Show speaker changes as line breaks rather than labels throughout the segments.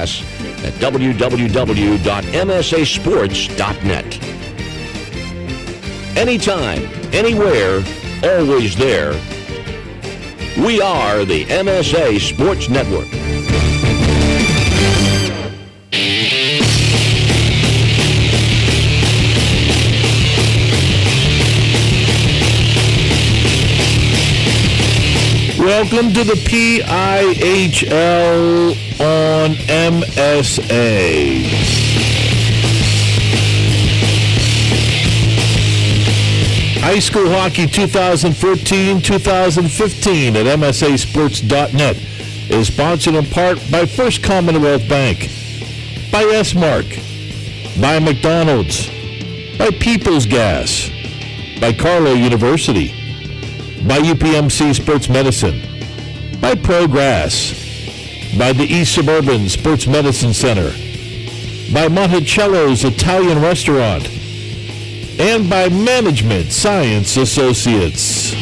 at www.msasports.net. Anytime, anywhere, always there. We are the MSA Sports Network.
Welcome to the PIHL on MSA. High School Hockey 2014-2015 at MSAsports.net is sponsored in part by First Commonwealth Bank, by S-Mark, by McDonald's, by People's Gas, by Carlow University, by UPMC Sports Medicine, by Progress, by the East Suburban Sports Medicine Center, by Monticello's Italian Restaurant, and by Management Science Associates.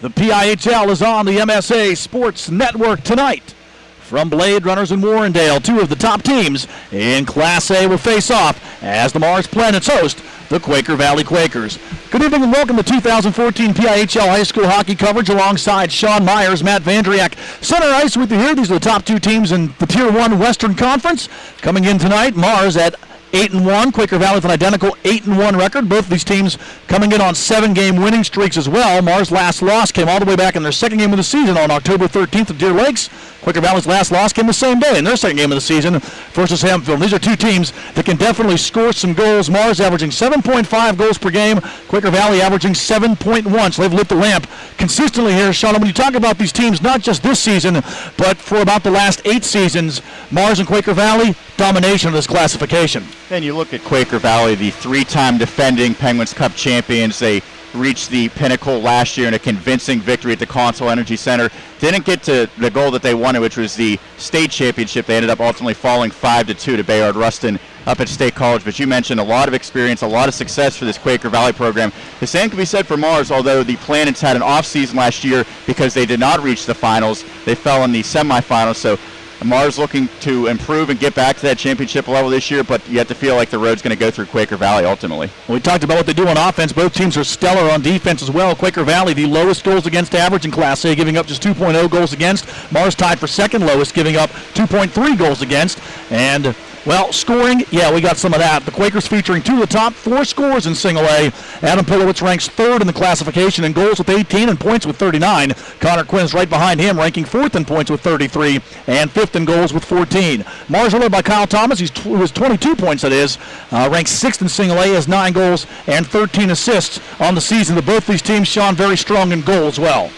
The PIHL is on the MSA Sports Network tonight. From Bladerunners and Warrendale, two of the top teams in Class A will face off as the Mars Planets host the Quaker Valley Quakers. Good evening and welcome to 2014 PIHL High School Hockey coverage alongside Sean Meyers, Matt Vandriak. Center ice with you here. These are the top two teams in the Tier 1 Western Conference. Coming in tonight, Mars at 8-1, Quaker Valley with an identical 8-1 record. Both of these teams coming in on 7-game winning streaks as well. Mars' last loss came all the way back in their second game of the season on October 13th at Deer Lakes. Quaker Valley's last loss came the same day in their second game of the season versus Hamfield. These are two teams that can definitely score some goals. Mars averaging 7.5 goals per game. Quaker Valley averaging 7.1. So they've lit the lamp consistently here, Sean. When you talk about these teams, not just this season, but for about the last 8 seasons, Mars and Quaker Valley, domination of this classification.
And you look at Quaker Valley, the 3-time defending Penguins Cup champions. They reached the pinnacle last year in a convincing victory at the Consol Energy Center. Didn't get to the goal that they wanted, which was the state championship. They ended up ultimately falling 5-2 to Bayard Rustin up at State College. But you mentioned a lot of experience, a lot of success for this Quaker Valley program. The same can be said for Mars, although the Planets had an off season last year because they did not reach the finals. They fell in the semifinals. So Mars looking to improve and get back to that championship level this year, but you have to feel like the road's going to go through Quaker Valley ultimately.
We talked about what they do on offense. Both teams are stellar on defense as well. Quaker Valley, the lowest goals against average in Class A, giving up just 2.0 goals against. Mars tied for second lowest, giving up 2.3 goals against. And well, scoring, yeah, we got some of that. The Quakers featuring 2 of the top 4 scorers in Single A. Adam Pilowitz ranks 3rd in the classification in goals with 18 and points with 39. Connor Quinn's right behind him, ranking 4th in points with 33 and 5th in goals with 14. Mars are led by Kyle Thomas, who has 22 points, that is. Ranks 6th in Single A, has 9 goals and 13 assists on the season. But both these teams, Sean, very strong in goal as well.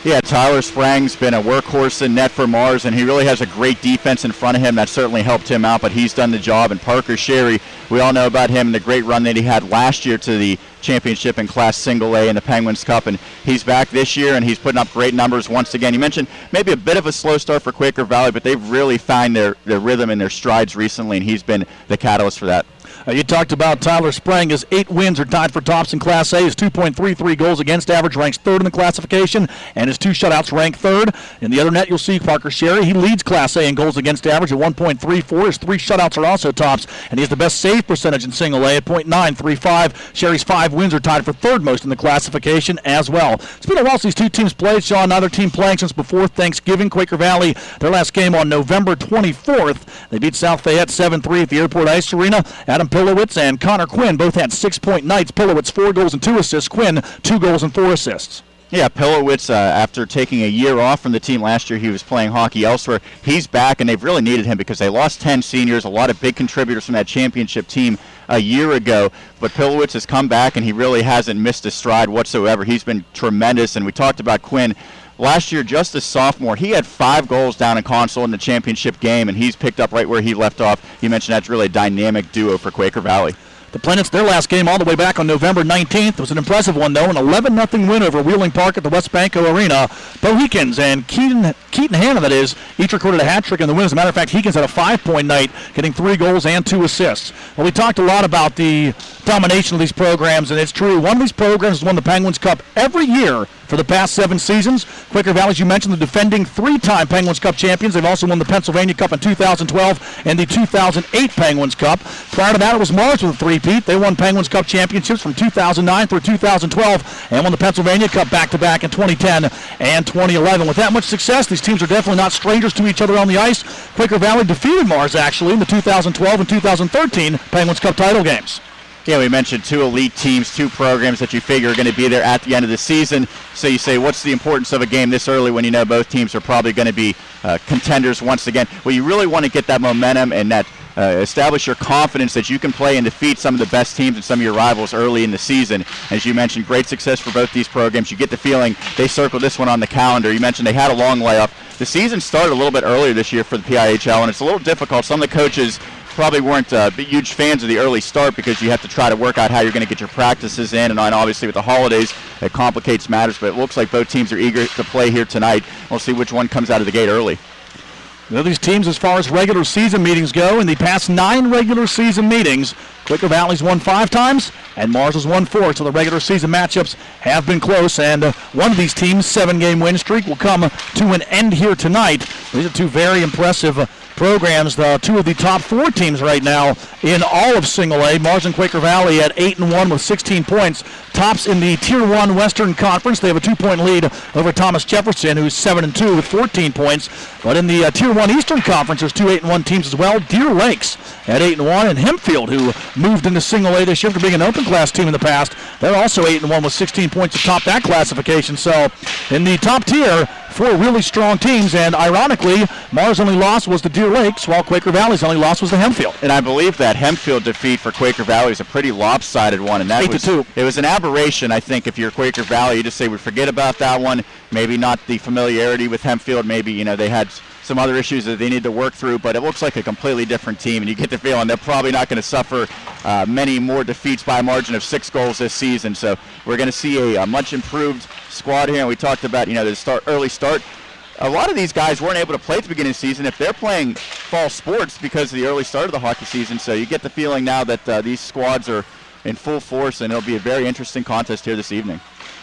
Yeah, Tyler Sprang's been a workhorse in net for Mars, and he really has a great defense in front of him. That certainly helped him out, but he's done the job. And Parker Sherry, we all know about him and the great run that he had last year to the championship in Class Single A in the Penguins Cup, and he's back this year, and he's putting up great numbers once again. You mentioned maybe a bit of a slow start for Quaker Valley, but they've really found their rhythm and their strides recently, and he's been the catalyst for that.
You talked about Tyler Sprang. His 8 wins are tied for tops in Class A. His 2.33 goals against average ranks 3rd in the classification, and his 2 shutouts rank 3rd. In the other net, you'll see Parker Sherry. He leads Class A in goals against average at 1.34. His 3 shutouts are also tops, and he has the best save percentage in Single A at .935. Sherry's 5 wins are tied for 3rd most in the classification as well. It's been a while since these teams played, Sean. Neither team playing since before Thanksgiving. Quaker Valley, their last game on November 24th. They beat South Fayette 7-3 at the Airport Ice Arena. Adam Pilowitz and Connor Quinn both had 6-point nights. Pilowitz 4 goals and 2 assists. Quinn 2 goals and 4 assists.
Yeah, Pilowitz, after taking a year off from the team last year, he was playing hockey elsewhere. He's back, and they've really needed him because they lost 10 seniors, a lot of big contributors from that championship team a year ago. But Pilowitz has come back, and he really hasn't missed a stride whatsoever. He's been tremendous, and we talked about Quinn. Last year, just a sophomore, he had 5 goals down in Consol in the championship game, and he's picked up right where he left off. You mentioned that's really a dynamic duo for Quaker Valley.
The Planets, their last game all the way back on November 19th. It was an impressive one, though, an 11-0 win over Wheeling Park at the West Banco Arena. Bo Heekins and Keaton Hanna, that is, each recorded a hat trick in the win. As a matter of fact, Heekins had a 5-point night, getting 3 goals and 2 assists. Well, we talked a lot about the domination of these programs, and it's true. One of these programs has won the Penguins Cup every year for the past 7 seasons. Quaker Valley, as you mentioned, the defending 3-time Penguins Cup champions. They've also won the Pennsylvania Cup in 2012 and the 2008 Penguins Cup. Prior to that, it was Mars with a three-peat. They won Penguins Cup championships from 2009 through 2012 and won the Pennsylvania Cup back-to-back in 2010 and 2011. With that much success, these teams are definitely not strangers to each other on the ice. Quaker Valley defeated Mars, actually, in the 2012 and 2013 Penguins Cup title games.
Yeah, we mentioned 2 elite teams, 2 programs that you figure are going to be there at the end of the season. So you say, what's the importance of a game this early when you know both teams are probably going to be contenders once again? Well, you really want to get that momentum and that establish your confidence that you can play and defeat some of the best teams and some of your rivals early in the season. As you mentioned, great success for both these programs. You get the feeling they circled this one on the calendar. You mentioned they had a long layoff. The season started a little bit earlier this year for the PIHL, and it's a little difficult. Some of the coaches probably weren't huge fans of the early start because you have to try to work out how you're going to get your practices in, and obviously with the holidays it complicates matters, but it looks like both teams are eager to play here tonight. We'll see which one comes out of the gate early.
Now, these teams, as far as regular season meetings go, in the past 9 regular season meetings, Quaker Valley's won 5 times, and Mars has won 4. So the regular season matchups have been close, and one of these teams' 7-game win streak will come to an end here tonight. These are 2 very impressive programs, 2 of the top 4 teams right now in all of Single A. Mars and Quaker Valley at 8-1 with 16 points. Tops in the Tier 1 Western Conference. They have a 2-point lead over Thomas Jefferson, who's 7-2 with 14 points. But in the Tier 1 Eastern Conference, there's 2 8-1 teams as well. Deer Lakes at 8-1, and Hempfield, who moved into Single A this year after being an open class team in the past, they're also 8-1 with 16 points atop that classification. So in the top tier, 4 really strong teams, and ironically, Mars' only loss was the Deer Lakes, while Quaker Valley's only loss was the Hempfield.
And I believe that Hempfield defeat for Quaker Valley was a pretty lopsided one, and that
8-2.
It was an aberration. I think if you're Quaker Valley, you just say we forget about that one. Maybe not the familiarity with Hempfield. Maybe they had some other issues that they need to work through, but it looks like a completely different team, and you get the feeling they're probably not going to suffer many more defeats by a margin of 6 goals this season. So we're going to see a much improved squad here, and we talked about the early start. A lot of these guys weren't able to play at the beginning of the season if they're playing fall sports because of the early start of the hockey season. So you get the feeling now that these squads are in full force, and it'll be a very interesting contest here this evening.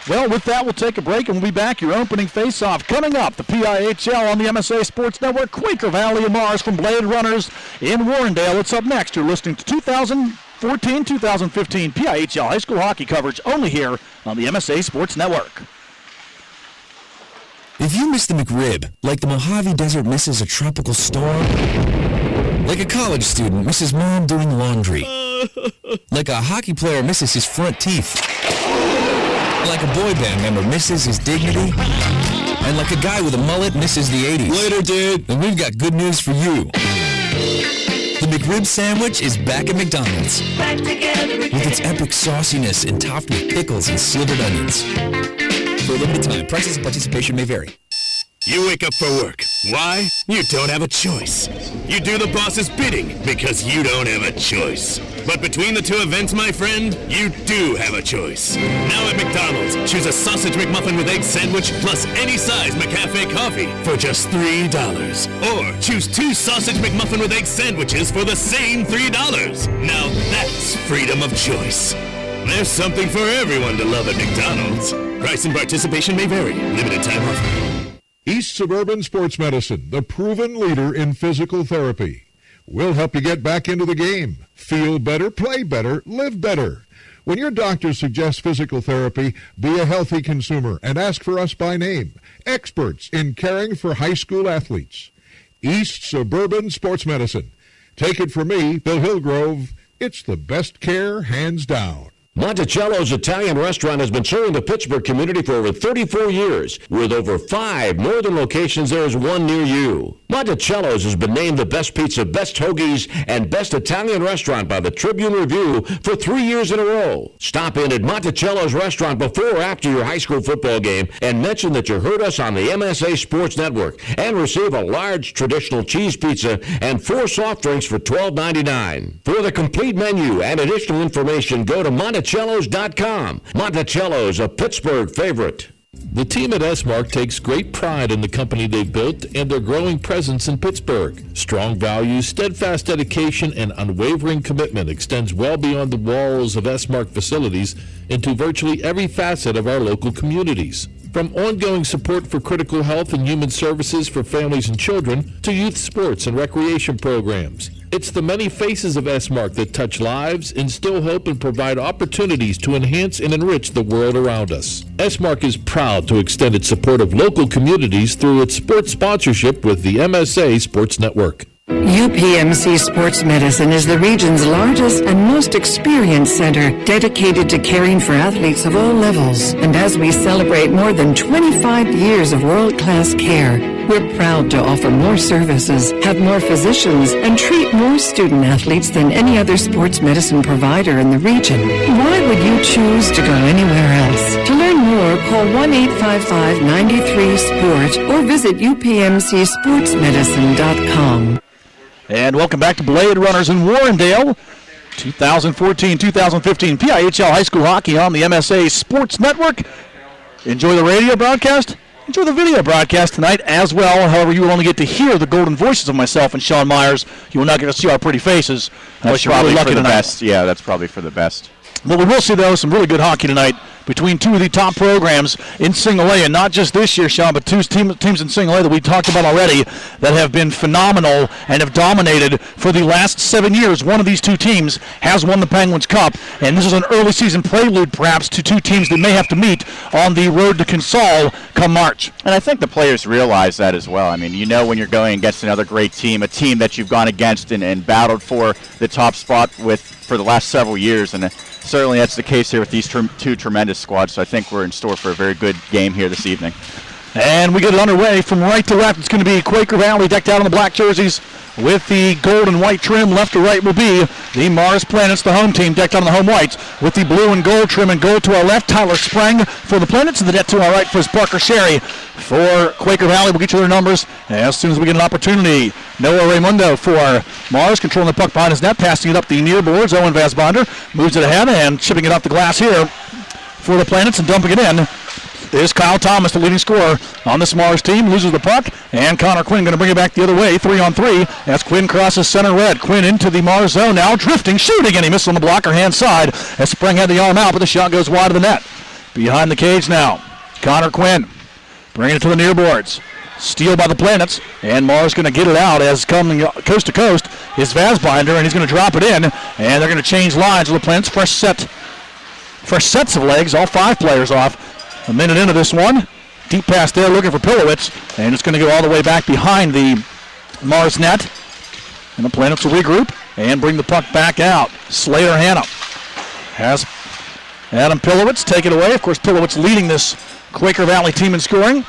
Well, with that, we'll take a break, and we'll be back. Your opening face-off coming up. The PIHL on the MSA Sports Network. Quaker Valley and Mars from Bladerunners in Warrendale. It's up next. You're listening to 2014-2015 PIHL high school hockey coverage only here on the MSA Sports Network.
If you miss the McRib, like the Mojave Desert misses a tropical storm, like a college student misses mom doing laundry, like a hockey player misses his front teeth, like a boy band member misses his dignity, and like a guy with a mullet misses the 80s. Later, dude. Then we've got good news for you. The McRib sandwich is back at McDonald's. Back together again. With its epic sauciness and topped with pickles and slivered onions. For a limited time, prices and participation may vary.
You wake up for work. Why? You don't have a choice. You do the boss's bidding because you don't have a choice. But between the 2 events, my friend, you do have a choice. Now at McDonald's, choose a sausage McMuffin with egg sandwich plus any size McCafe coffee for just $3. Or choose 2 sausage McMuffin with egg sandwiches for the same $3. Now that's freedom of choice. There's something for everyone to love at McDonald's. Price and participation may vary. Limited time offer.
East Suburban Sports Medicine, the proven leader in physical therapy. We'll help you get back into the game. Feel better, play better, live better. When your doctor suggests physical therapy, be a healthy consumer and ask for us by name. Experts in caring for high school athletes. East Suburban Sports Medicine. Take it from me, Bill Hillgrove. It's the best care, hands down.
Monticello's Italian Restaurant has been serving the Pittsburgh community for over 34 years. With over 5 northern locations, there is one near you. Monticello's has been named the best pizza, best hoagies, and best Italian restaurant by the Tribune Review for 3 years in a row. Stop in at Monticello's restaurant before or after your high school football game and mention that you heard us on the MSA Sports Network and receive a large traditional cheese pizza and 4 soft drinks for $12.99. For the complete menu and additional information, go to Monticello's.com. Monticello's, a Pittsburgh favorite.
The team at S-Mark takes great pride in the company they've built and their growing presence in Pittsburgh. Strong values, steadfast dedication, and unwavering commitment extends well beyond the walls of S-Mark facilities into virtually every facet of our local communities. From ongoing support for critical health and human services for families and children to youth sports and recreation programs. It's the many faces of S-Mark that touch lives, instill hope, and provide opportunities to enhance and enrich the world around us. S-Mark is proud to extend its support of local communities through its sports sponsorship with the MSA Sports Network.
UPMC Sports Medicine is the region's largest and most experienced center dedicated to caring for athletes of all levels. And as we celebrate more than 25 years of world-class care, we're proud to offer more services, have more physicians, and treat more student athletes than any other sports medicine provider in the region. Why would you choose to go anywhere else? To learn more, call 1-855-93-SPORT or visit upmcsportsmedicine.com.
And welcome back to Bladerunners in Warrendale. 2014-2015 PIHL High School Hockey on the MSA Sports Network. Enjoy the radio broadcast. Enjoy the video broadcast tonight as well. However, you will only get to hear the golden voices of myself and Sean Meyers. You will not get to see our pretty faces.
That's probably for the best. Yeah, that's probably for the best.
Well, we will see, though, some really good hockey tonight between two of the top programs in Single A, and not just this year, Sean, but two teams in Single A that we talked about already that have been phenomenal and have dominated for the last 7 years. One of these two teams has won the Penguins Cup, and this is an early season prelude, perhaps, to two teams that may have to meet on the road to Consol come March.
And I think the players realize that as well. I mean, you know when you're going against another great team, a team that you've gone against and battled for the top spot with for the last several years, and certainly that's the case here with these two tremendous squads, so I think we're in store for a very good game here this evening.
And we get it underway from right to left. It's going to be Quaker Valley decked out in the black jerseys with the gold and white trim. Left to right will be the Mars Planets, the home team, decked out in the home whites with the blue and gold trim. And gold to our left, Tyler Sprang for the Planets, and the net to our right for Parker Sherry for Quaker Valley. We'll get you their numbers as soon as we get an opportunity. Noah Raimundo for Mars, controlling the puck behind his net, passing it up the near boards. Owen Vasbonder moves it ahead and chipping it off the glass here for the Planets and dumping it in is Kyle Thomas, the leading scorer on this Mars team. Loses the puck, and Connor Quinn going to bring it back the other way, 3-on-3, as Quinn crosses center red. Quinn into the Mars zone now, drifting, shooting, and he missed on the blocker hand side as Sprang had the arm out, but the shot goes wide of the net. Behind the cage now, Connor Quinn bringing it to the near boards. Steal by the Planets, and Mars going to get it out as coming coast to coast is Vasbinder, and he's going to drop it in, and they're going to change lines with the Planets. Fresh sets of legs, all five players off. A minute into this one, deep pass there looking for Pilowitz, and it's going to go all the way back behind the Mars net. And the Planets will regroup and bring the puck back out. Slater Hanna has Adam Pilowitz take it away. Of course, Pilowitz leading this Quaker Valley team in scoring.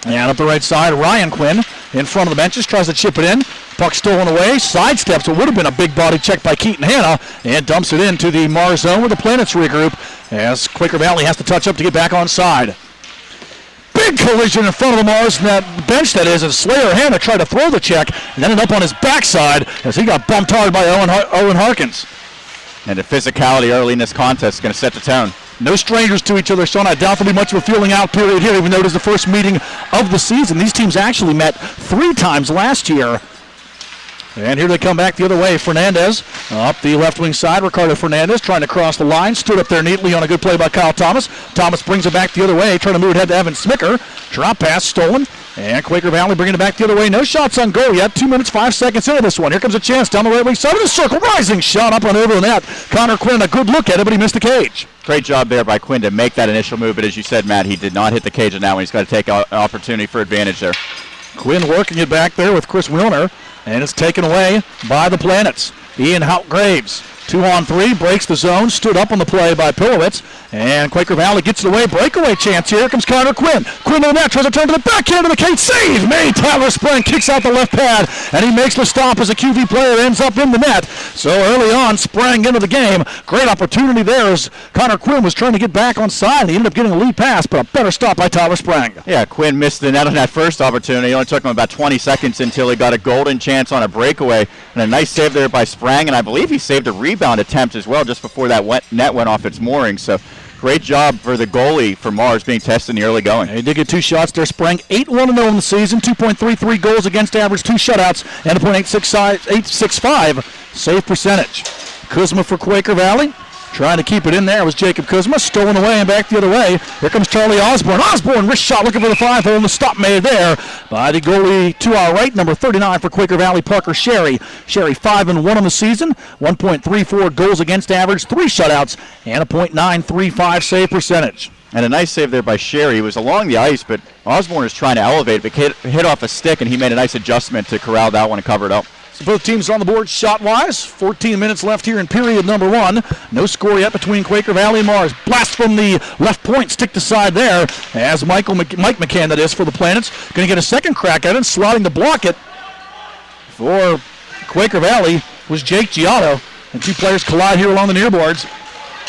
And up the right side, Ryan Quinn in front of the benches, tries to chip it in. Puck stolen away, sidesteps what would have been a big body check by Keaton Hanna, and dumps it into the Mars zone where the Planets regroup as Quaker Valley has to touch up to get back on side. Big collision in front of the Mars net bench, that is, and Slater Hanna tried to throw the check and ended up on his backside as he got bumped hard by Owen Harkins.
And the physicality early in this contest is going to set the tone.
No strangers to each other, Sean. I doubt there'll be much of a feeling out period here, even though it is the first meeting of the season. These teams actually met 3 times last year. And here they come back the other way. Fernandez up the left wing side. Ricardo Fernandez trying to cross the line. Stood up there neatly on a good play by Kyle Thomas. Thomas brings it back the other way, trying to move it ahead to Evan Smicker. Drop pass stolen. And Quaker Valley bringing it back the other way. No shots on goal yet. 2 minutes, 5 seconds into this one. Here comes a chance down the right wing side of the circle. Rising shot up and over the net. Connor Quinn, a good look at it, but he missed the cage.
Great job there by Quinn to make that initial move, but as you said, Matt, he did not hit the cage on that one. He's got to take an opportunity for advantage there.
Quinn working it back there with Chris Wilner, and it's taken away by the Planets. Ian Hout-Graves, 2-on-3, breaks the zone, stood up on the play by Pilowitz, and Quaker Valley gets it away. Breakaway chance here. Here comes Connor Quinn. Quinn to the net, tries to turn to the backhand of the cage. Save made. Tyler Sprang kicks out the left pad, and he makes the stop as a QV player ends up in the net. So early on, Sprang into the game. Great opportunity there as Connor Quinn was trying to get back on side. He ended up getting a lead pass, but a better stop by Tyler Sprang.
Yeah, Quinn missed the net on that first opportunity. It only took him about 20 seconds until he got a golden chance on a breakaway, and a nice save there by Sprang, and I believe he saved a rebound attempt as well just before that net went off its moorings. So great job for the goalie for Mars being tested in the early going.
He did get 2 shots there. Sprang 8-1-0 in the season, 2.33 goals against average, 2 shutouts, and a .865 save percentage. Kuzma for Quaker Valley. Trying to keep it in there was Jacob Kuzma, stolen away and back the other way. Here comes Charlie Osborne. Osborne, wrist shot, looking for the 5-hole, and the stop made there by the goalie to our right, number 39 for Quaker Valley, Parker Sherry. Sherry 5-1 on the season, 1.34 goals against average, 3 shutouts, and a .935 save percentage.
And a nice save there by Sherry. He was along the ice, but Osborne is trying to elevate, but hit off a stick, and he made a nice adjustment to corral that one and cover it up.
So both teams on the board shot-wise. 14 minutes left here in period number 1. No score yet between Quaker Valley and Mars. Blast from the left point, stick to side there as Mike McCann, that is, for the Planets. Going to get a second crack at it, sliding to block it for Quaker Valley was Jake Giotto. And 2 players collide here along the near boards.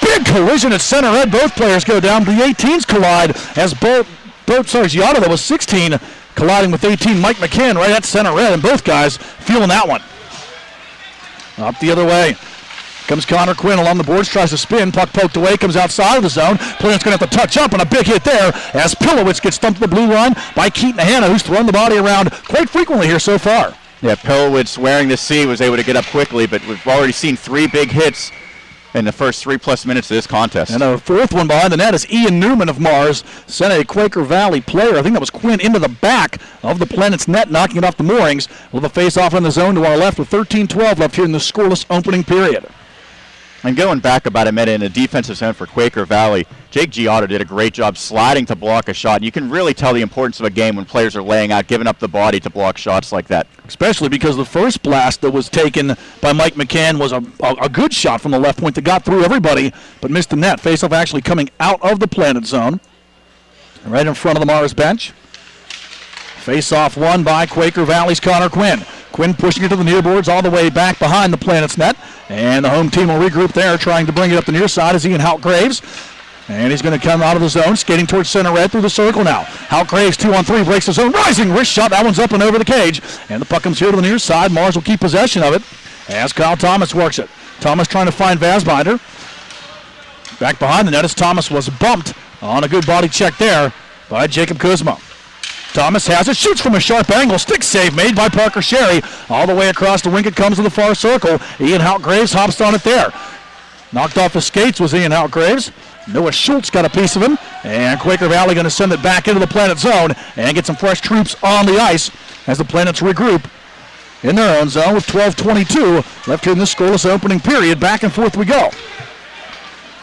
Big collision at center red. Both players go down. The 18s collide as Giotto, that was 16, colliding with 18, Mike McCann, right at center red, and both guys feeling that one. Up the other way comes Connor Quinn along the boards, tries to spin, puck poked away, comes outside of the zone. Planet's going to have to touch up, and a big hit there as Pilowitz gets thumped to the blue line by Keaton Hanna, who's thrown the body around quite frequently here so far.
Yeah, Pilowitz, wearing the C, was able to get up quickly, but we've already seen 3 big hits in the first 3+ minutes of this contest.
And a 4th one behind the net is Ian Newman of Mars. Sent a Quaker Valley player, I think that was Quinn, into the back of the Planet's net, knocking it off the moorings. We'll have a face-off in the zone to our left with 13-12 left here in the scoreless opening period.
And going back about a minute in the defensive zone for Quaker Valley, Jake Giotto did a great job sliding to block a shot. You can really tell the importance of a game when players are laying out, giving up the body to block shots like that.
Especially because the first blast that was taken by Mike McCann was a good shot from the left point that got through everybody, but missed the net. Face-off actually coming out of the Planet zone, right in front of the Mars bench. Face-off won by Quaker Valley's Connor Quinn. Quinn pushing it to the near boards all the way back behind the Planet's net. And the home team will regroup there, trying to bring it up the near side is Ian Hout Graves. And he's going to come out of the zone, skating towards center red through the circle now. Hout Graves 2-on-3, breaks the zone, rising wrist shot. That one's up and over the cage. And the puck comes here to the near side. Mars will keep possession of it as Kyle Thomas works it. Thomas trying to find Vasbinder. Back behind the net as Thomas was bumped on a good body check there by Jacob Kuzma. Thomas has it, shoots from a sharp angle, stick save made by Parker Sherry. All the way across the wing it comes to the far circle. Ian Hout Graves hops on it there. Knocked off his skates was Ian Hout Graves. Noah Schultz got a piece of him, and Quaker Valley going to send it back into the Planet zone and get some fresh troops on the ice as the Planets regroup in their own zone with 12:22 left here in this scoreless opening period. Back and forth we go.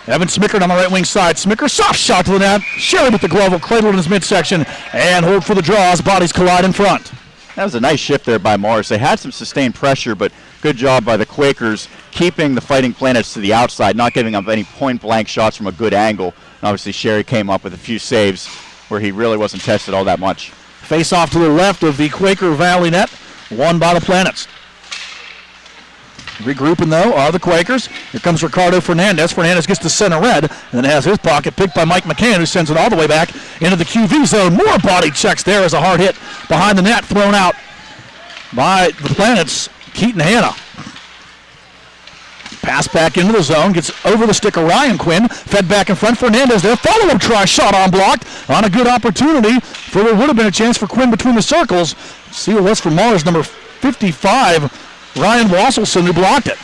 Evan Smickert on the right wing side. Smickert, soft shot to the net. Sherry with the glove will cradle in his midsection and hold for the draw as bodies collide in front.
That was a nice shift there by Mars. They had some sustained pressure, but good job by the Quakers keeping the Fighting Planets to the outside, not giving up any point-blank shots from a good angle. And obviously, Sherry came up with a few saves where he really wasn't tested all that much.
Face off to the left of the Quaker Valley net, won by the Planets. Regrouping, though, are the Quakers. Here comes Ricardo Fernandez. Fernandez gets to center red, and then has his pocket picked by Mike McCann, who sends it all the way back into the QV zone. More body checks there as a hard hit behind the net, thrown out by the Planets, Keaton Hanna. Pass back into the zone, gets over the stick of Ryan Quinn, fed back in front. Fernandez there, follow-up try, shot on blocked on a good opportunity for what would have been a chance for Quinn between the circles. See what was for Mars, number 55, Ryan Wasselson, who blocked it.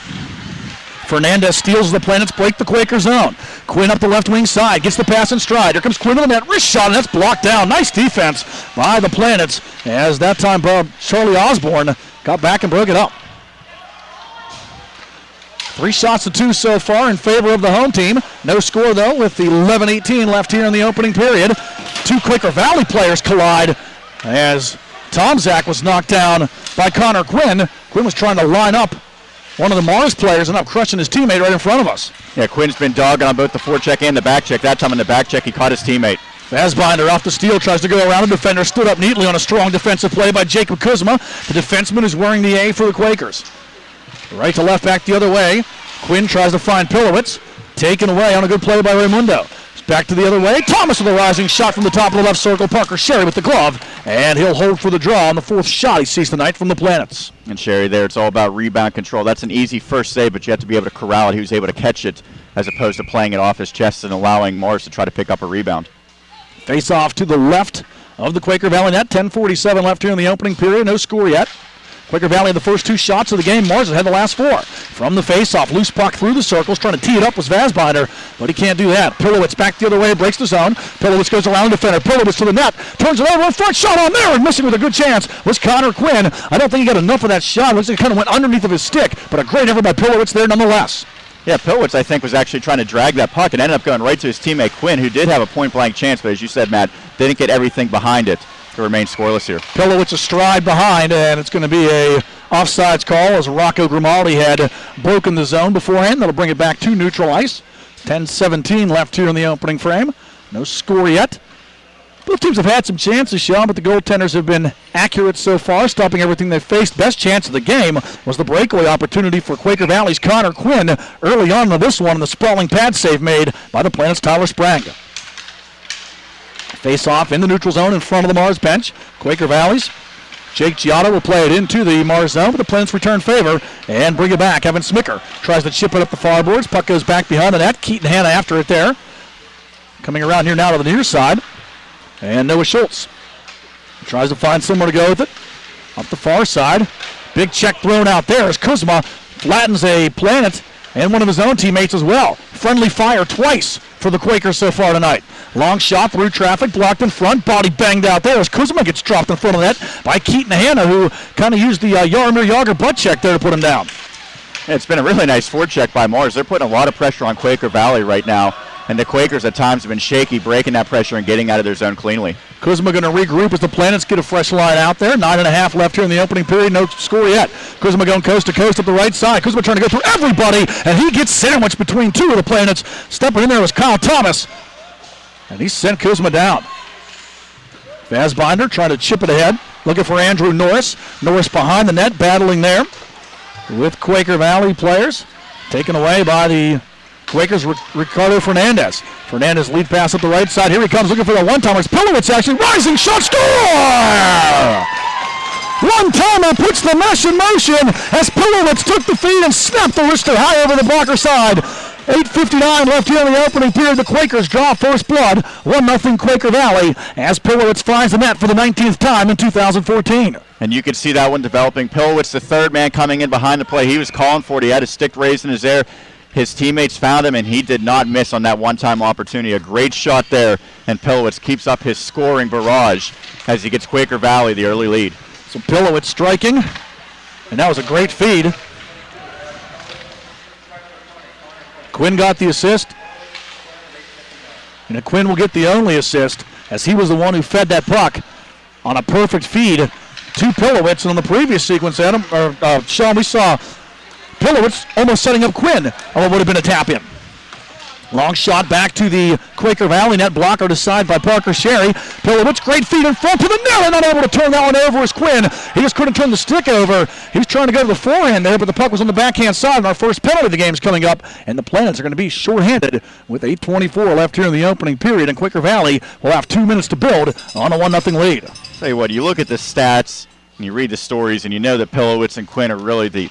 Fernandez steals the Planets, break the Quaker zone. Quinn up the left wing side, gets the pass in stride. Here comes Quinn to the net, wrist shot, and that's blocked down. Nice defense by the Planets, as that time Charlie Osborne got back and broke it up. 3 shots to 2 so far in favor of the home team. No score, though, with the 11:18 left here in the opening period. 2 Quaker Valley players collide as Tom Zach was knocked down by Connor Quinn. Quinn was trying to line up one of the Mars players and up crushing his teammate right in front of us.
Yeah, Quinn's been dogging on both the forecheck and the back check. That time in the back check, he caught his teammate.
Vasbinder off the steal, tries to go around the defender, stood up neatly on a strong defensive play by Jacob Kuzma. The defenseman is wearing the A for the Quakers. Right to left, back the other way. Quinn tries to find Pilowitz. Taken away on a good play by Raimundo. Back to the other way. Thomas with a rising shot from the top of the left circle. Parker Sherry with the glove. And he'll hold for the draw on the 4th shot he sees tonight from the Planets.
And Sherry there, it's all about rebound control. That's an easy first save, but you have to be able to corral it. He was able to catch it as opposed to playing it off his chest and allowing Mars to try to pick up a rebound.
Face off to the left of the Quaker Valley net. 10:47 left here in the opening period. No score yet. Quaker Valley had the first 2 shots of the game. Mars has had the last 4. From the face-off, loose puck through the circles, trying to tee it up was Vazbinder, but he can't do that. Pilowitz back the other way, breaks the zone. Pilowitz goes around the defender. Pilowitz to the net, turns it over, a front shot on there, and missing with a good chance was Connor Quinn. I don't think he got enough of that shot. Looks like it kind of went underneath of his stick, but a great effort by Pilowitz there nonetheless.
Yeah, Pilowitz, I think, was actually trying to drag that puck and ended up going right to his teammate Quinn, who did have a point-blank chance, but as you said, Matt, didn't get everything behind it to remain scoreless here.
Pilowitz a stride behind, and it's going to be a offsides call as Rocco Grimaldi had broken the zone beforehand. That'll bring it back to neutral ice. 10:17 left here in the opening frame. No score yet. Both teams have had some chances, Sean, but the goaltenders have been accurate so far, stopping everything they've faced. Best chance of the game was the breakaway opportunity for Quaker Valley's Connor Quinn early on in this one, and the sprawling pad save made by the Planet's Tyler Sprang. Face off in the neutral zone in front of the Mars bench. Quaker Valley's Jake Giotto will play it into the Mars zone, but the Planets return favor and bring it back. Evan Smicker tries to chip it up the far boards. Puck goes back behind the net. Keaton Hanna after it there. Coming around here now to the near side. And Noah Schultz tries to find somewhere to go with it. Up the far side. Big check thrown out there as Kuzma flattens a Planet and one of his own teammates as well. Friendly fire twice for the Quakers so far tonight. Long shot through traffic, blocked in front, body banged out there as Kuzma gets dropped in front of the net by Keaton Hanna, who kind of used the Yarmir Yager butt check there to put him down.
Yeah, it's been a really nice forecheck by Mars. They're putting a lot of pressure on Quaker Valley right now, and the Quakers at times have been shaky, breaking that pressure and getting out of their zone cleanly.
Kuzma going to regroup as the Planets get a fresh line out there. 9.5 left here in the opening period. No score yet. Kuzma going coast to coast up the right side. Kuzma trying to go through everybody, and he gets sandwiched between 2 of the Planets. Stepping in there was Kyle Thomas, and he sent Kuzma down. Vazbinder trying to chip it ahead, looking for Andrew Norris. Norris behind the net, battling there with Quaker Valley players. Taken away by the Quakers, Ricardo Fernandez. Fernandez lead pass up the right side. Here he comes looking for the one-timers. Pilowitz actually rising shot, score! One-timer puts the mesh in motion as Pilowitz took the feed and snapped the wrister high over the blocker side. 8:59 left here in the opening period. The Quakers draw first blood. 1-0 Quaker Valley as Pilowitz finds the net for the 19th time in 2014.
And you could see that one developing. Pilowitz, the third man coming in behind the play. He was calling for it. He had his stick raised in his air. His teammates found him, and he did not miss on that one-time opportunity. A great shot there, and Pilowitz keeps up his scoring barrage as he gets Quaker Valley the early lead.
So Pilowitz striking, and that was a great feed. Quinn got the assist, and Quinn will get the only assist as he was the one who fed that puck on a perfect feed to Pilowitz. And on the previous sequence, Adam, Sean, we saw Pilowitz almost setting up Quinn on what would have been a tap-in. Long shot back to the Quaker Valley net, blocker to side by Parker Sherry. Pilowitz, great feed in front to the net, and not able to turn that one over as Quinn. He just couldn't turn the stick over. He was trying to go to the forehand there, but the puck was on the backhand side, and our first penalty of the game is coming up, and the Planets are going to be shorthanded with 8:24 left here in the opening period, and Quaker Valley will have 2 minutes to build on a 1-0 lead.
Tell you what, you look at the stats, and you read the stories, and you know that Pilowitz and Quinn are really the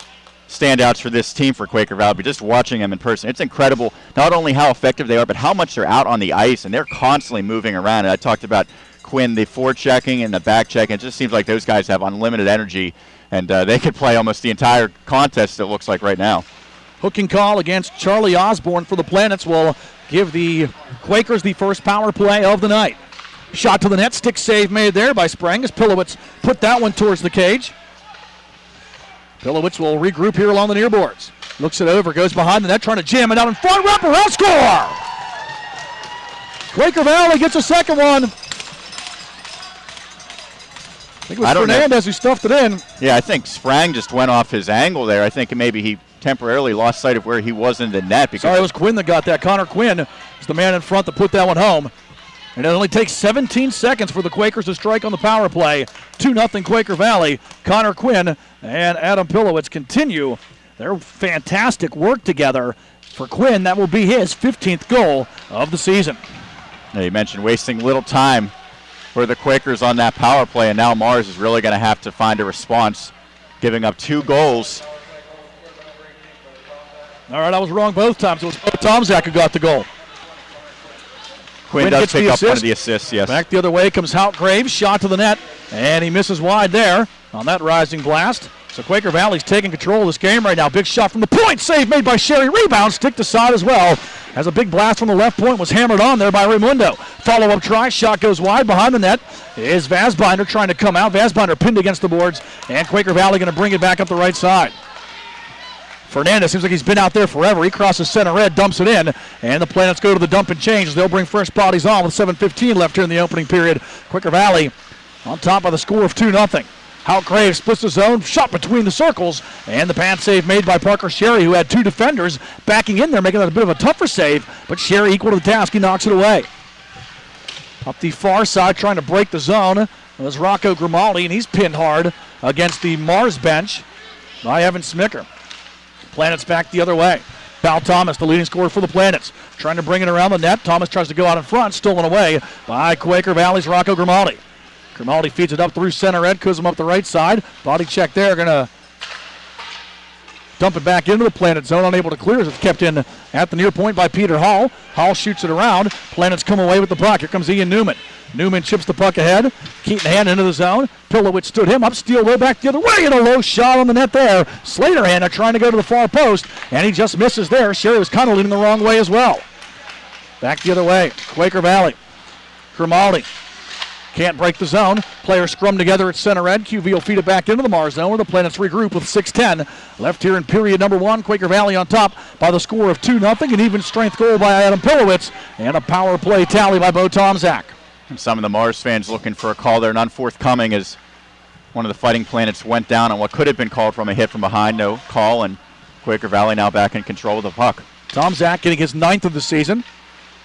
standouts for this team for Quaker Valley. But just watching them in person, it's incredible not only how effective they are, but how much they're out on the ice, and they're constantly moving around. And I talked about Quinn, the forechecking and the back checking. It just seems like those guys have unlimited energy, and they could play almost the entire contest, it looks like right now.
Hooking call against Charlie Osborne for the Planets will give the Quakers the first power play of the night. Shot to the net, stick save made there by Sprang as Pilowitz put that one towards the cage. Pilowitz will regroup here along the near boards. Looks it over, goes behind the net, trying to jam it out in front. Wraparound score! Quaker Valley gets a second one. I think it was Fernandez who stuffed it in.
Yeah, I think Sprang just went off his angle there. I think maybe he temporarily lost sight of where he was in the net.
Sorry, it was Quinn that got that. Connor Quinn is the man in front to put that one home. And it only takes 17 seconds for the Quakers to strike on the power play. 2-0 Quaker Valley. Connor Quinn and Adam Pilowitz continue their fantastic work together. For Quinn, that will be his 15th goal of the season.
Now you mentioned wasting little time for the Quakers on that power play, and now Mars is really going to have to find a response, giving up 2 goals
All right, I was wrong both times. It was Tomczak who got the goal.
Quinn does pick up one of the assists, yes.
Back the other way comes Houtgraves, shot to the net, and he misses wide there on that rising blast. So Quaker Valley's taking control of this game right now. Big shot from the point, save made by Sherry. Rebound, stick to side as well. As a big blast from the left point was hammered on there by Raimundo. Follow-up try, shot goes wide. Behind the net is Vasbinder trying to come out. Vasbinder pinned against the boards, and Quaker Valley going to bring it back up the right side. Fernandez seems like he's been out there forever. He crosses center red, dumps it in, and the Planets go to the dump and change. They'll bring fresh bodies on with 7:15 left here in the opening period. Quaker Valley on top by the score of 2-0. Houtgraves splits the zone, shot between the circles, and the pad save made by Parker Sherry, who had two defenders backing in there, making that a bit of a tougher save, but Sherry equal to the task. He knocks it away. Up the far side, trying to break the zone, was Rocco Grimaldi, and he's pinned hard against the Mars bench by Evan Smicker. Planets back the other way. Val Thomas, the leading scorer for the Planets, trying to bring it around the net. Thomas tries to go out in front, stolen away by Quaker Valley's Rocco Grimaldi. Grimaldi feeds it up through center red, Kuzma up the right side. Body check there, going to dump it back into the Planet zone, unable to clear as it's kept in at the near point by Peter Hall. Hall shoots it around. Planets come away with the puck. Here comes Ian Newman. Newman chips the puck ahead. Keaton Hanna into the zone. Pilowitz stood him up. Steal way back the other way. And a low shot on the net there. Slater Hanna trying to go to the far post, and he just misses there. Sherry was kind of leaning the wrong way as well. Back the other way. Quaker Valley. Grimaldi can't break the zone. Players scrum together at center red. QV will feed it back into the Mars zone where the Planets regroup with 6:10 left here in period number one. Quaker Valley on top by the score of 2-0. An even strength goal by Adam Pilowitz and a power play tally by Bo Tomczak.
And some of the Mars fans looking for a call there, none forthcoming as one of the Fighting Planets went down on what could have been called from a hit from behind. No call, and Quaker Valley now back in control of the puck.
Tomczak getting his 9th of the season.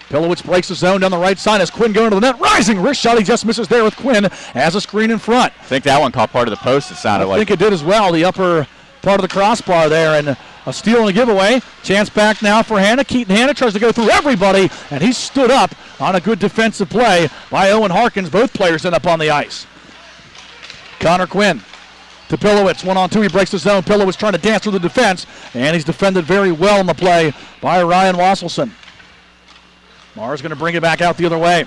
Pilowitz breaks the zone down the right side as Quinn going to the net. Rising wrist shot. He just misses there with Quinn as a screen in front.
I think that one caught part of the post, it sounded like.
I think it did as well. The upper part of the crossbar there, and a steal and a giveaway. Chance back now for Hanna. Keaton Hanna tries to go through everybody, and he stood up on a good defensive play by Owen Harkins. Both players end up on the ice. Connor Quinn to Pilowitz. 1-on-2. He breaks the zone. Pilowitz trying to dance through the defense, and he's defended very well in the play by Ryan Wasselson. Mars going to bring it back out the other way.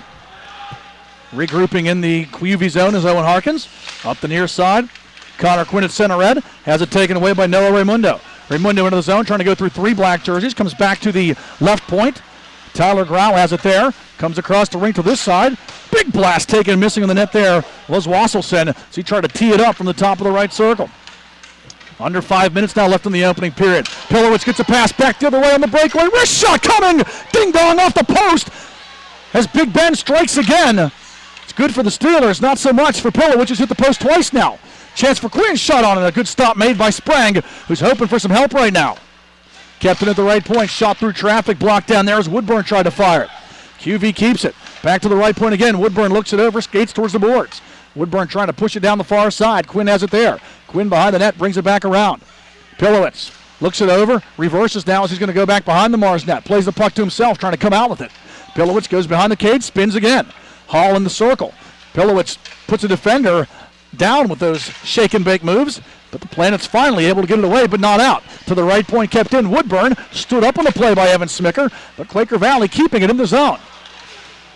Regrouping in the QV zone is Owen Harkins. Up the near side. Connor Quinn at center red. Has it taken away by Noah Raimundo. Raimundo into the zone, trying to go through three black jerseys. Comes back to the left point. Tyler Grau has it there. Comes across the rink to this side. Big blast taken and missing in the net there was Wasselson. So he tried to tee it up from the top of the right circle. Under 5 minutes now left in the opening period. Pilowitz gets a pass back the other way on the breakaway. Wrist shot coming! Ding-dong off the post as Big Ben strikes again. It's good for the Steelers, not so much for Pilowitz, who's hit the post twice now. Chance for Quinn, shot on it. A good stop made by Sprang, who's hoping for some help right now. Kept it at the right point, shot through traffic, blocked down there as Woodburn tried to fire it. QV keeps it. Back to the right point again. Woodburn looks it over, skates towards the boards. Woodburn trying to push it down the far side. Quinn has it there. Quinn behind the net, brings it back around. Pilowitz looks it over, reverses now as he's going to go back behind the Mars net. Plays the puck to himself, trying to come out with it. Pilowitz goes behind the cage, spins again. Hall in the circle. Pilowitz puts a defender down with those shake and bake moves, but the Planets finally able to get it away, but not out. To the right point, kept in. Woodburn stood up on the play by Evan Smicker, but Quaker Valley keeping it in the zone.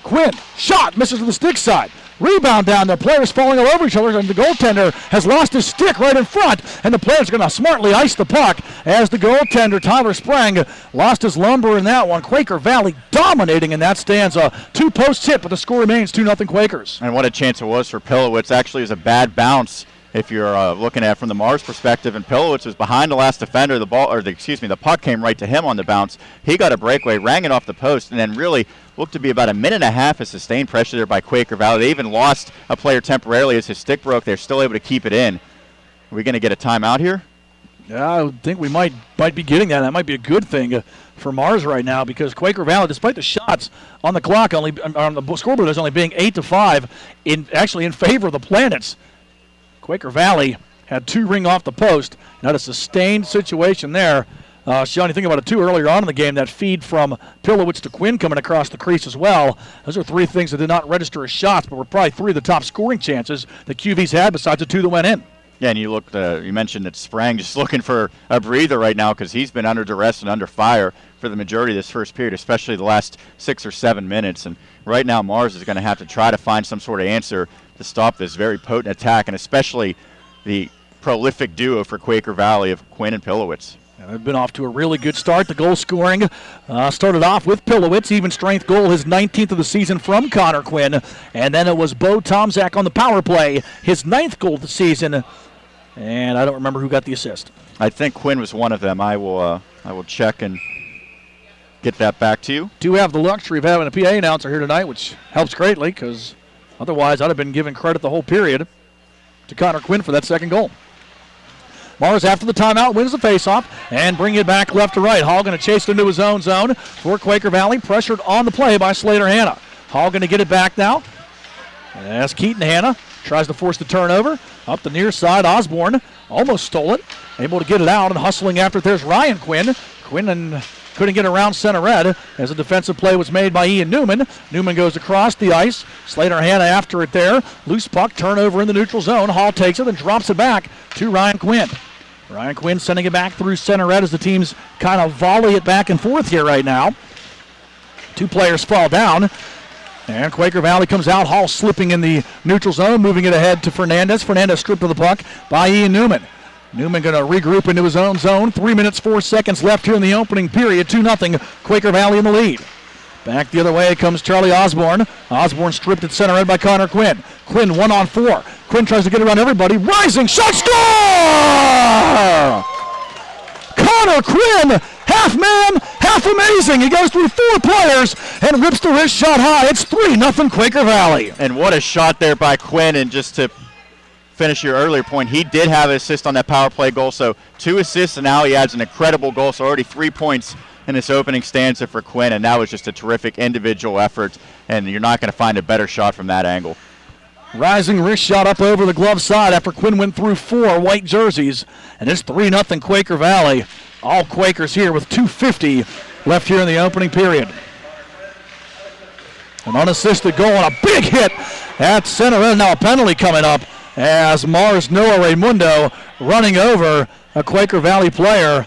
Quinn, shot, misses to the stick side. Rebound down there, players falling all over each other, and the goaltender has lost his stick right in front, and the players are going to smartly ice the puck as the goaltender, Tyler Sprang, lost his lumber in that one. Quaker Valley dominating in that stanza. 2 posts hit, but the score remains 2-0 Quakers.
And what a chance it was for Pilowitz. Actually, it was a bad bounce if you're looking at it from the Mars perspective, and Pilowitz was behind the last defender. The puck came right to him on the bounce. He got a breakaway, rang it off the post, and then really looked to be about a minute and a half of sustained pressure there by Quaker Valley. They even lost a player temporarily as his stick broke. They're still able to keep it in. Are we going to get a timeout here?
Yeah, I think we might be getting that. That might be a good thing for Mars right now, because Quaker Valley, despite the shots on the clock, on the scoreboard as only being 8-5, actually in favor of the Planets. Quaker Valley had 2 ring off the post. Not a sustained situation there. Sean, you think about it too earlier on in the game, that feed from Pilowitz to Quinn coming across the crease as well. Those are 3 things that did not register as shots, but were probably 3 of the top scoring chances that QV's had besides the 2 that went in.
Yeah, and you look. You mentioned that Sprang just looking for a breather right now because he's been under duress and under fire for the majority of this first period, especially the last 6 or 7 minutes. And right now, Mars is going to have to try to find some sort of answer to stop this very potent attack, and especially the prolific duo for Quaker Valley of Quinn and Pilowitz.
They've been off to a really good start. The goal scoring started off with Pilowitz, even strength goal, his 19th of the season from Connor Quinn. And then it was Bo Tomczak on the power play, his 9th goal of the season. And I don't remember who got the assist.
I think Quinn was one of them. I will check and get that back to you.
Do have the luxury of having a PA announcer here tonight, which helps greatly because otherwise I'd have been giving credit the whole period to Connor Quinn for that second goal. Mars, after the timeout, wins the faceoff and bring it back left to right. Hall going to chase it into his own zone for Quaker Valley. Pressured on the play by Slater Hanna. Hall going to get it back now. As Keaton Hanna tries to force the turnover. Up the near side, Osborne almost stole it. Able to get it out and hustling after it. There's Ryan Quinn. Quinn couldn't get around center red as a defensive play was made by Ian Newman. Newman goes across the ice. Slater Hanna after it there. Loose puck, turnover in the neutral zone. Hall takes it and drops it back to Ryan Quinn. Ryan Quinn sending it back through center red as the teams kind of volley it back and forth here right now. 2 players fall down. And Quaker Valley comes out. Hall slipping in the neutral zone, moving it ahead to Fernandez. Fernandez stripped of the puck by Ian Newman. Newman going to regroup into his own zone. 3 minutes, 4 seconds left here in the opening period. 2-0, Quaker Valley in the lead. Back the other way comes Charlie Osborne. Osborne stripped at center red by Connor Quinn. Quinn 1-on-4. Quinn tries to get around everybody. Rising shot, score! Connor Quinn, half man, half amazing. He goes through 4 players and rips the wrist shot high. It's 3-0 Quaker Valley.
And what a shot there by Quinn. And just to finish your earlier point, he did have an assist on that power play goal. So 2 assists, and now he adds an incredible goal. So already 3 points in this opening stanza for Quinn, and that was just a terrific individual effort, and you're not going to find a better shot from that angle.
Rising wrist shot up over the glove side after Quinn went through 4 white jerseys, and it's 3-0 Quaker Valley. All Quakers here with 2:50 left here in the opening period. An unassisted goal and a big hit at center, and now a penalty coming up as Mars Noah Raimundo running over a Quaker Valley player.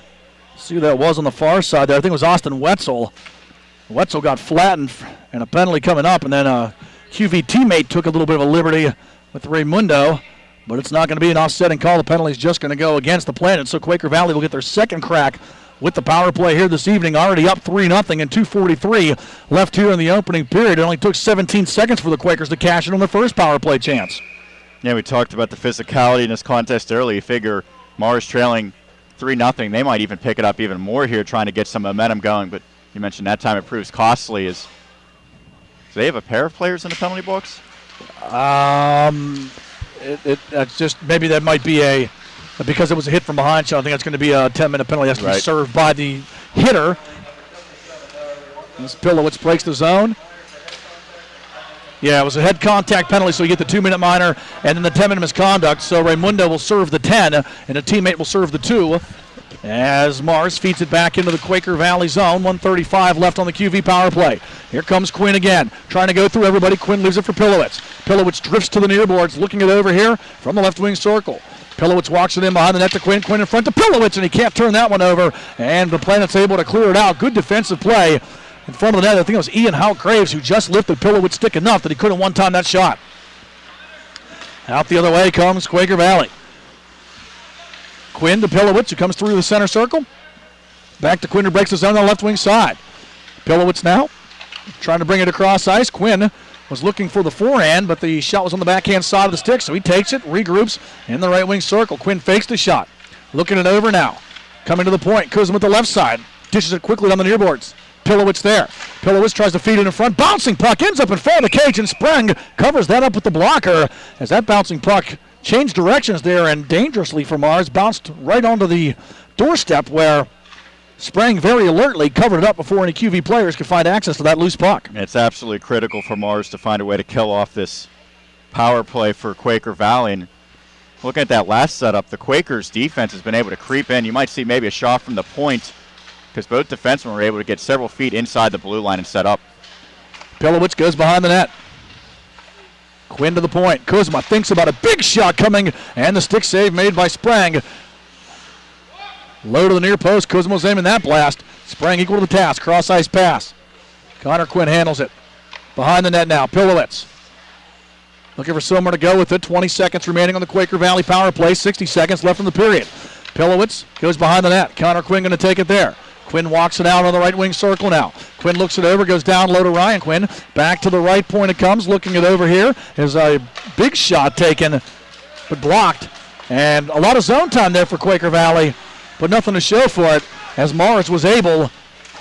See who that was on the far side there. I think it was Austin Wetzel. Wetzel got flattened and a penalty coming up, and then a QV teammate took a little bit of a liberty with Raimundo, but it's not going to be an offsetting call. The penalty is just going to go against the Planet, so Quaker Valley will get their second crack with the power play here this evening, already up 3-0 and 2:43 left here in the opening period. It only took 17 seconds for the Quakers to cash in on their first power play chance.
Yeah, we talked about the physicality in this contest earlier. You figure Mars trailing 3-0, they might even pick it up even more here, trying to get some momentum going. But you mentioned that time it proves costly. Do they have a pair of players in the penalty box?
It's just maybe that might be because it was a hit from behind shot. I think that's going to be a 10-minute penalty. It has to be served by the hitter. As Pilowitz breaks the zone. Yeah, it was a head contact penalty, so you get the 2-minute minor and then the 10-minute misconduct. So Raimundo will serve the 10, and a teammate will serve the 2. As Mars feeds it back into the Quaker Valley zone. 1:35 left on the QV power play. Here comes Quinn again, trying to go through everybody. Quinn leaves it for Pilowitz. Pilowitz drifts to the near boards, looking it over here from the left wing circle. Pilowitz walks it in behind the net to Quinn. Quinn in front to Pilowitz, and he can't turn that one over. And the Planet's able to clear it out. Good defensive play in front of the net. I think it was Ian Hout-Graves who just lifted Pilowitz stick enough that he couldn't one-time that shot. Out the other way comes Quaker Valley. Quinn to Pilowitz, who comes through the center circle. Back to Quinn, who breaks the zone on the left wing side. Pilowitz now trying to bring it across ice. Quinn was looking for the forehand, but the shot was on the backhand side of the stick, so he takes it, regroups in the right wing circle. Quinn fakes the shot. Looking it over now. Coming to the point. Kuzma with the left side. Dishes it quickly down the near boards. Pilowitz there. Pilowitz tries to feed it in front. Bouncing puck ends up in front of the cage, and Sprang covers that up with the blocker as that bouncing puck changed directions there and dangerously for Mars. Bounced right onto the doorstep where Sprang very alertly covered it up before any QV players could find access to that loose puck.
It's absolutely critical for Mars to find a way to kill off this power play for Quaker Valley. And looking at that last setup, the Quakers' defense has been able to creep in. You might see maybe a shot from the point because both defensemen were able to get several feet inside the blue line and set up.
Pilowitz goes behind the net. Quinn to the point. Kuzma thinks about a big shot coming, and the stick save made by Sprang. Low to the near post. Kuzma's aiming that blast. Sprang equal to the task. Cross-ice pass. Connor Quinn handles it. Behind the net now. Pilowitz looking for somewhere to go with it. 20 seconds remaining on the Quaker Valley power play. 60 seconds left in the period. Pilowitz goes behind the net. Connor Quinn going to take it there. Quinn walks it out on the right wing circle now. Quinn looks it over, goes down low to Ryan Quinn. Back to the right point it comes. Looking it over here is a big shot taken, but blocked. And a lot of zone time there for Quaker Valley, but nothing to show for it as Meyers was able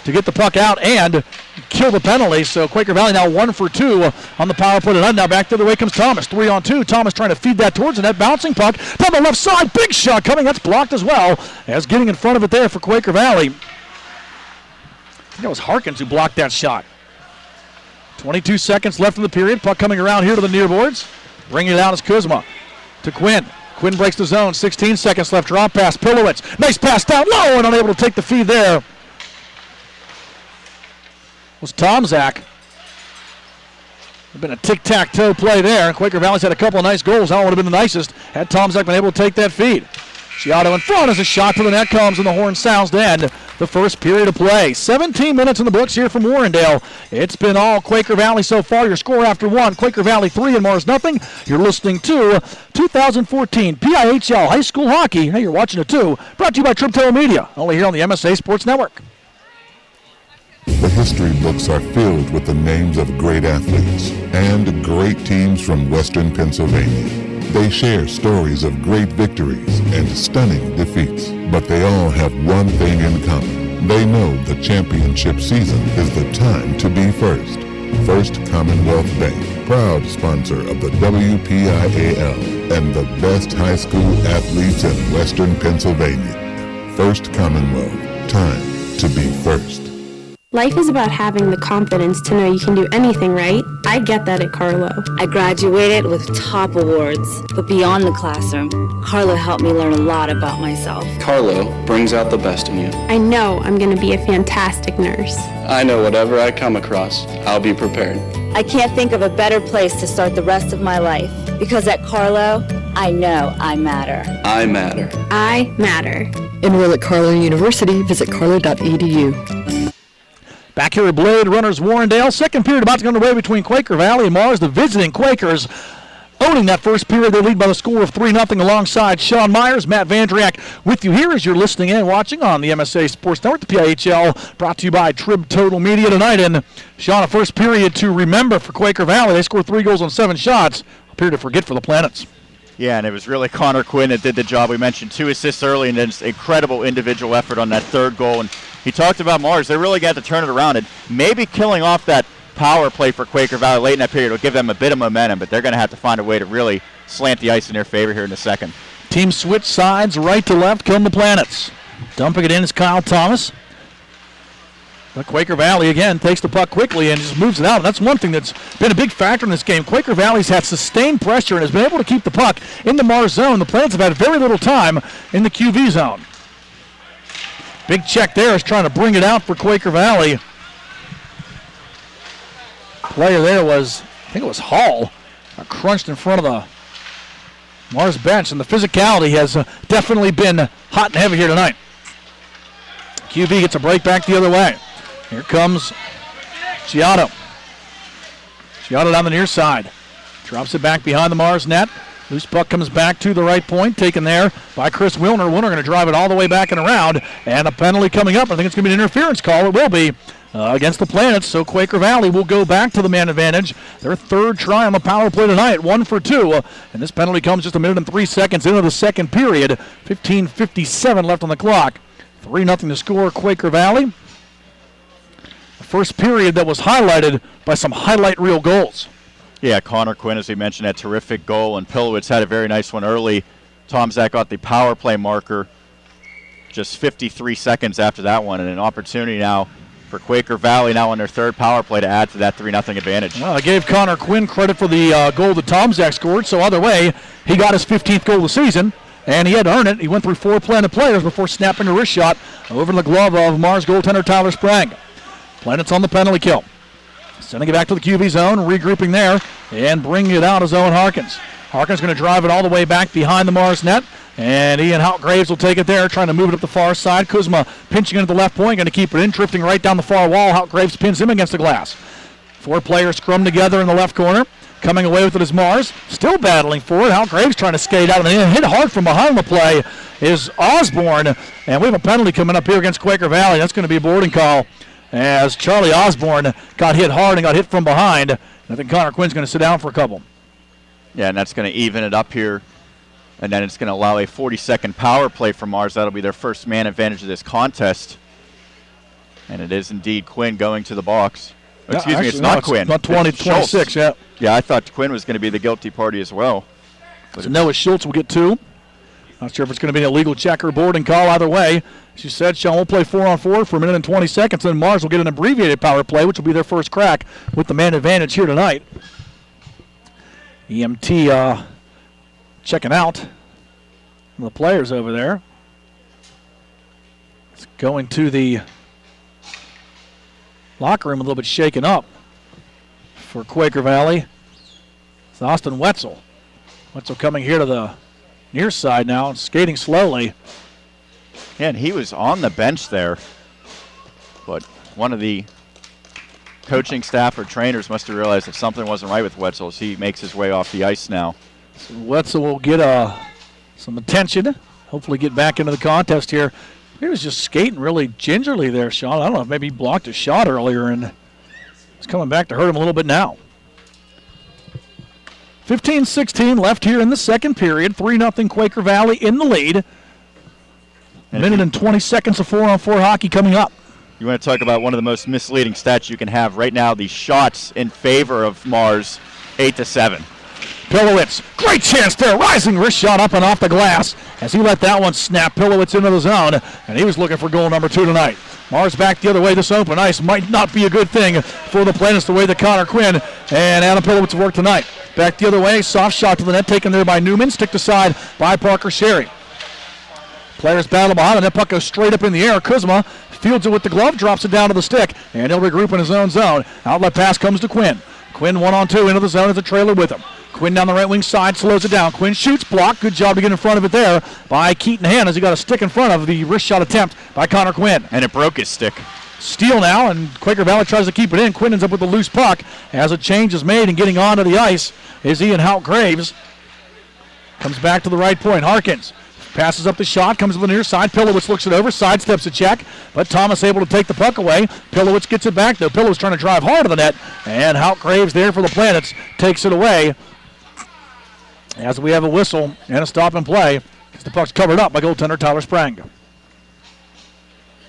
to get the puck out and kill the penalty. So Quaker Valley now 1 for 2 on the power play tonight. Now back the other way comes Thomas. 3-on-2. Thomas trying to feed that towards the net. Bouncing puck down the left side. Big shot coming. That's blocked as well as getting in front of it there for Quaker Valley. I think it was Harkins who blocked that shot. 22 seconds left in the period. Puck coming around here to the near boards. Bringing it out is Kuzma to Quinn. Quinn breaks the zone. 16 seconds left. Drop pass. Pilowitz. Nice pass down low and unable to take the feed there. Was Tomczak. There's been a tic-tac-toe play there. Quaker Valley's had a couple of nice goals. That would have been the nicest had Tomczak been able to take that feed. Giotto in front as a shot to the net comes, and the horn sounds to end the first period of play. 17 minutes in the books here from Warrendale. It's been all Quaker Valley so far. Your score after 1, Quaker Valley 3 and Mars nothing. You're listening to 2014 PIHL High School Hockey. Hey, you're watching it too. Brought to you by Tribtel Media, only here on the MSA Sports Network.
The history books are filled with the names of great athletes and great teams from Western Pennsylvania. They share stories of great victories and stunning defeats, but they all have one thing in common. They know the championship season is the time to be first. First Commonwealth Bank, proud sponsor of the WPIAL and the best high school athletes in Western Pennsylvania. First Commonwealth, time to be first.
Life is about having the confidence to know you can do anything, right? I get that at Carlo.
I graduated with top awards, but beyond the classroom, Carlo helped me learn a lot about myself.
Carlo brings out the best in you.
I know I'm going to be a fantastic nurse.
I know whatever I come across, I'll be prepared.
I can't think of a better place to start the rest of my life, because at Carlo, I know I matter.
I matter.
I matter.
Enroll at Carlo University. Visit carlo.edu.
Back here at Bladerunners Warrendale. Second period about to get underway between Quaker Valley and Mars. The visiting Quakers owning that first period. They lead by the score of 3-0 alongside Sean Meyers. Matt Vandriak with you here as you're listening and watching on the MSA Sports Network, the PIHL, brought to you by Trib Total Media tonight. And Sean, a first period to remember for Quaker Valley. They scored 3 goals on 7 shots. A period to forget for the Planets.
Yeah, and it was really Connor Quinn that did the job. We mentioned 2 assists early and then just incredible individual effort on that third goal. And he talked about Mars. They really got to turn it around, and maybe killing off that power play for Quaker Valley late in that period will give them a bit of momentum, but they're going to have to find a way to really slant the ice in their favor here in a second.
Team switch sides, right to left come the Planets. Dumping it in is Kyle Thomas. But Quaker Valley, again, takes the puck quickly and just moves it out. And that's one thing that's been a big factor in this game. Quaker Valley's had sustained pressure and has been able to keep the puck in the Mars zone. The Planets have had very little time in the QV zone. Big check there is trying to bring it out for Quaker Valley. Player there was, I think it was Hall, crunched in front of the Mars bench. And the physicality has definitely been hot and heavy here tonight. QV gets a break back the other way. Here comes Giotto. Giotto down the near side. Drops it back behind the Mars net. Loose puck comes back to the right point, taken there by Chris Wilner. Wilner going to drive it all the way back and around. And a penalty coming up. I think it's going to be an interference call. It will be against the Planets. So Quaker Valley will go back to the man advantage. Their third try on the power play tonight, 1 for 2. And this penalty comes just 1 minute and 3 seconds into the second period. 15:57 left on the clock. 3-0 to score Quaker Valley. The first period that was highlighted by some highlight reel goals.
Yeah, Connor Quinn, as we mentioned, had a terrific goal, and Pilowitz had a very nice one early. Tomczak got the power play marker just 53 seconds after that one, and an opportunity now for Quaker Valley now on their third power play to add to that 3-0 advantage.
Well, I gave Connor Quinn credit for the goal that Tomczak scored, so either way, he got his 15th goal of the season. And he had to earn it. He went through 4 Planet players before snapping a wrist shot over the glove of Mars goaltender Tyler Sprang. Planets on the penalty kill. Sending it back to the QV zone, regrouping there, and bringing it out of zone Harkins. Harkins going to drive it all the way back behind the Mars net, and Ian Houtgraves will take it there, trying to move it up the far side. Kuzma pinching into the left point, going to keep it in, drifting right down the far wall. Houtgraves pins him against the glass. 4 players scrum together in the left corner. Coming away with it is Mars, still battling for it. Houtgraves trying to skate out, and hit hard from behind the play is Osborne, and we have a penalty coming up here against Quaker Valley. That's going to be a boarding call, as Charlie Osborne got hit hard and got hit from behind. I think Connor Quinn's going to sit down for a couple.
Yeah, and that's going to even it up here, and then it's going to allow a 40-second power play for Mars. That'll be their first man advantage of this contest, and it is indeed Quinn going to the box. Excuse me, it's not Quinn.
Not 20-26, yeah.
Yeah, I thought Quinn was going to be the guilty party as well.
So Noah Schultz will get 2. Not sure if it's going to be an illegal check or boarding call. Either way, she said Sean will play 4-on-4 for a minute and 20 seconds. Then Mars will get an abbreviated power play, which will be their first crack with the man advantage here tonight. EMT checking out the players over there. It's going to the locker room a little bit shaken up for Quaker Valley. It's Austin Wetzel. Wetzel coming here to the near side now, skating slowly.
Yeah, and he was on the bench there, but one of the coaching staff or trainers must have realized that something wasn't right with Wetzel as he makes his way off the ice now.
So Wetzel will get some attention, hopefully get back into the contest here. He was just skating really gingerly there, Sean. I don't know if maybe he blocked a shot earlier and it's coming back to hurt him a little bit now. 15-16 left here in the second period. 3-0 Quaker Valley in the lead. Minute and 20 seconds of 4-on-4 hockey coming up.
You want to talk about one of the most misleading stats you can have right now, the shots in favor of Mars, 8-7.
Pilowitz, great chance there. Rising wrist shot up and off the glass as he let that one snap Pilowitz into the zone, and he was looking for goal number 2 tonight. Mars back the other way. This open ice might not be a good thing for the Planets the way that Connor Quinn and Adam Pilowitz work tonight. Back the other way, soft shot to the net taken there by Newman, sticked aside by Parker Sherry. Players battle behind, and that puck goes straight up in the air. Kuzma fields it with the glove, drops it down to the stick, and he'll regroup in his own zone. Outlet pass comes to Quinn. Quinn 1-on-2 into the zone as a trailer with him. Quinn down the right wing side, slows it down. Quinn shoots, block. Good job to get in front of it there by Keaton Hand as he got a stick in front of the wrist shot attempt by Connor Quinn.
And it broke his stick.
Steal now, and Quaker Valley tries to keep it in. Quinn ends up with the loose puck as a change is made, and getting onto the ice is Ian Houtgraves. Comes back to the right point. Harkins passes up the shot, comes to the near side. Pilowitz looks it over, sidesteps a check, but Thomas able to take the puck away. Pilowitz gets it back, though. Pilowitz trying to drive hard to the net, and Houtgraves there for the Planets takes it away. As we have a whistle and a stop and play, because the puck's covered up by goaltender Tyler Sprang.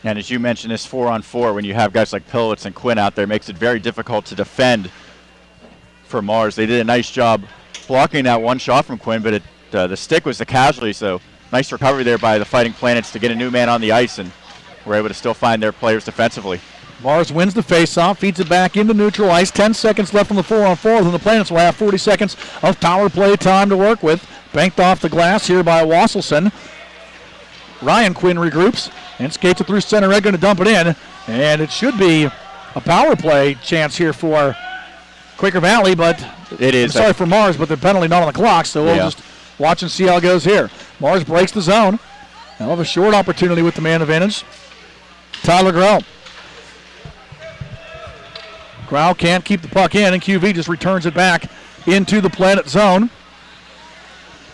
And as you mentioned, this 4-on-4, when you have guys like Pilowitz and Quinn out there, makes it very difficult to defend for Mars. They did a nice job blocking that one shot from Quinn, but the stick was the casualty, so nice recovery there by the Fighting Planets to get a new man on the ice, and were able to still find their players defensively.
Mars wins the faceoff, feeds it back into neutral ice. 10 seconds left on the 4-on-4, and the Planets will have 40 seconds of power play time to work with. Banked off the glass here by Wasselson. Ryan Quinn regroups and skates it through center red, going to dump it in, and it should be a power play chance here for Quaker Valley, but
it is.
Sorry for Mars, but the penalty not on the clock, so we'll just watch and see how it goes here. Mars breaks the zone. They'll have a short opportunity with the man advantage. Tyler Grau. Grau can't keep the puck in, and QV just returns it back into the Planet zone.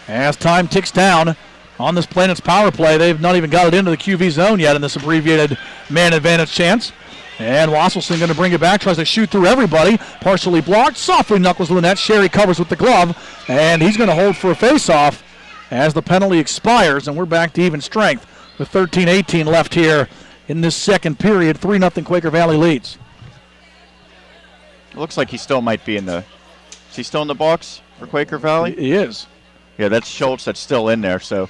As time ticks down on this Planet's power play, they've not even got it into the QV zone yet in this abbreviated man advantage chance. And Wasselson going to bring it back, tries to shoot through everybody, partially blocked, softly knuckles to the net. Sherry covers with the glove, and he's going to hold for a face-off as the penalty expires, and we're back to even strength with 13-18 left here in this second period. 3-0 Quaker Valley leads.
It looks like he still might be in the... Is he still in the box for Quaker Valley?
He is.
Yeah, that's Schultz that's still in there, so...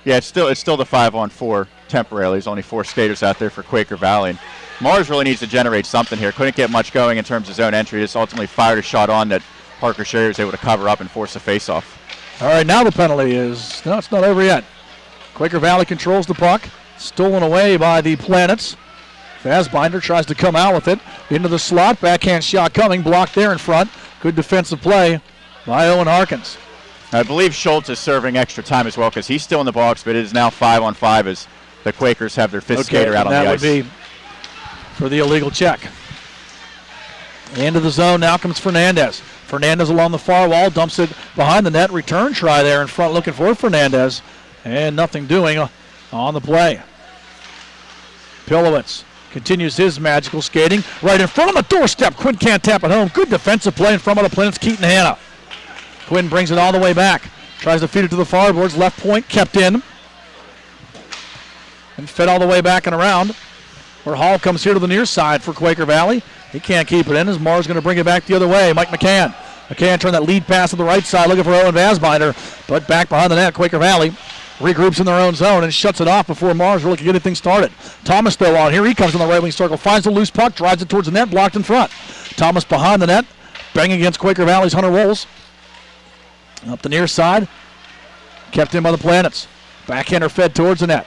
Yeah, it's still the 5-on-4 temporarily. There's only 4 skaters out there for Quaker Valley. And Mars really needs to generate something here. Couldn't get much going in terms of zone entry. Just ultimately fired a shot on that Parker Sherry was able to cover up and force a face-off.
All right, now the penalty is... No, it's not over yet. Quaker Valley controls the puck. Stolen away by the Planets. Fassbinder tries to come out with it into the slot. Backhand shot coming, blocked there in front. Good defensive play by Owen Harkins.
I believe Schultz is serving extra time as well because he's still in the box, but it is now 5-on-5 as the Quakers have their fifth skater out on the ice.
That would be for the illegal check. Into the zone now comes Fernandez. Fernandez along the far wall, dumps it behind the net. Return try there in front looking for Fernandez. And nothing doing on the play. Pilowitz continues his magical skating. Right in front of the doorstep. Quinn can't tap it home. Good defensive play in front of the Plymouth. Keaton Hanna. Quinn brings it all the way back. Tries to feed it to the far boards. Left point kept in. And fed all the way back and around. Where Hall comes here to the near side for Quaker Valley. He can't keep it in as Mars going to bring it back the other way. Mike McCann. McCann turned that lead pass to the right side looking for Owen Fassbinder. But back behind the net, Quaker Valley regroups in their own zone and shuts it off before Mars really can get anything started. Thomas though on here. He comes in the right wing circle. Finds the loose puck. Drives it towards the net. Blocked in front. Thomas behind the net. Banging against Quaker Valley's Hunter Rolls. Up the near side. Kept in by the Planets. Backhander fed towards the net.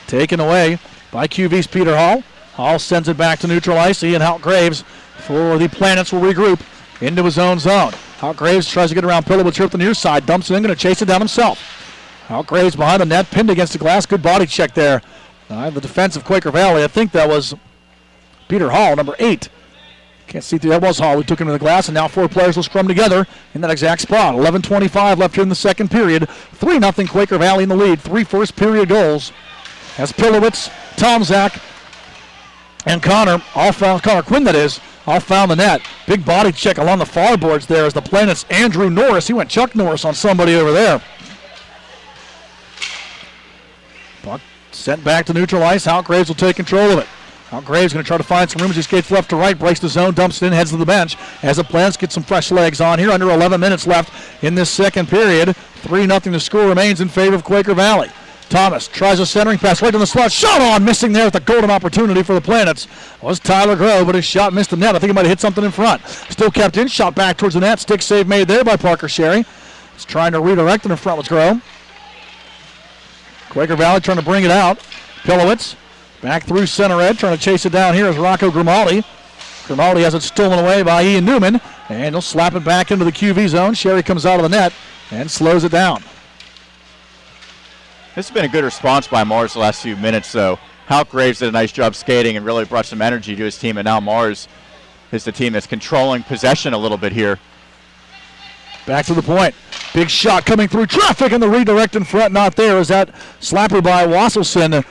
Taken away by QV's Peter Hall. Hall sends it back to neutral ice. He and Hout Graves for the Planets will regroup into his own zone. Hout Graves tries to get around Pilowitz here up the near side. Dumps it in, going to chase it down himself. Hout Graves behind the net, pinned against the glass. Good body check there. The defense of Quaker Valley. I think that was Peter Hall, number 8. Can't see through. That was Hall. We took him to the glass, and now 4 players will scrum together in that exact spot. 11:25 left here in the second period. 3-0 Quaker Valley in the lead. 3 first period goals. As Pilowitz, Tomzak, and Connor Quinn, that is, all found the net. Big body check along the far boards there as the Planets' Andrew Norris. He went Chuck Norris on somebody over there. Puck sent back to neutral ice. Hout Graves will take control of it. Hout Graves going to try to find some room as he skates left to right, breaks the zone, dumps it in, heads to the bench as the Planets get some fresh legs on here. Under 11 minutes left in this second period. 3-0 the score remains in favor of Quaker Valley. Thomas tries a centering pass right in the slot. Shot on, missing there with the golden opportunity for the Planets. Was Tyler Grove, but his shot missed the net. I think he might have hit something in front. Still kept in, shot back towards the net. Stick save made there by Parker Sherry. He's trying to redirect it in front with Grove. Quaker Valley trying to bring it out. Pilowitz back through center ed, trying to chase it down here is Rocco Grimaldi. Grimaldi has it stolen away by Ian Newman, and he'll slap it back into the QV zone. Sherry comes out of the net and slows it down.
This has been a good response by Mars the last few minutes, though. Hout Graves did a nice job skating and really brought some energy to his team, and now Mars is the team that's controlling possession a little bit here.
Back to the point. Big shot coming through traffic, and the redirect in front not there. Is that slapper by Wasselson?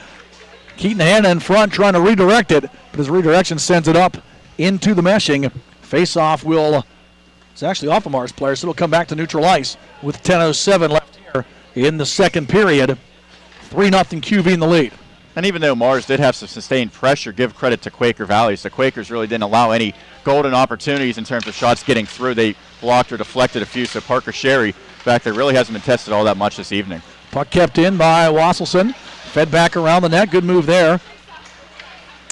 Keaton Hanna in front trying to redirect it, but his redirection sends it up into the meshing. Face-off it's actually off of Mars player, so it'll come back to neutral ice with 10:07 left here in the second period. 3-0 QV in the lead.
And even though Mars did have some sustained pressure, give credit to Quaker Valley. The Quakers really didn't allow any golden opportunities in terms of shots getting through. They blocked or deflected a few, so Parker Sherry, in fact, really hasn't been tested all that much this evening.
Puck kept in by Wasselson. Fed back around the net. Good move there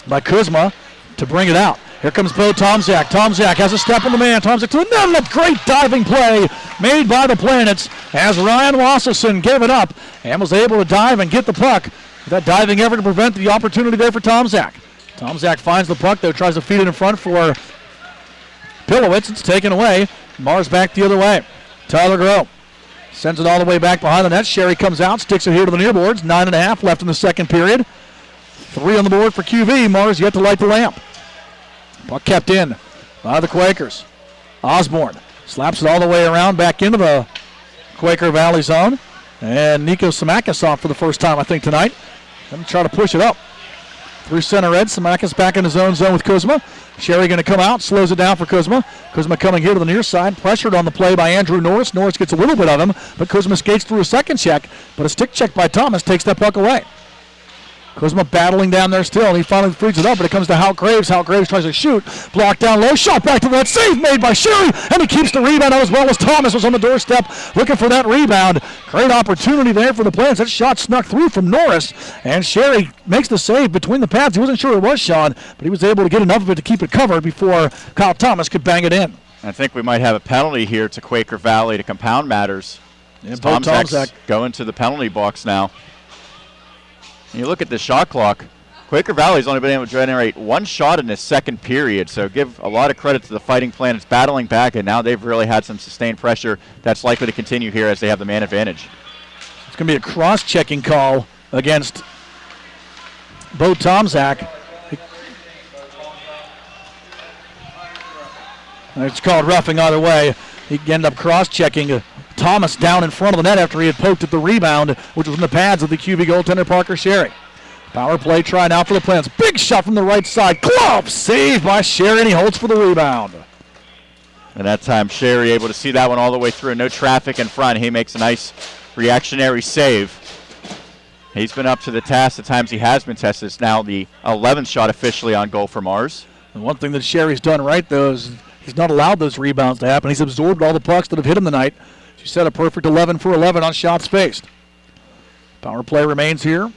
by Kuzma to bring it out. Here comes Bo Tomzak. Tomzak has a step on the man. Tomzak to the net. Great diving play made by the Planets as Ryan Wasselson gave it up and was able to dive and get the puck. That diving effort to prevent the opportunity there for Tomzak. Tomzak finds the puck, though, tries to feed it in front for Pilowitz. It's taken away. Mars back the other way. Tyler Grove sends it all the way back behind the net. Sherry comes out, sticks it here to the near boards. 9.5 left in the second period. 3 on the board for QV. Mars yet to light the lamp. Puck kept in by the Quakers. Osborne slaps it all the way around back into the Quaker Valley zone. And Nico Samakis off for the first time, I think, tonight. Going to try to push it up. Through center ed, Samakis back in his own zone with Kuzma. Sherry going to come out, slows it down for Kuzma. Kuzma coming here to the near side, pressured on the play by Andrew Norris. Norris gets a little bit of him, but Kuzma skates through a second check, but a stick check by Thomas takes that puck away. Kuzma battling down there still, and he finally frees it up, but it comes to Hout Graves. Hout Graves tries to shoot, blocked down low, shot back to the net, save made by Sherry, and he keeps the rebound as well as Thomas was on the doorstep looking for that rebound. Great opportunity there for the Plants. That shot snuck through from Norris, and Sherry makes the save between the pads. He wasn't sure it was Sean, but he was able to get enough of it to keep it covered before Kyle Thomas could bang it in.
I think we might have a penalty here to Quaker Valley to compound matters.
Yeah,
Tomzak's going to the penalty box now. And you look at the shot clock, Quaker Valley's only been able to generate one shot in this second period, so give a lot of credit to the Fighting Planets battling back, and now they've really had some sustained pressure that's likely to continue here as they have the man advantage.
It's going to be a cross-checking call against Bo Tomczak. It's called roughing either way. He ended up cross-checking Thomas down in front of the net after he had poked at the rebound, which was in the pads of the QV goaltender Parker Sherry. Power play trying out for the Planets. Big shot from the right side. Glove saved by Sherry, and he holds for the rebound.
And that time Sherry able to see that one all the way through. No traffic in front. He makes a nice reactionary save. He's been up to the task the times he has been tested. It's now the 11th shot officially on goal for Mars.
And one thing that Sherry's done right, though, is he's not allowed those rebounds to happen. He's absorbed all the pucks that have hit him tonight. She set a perfect 11 for 11 on shots faced. Power play remains here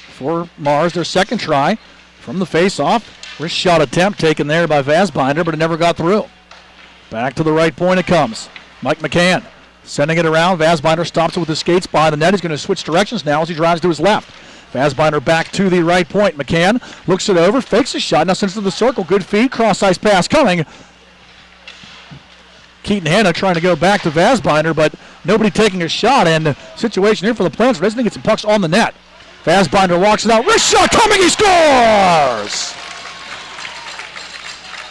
for Mars. Their second try from the face-off. Wrist shot attempt taken there by Vasbinder, but it never got through. Back to the right point it comes. Mike McCann sending it around. Vasbinder stops it with his skates behind the net. He's going to switch directions now as he drives to his left. Vasbinder back to the right point. McCann looks it over, fakes a shot, now sends it to the circle. Good feed, cross-ice pass coming. Keaton Hanna trying to go back to Vasbinder, but nobody taking a shot. And situation here for the Planets, they get some pucks on the net. Vasbinder walks it out. Wrist shot coming, he scores!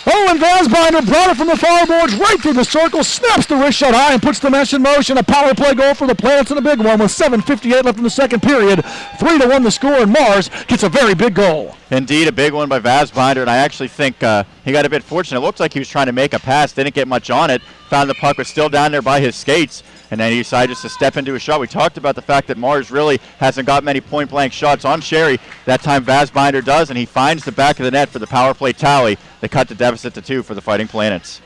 Owen Vasbinder brought it from the far boards right through the circle, snaps the wrist shot high and puts the mesh in motion. A power play goal for the Planets and a big one with 7:58 left in the second period. 3-1 the score, and Mars gets a very big goal.
Indeed, a big one by Vasbinder, and I actually think he got a bit fortunate. It looked like he was trying to make a pass, didn't get much on it, found the puck was still down there by his skates, and then he decided just to step into a shot. We talked about the fact that Mars really hasn't got many point-blank shots on Sherry. That time Vasbinder does, and he finds the back of the net for the power play tally. They cut the deficit to 2 for the Fighting Planets.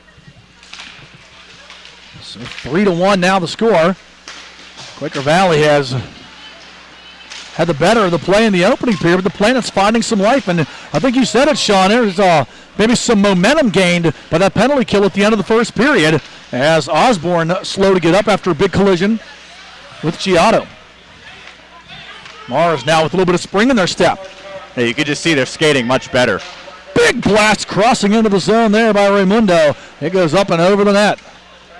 So 3-1 now the score. Quaker Valley has had the better of the play in the opening period, but the Planets finding some life. And I think you said it, Sean, there's maybe some momentum gained by that penalty kill at the end of the first period as Osborne slow to get up after a big collision with Giotto. Mars now with a little bit of spring in their step.
Yeah, you could just see they're skating much better.
Big blast crossing into the zone there by Raimundo. It goes up and over the net.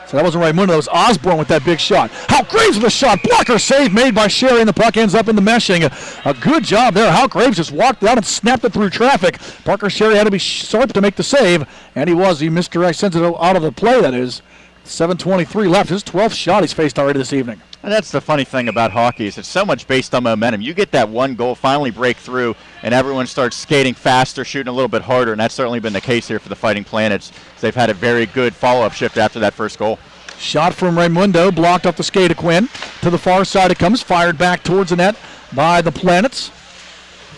So that wasn't Raimundo, that was Osborne with that big shot. Hal Graves with a shot. Blocker save made by Sherry, and the puck ends up in the meshing. A good job there. Hal Graves just walked out and snapped it through traffic. Parker Sherry had to be sharp to make the save, and he was. He misdirected, sent it out of the play, that is. 7:23 left. His 12th shot he's faced already this evening.
And that's the funny thing about hockey is it's so much based on momentum. You get that one goal, finally break through, and everyone starts skating faster, shooting a little bit harder, and that's certainly been the case here for the Fighting Planets. They've had a very good follow-up shift after that first goal.
Shot from Raimundo, blocked off the skate of Quinn. To the far side it comes, fired back towards the net by the Planets.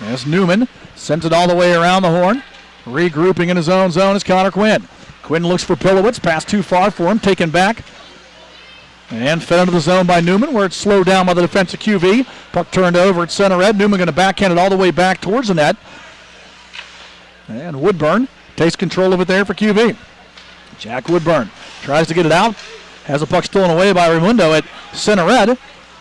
As Newman sends it all the way around the horn. Regrouping in his own zone is Connor Quinn. Quinn looks for Pilowitz, pass too far for him, taken back. And fed into the zone by Newman, where it's slowed down by the defensive QV. Puck turned over at center red. Newman going to backhand it all the way back towards the net. And Woodburn takes control of it there for QV. Jack Woodburn tries to get it out. Has the puck stolen away by Raimundo at center red.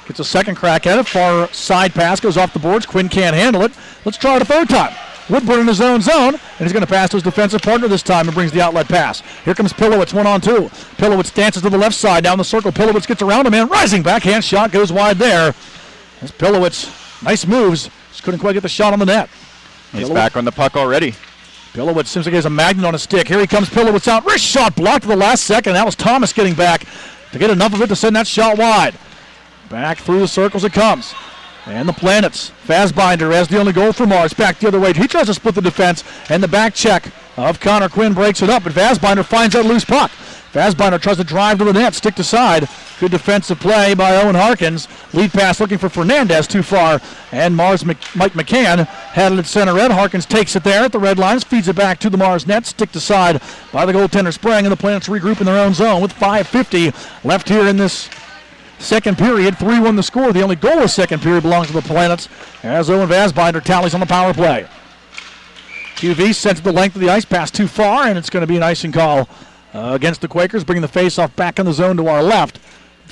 Gets a second crack at it. Far side pass goes off the boards. Quinn can't handle it. Let's try it a third time. Woodburn in his own zone, and he's going to pass to his defensive partner this time and brings the outlet pass. Here comes Pilowitz, 1-on-2. Pilowitz dances to the left side, down the circle. Pilowitz gets around him, and rising backhand shot goes wide there. As Pilowitz, nice moves, just couldn't quite get the shot on the net.
He's back on the puck already.
Pilowitz seems like he has a magnet on his stick. Here he comes, Pilowitz out. Wrist shot blocked at the last second. That was Thomas getting back to get enough of it to send that shot wide. Back through the circles it comes. And the Planets, Vasbinder has the only goal for Mars. Back the other way. He tries to split the defense, and the back check of Connor Quinn breaks it up, but Vasbinder finds that loose puck. Vasbinder tries to drive to the net, stick to side. Good defensive play by Owen Harkins. Lead pass looking for Fernandez, too far. And Mike McCann had it at center red. Harkins takes it there at the red lines, feeds it back to the Mars net, stick to side by the goaltender Sprang, and the Planets regroup in their own zone with 5:50 left here in this second period. 3-1 the score. The only goal of second period belongs to the Planets as Owen Vasbinder tallies on the power play. QV sends it the length of the ice, pass too far, and it's going to be an icing call against the Quakers, bringing the face-off back in the zone to our left.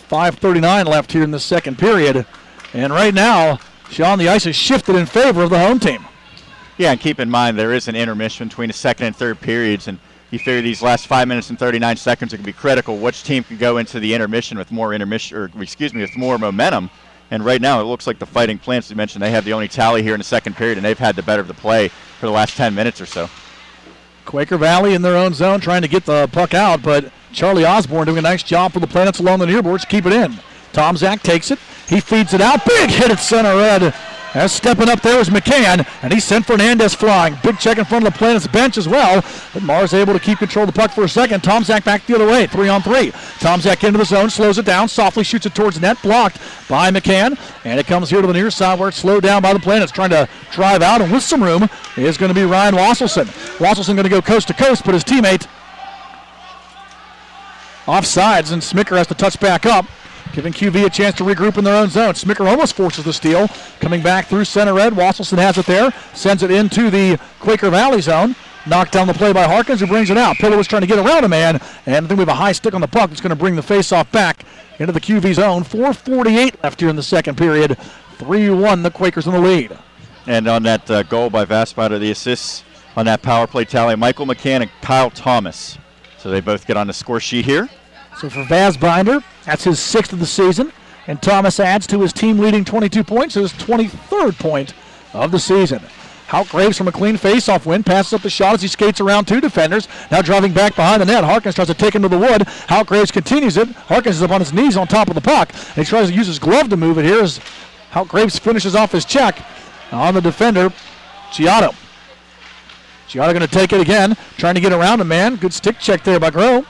5:39 left here in the second period. And right now, Sean, the ice is shifted in favor of the home team.
Yeah, and keep in mind there is an intermission between the second and third periods, and you figure these last 5 minutes and 39 seconds are going to be critical. Which team can go into the intermission with more with more momentum? And right now it looks like the Fighting Plants, you mentioned, they have the only tally here in the second period, and they've had the better of the play for the last 10 minutes or so.
Quaker Valley in their own zone trying to get the puck out, but Charlie Osborne doing a nice job for the Planets along the near boards to keep it in. Tomczak takes it. He feeds it out. Big hit at center red. As stepping up there is McCann, and he sent Fernandez flying. Big check in front of the Planets bench as well, but Mars able to keep control of the puck for a second. Tomczak back the other way, 3-on-3. Tomczak into the zone, slows it down, softly shoots it towards the net, blocked by McCann, and it comes here to the near side where it's slowed down by the Planets, trying to drive out, and with some room is going to be Ryan Wasselson. Wasselson going to go coast to coast, but his teammate offsides, and Smicker has to touch back up, giving QV a chance to regroup in their own zone. Smicker almost forces the steal. Coming back through center red. Wasselson has it there. Sends it into the Quaker Valley zone. Knocked down the play by Harkins, who brings it out. Pillow was trying to get around a man, and I think we have a high stick on the puck that's going to bring the faceoff back into the QV zone. 4:48 left here in the second period. 3-1, the Quakers in the lead.
And on that goal by Vassbinder, the assists on that power play tally, Michael McCann and Kyle Thomas. So they both get on the score sheet here.
So for Vassbinder, that's his 6th of the season, and Thomas adds to his team-leading 22 points, his 23rd point of the season. Hout Graves from a clean face-off win, passes up the shot as he skates around two defenders, now driving back behind the net. Harkins tries to take him to the wood. Hout Graves continues it. Harkins is up on his knees on top of the puck, and he tries to use his glove to move it here as Hout Graves finishes off his check on the defender, Giotto. Giotto going to take it again, trying to get around a man. Good stick check there by Groh.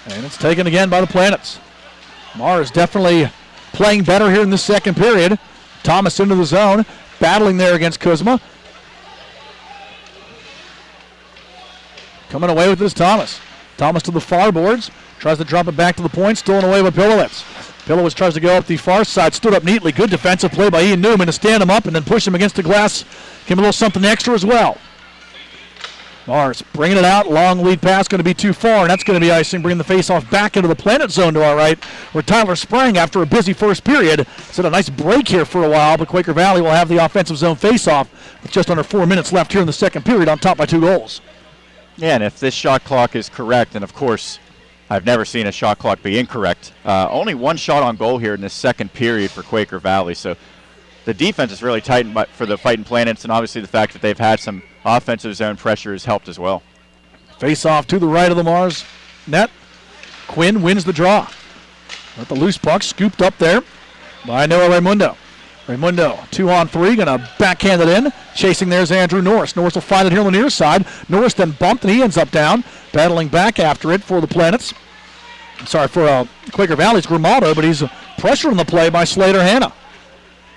And it's taken again by the Planets. Mars definitely playing better here in the second period. Thomas into the zone, battling there against Kuzma. Coming away with this Thomas. Thomas to the far boards, tries to drop it back to the point, stolen away by Pilowitz. Pilowitz tries to go up the far side, stood up neatly. Good defensive play by Ian Newman to stand him up and then push him against the glass. Give him a little something extra as well. Mars bringing it out, long lead pass going to be too far, and that's going to be icing, bringing the faceoff back into the Planet zone to our right, where Tyler Sprang, after a busy first period, set a nice break here for a while, but Quaker Valley will have the offensive zone faceoff with just under 4 minutes left here in the second period, on top by 2 goals.
Yeah, and if this shot clock is correct, and of course, I've never seen a shot clock be incorrect, only 1 shot on goal here in this second period for Quaker Valley, so the defense is really tightened for the Fighting Planets, and obviously the fact that they've had some offensive zone pressure has helped as well.
Face off to the right of the Mars net. Quinn wins the draw. With the loose puck scooped up there by Noah Raimundo. Raimundo 2-on-3, going to backhand it in. Chasing there's Andrew Norris. Norris will find it here on the near side. Norris then bumped and he ends up down. Battling back after it for the Planets. For Quaker Valley's Grimaldo, but he's pressured on the play by Slater Hanna.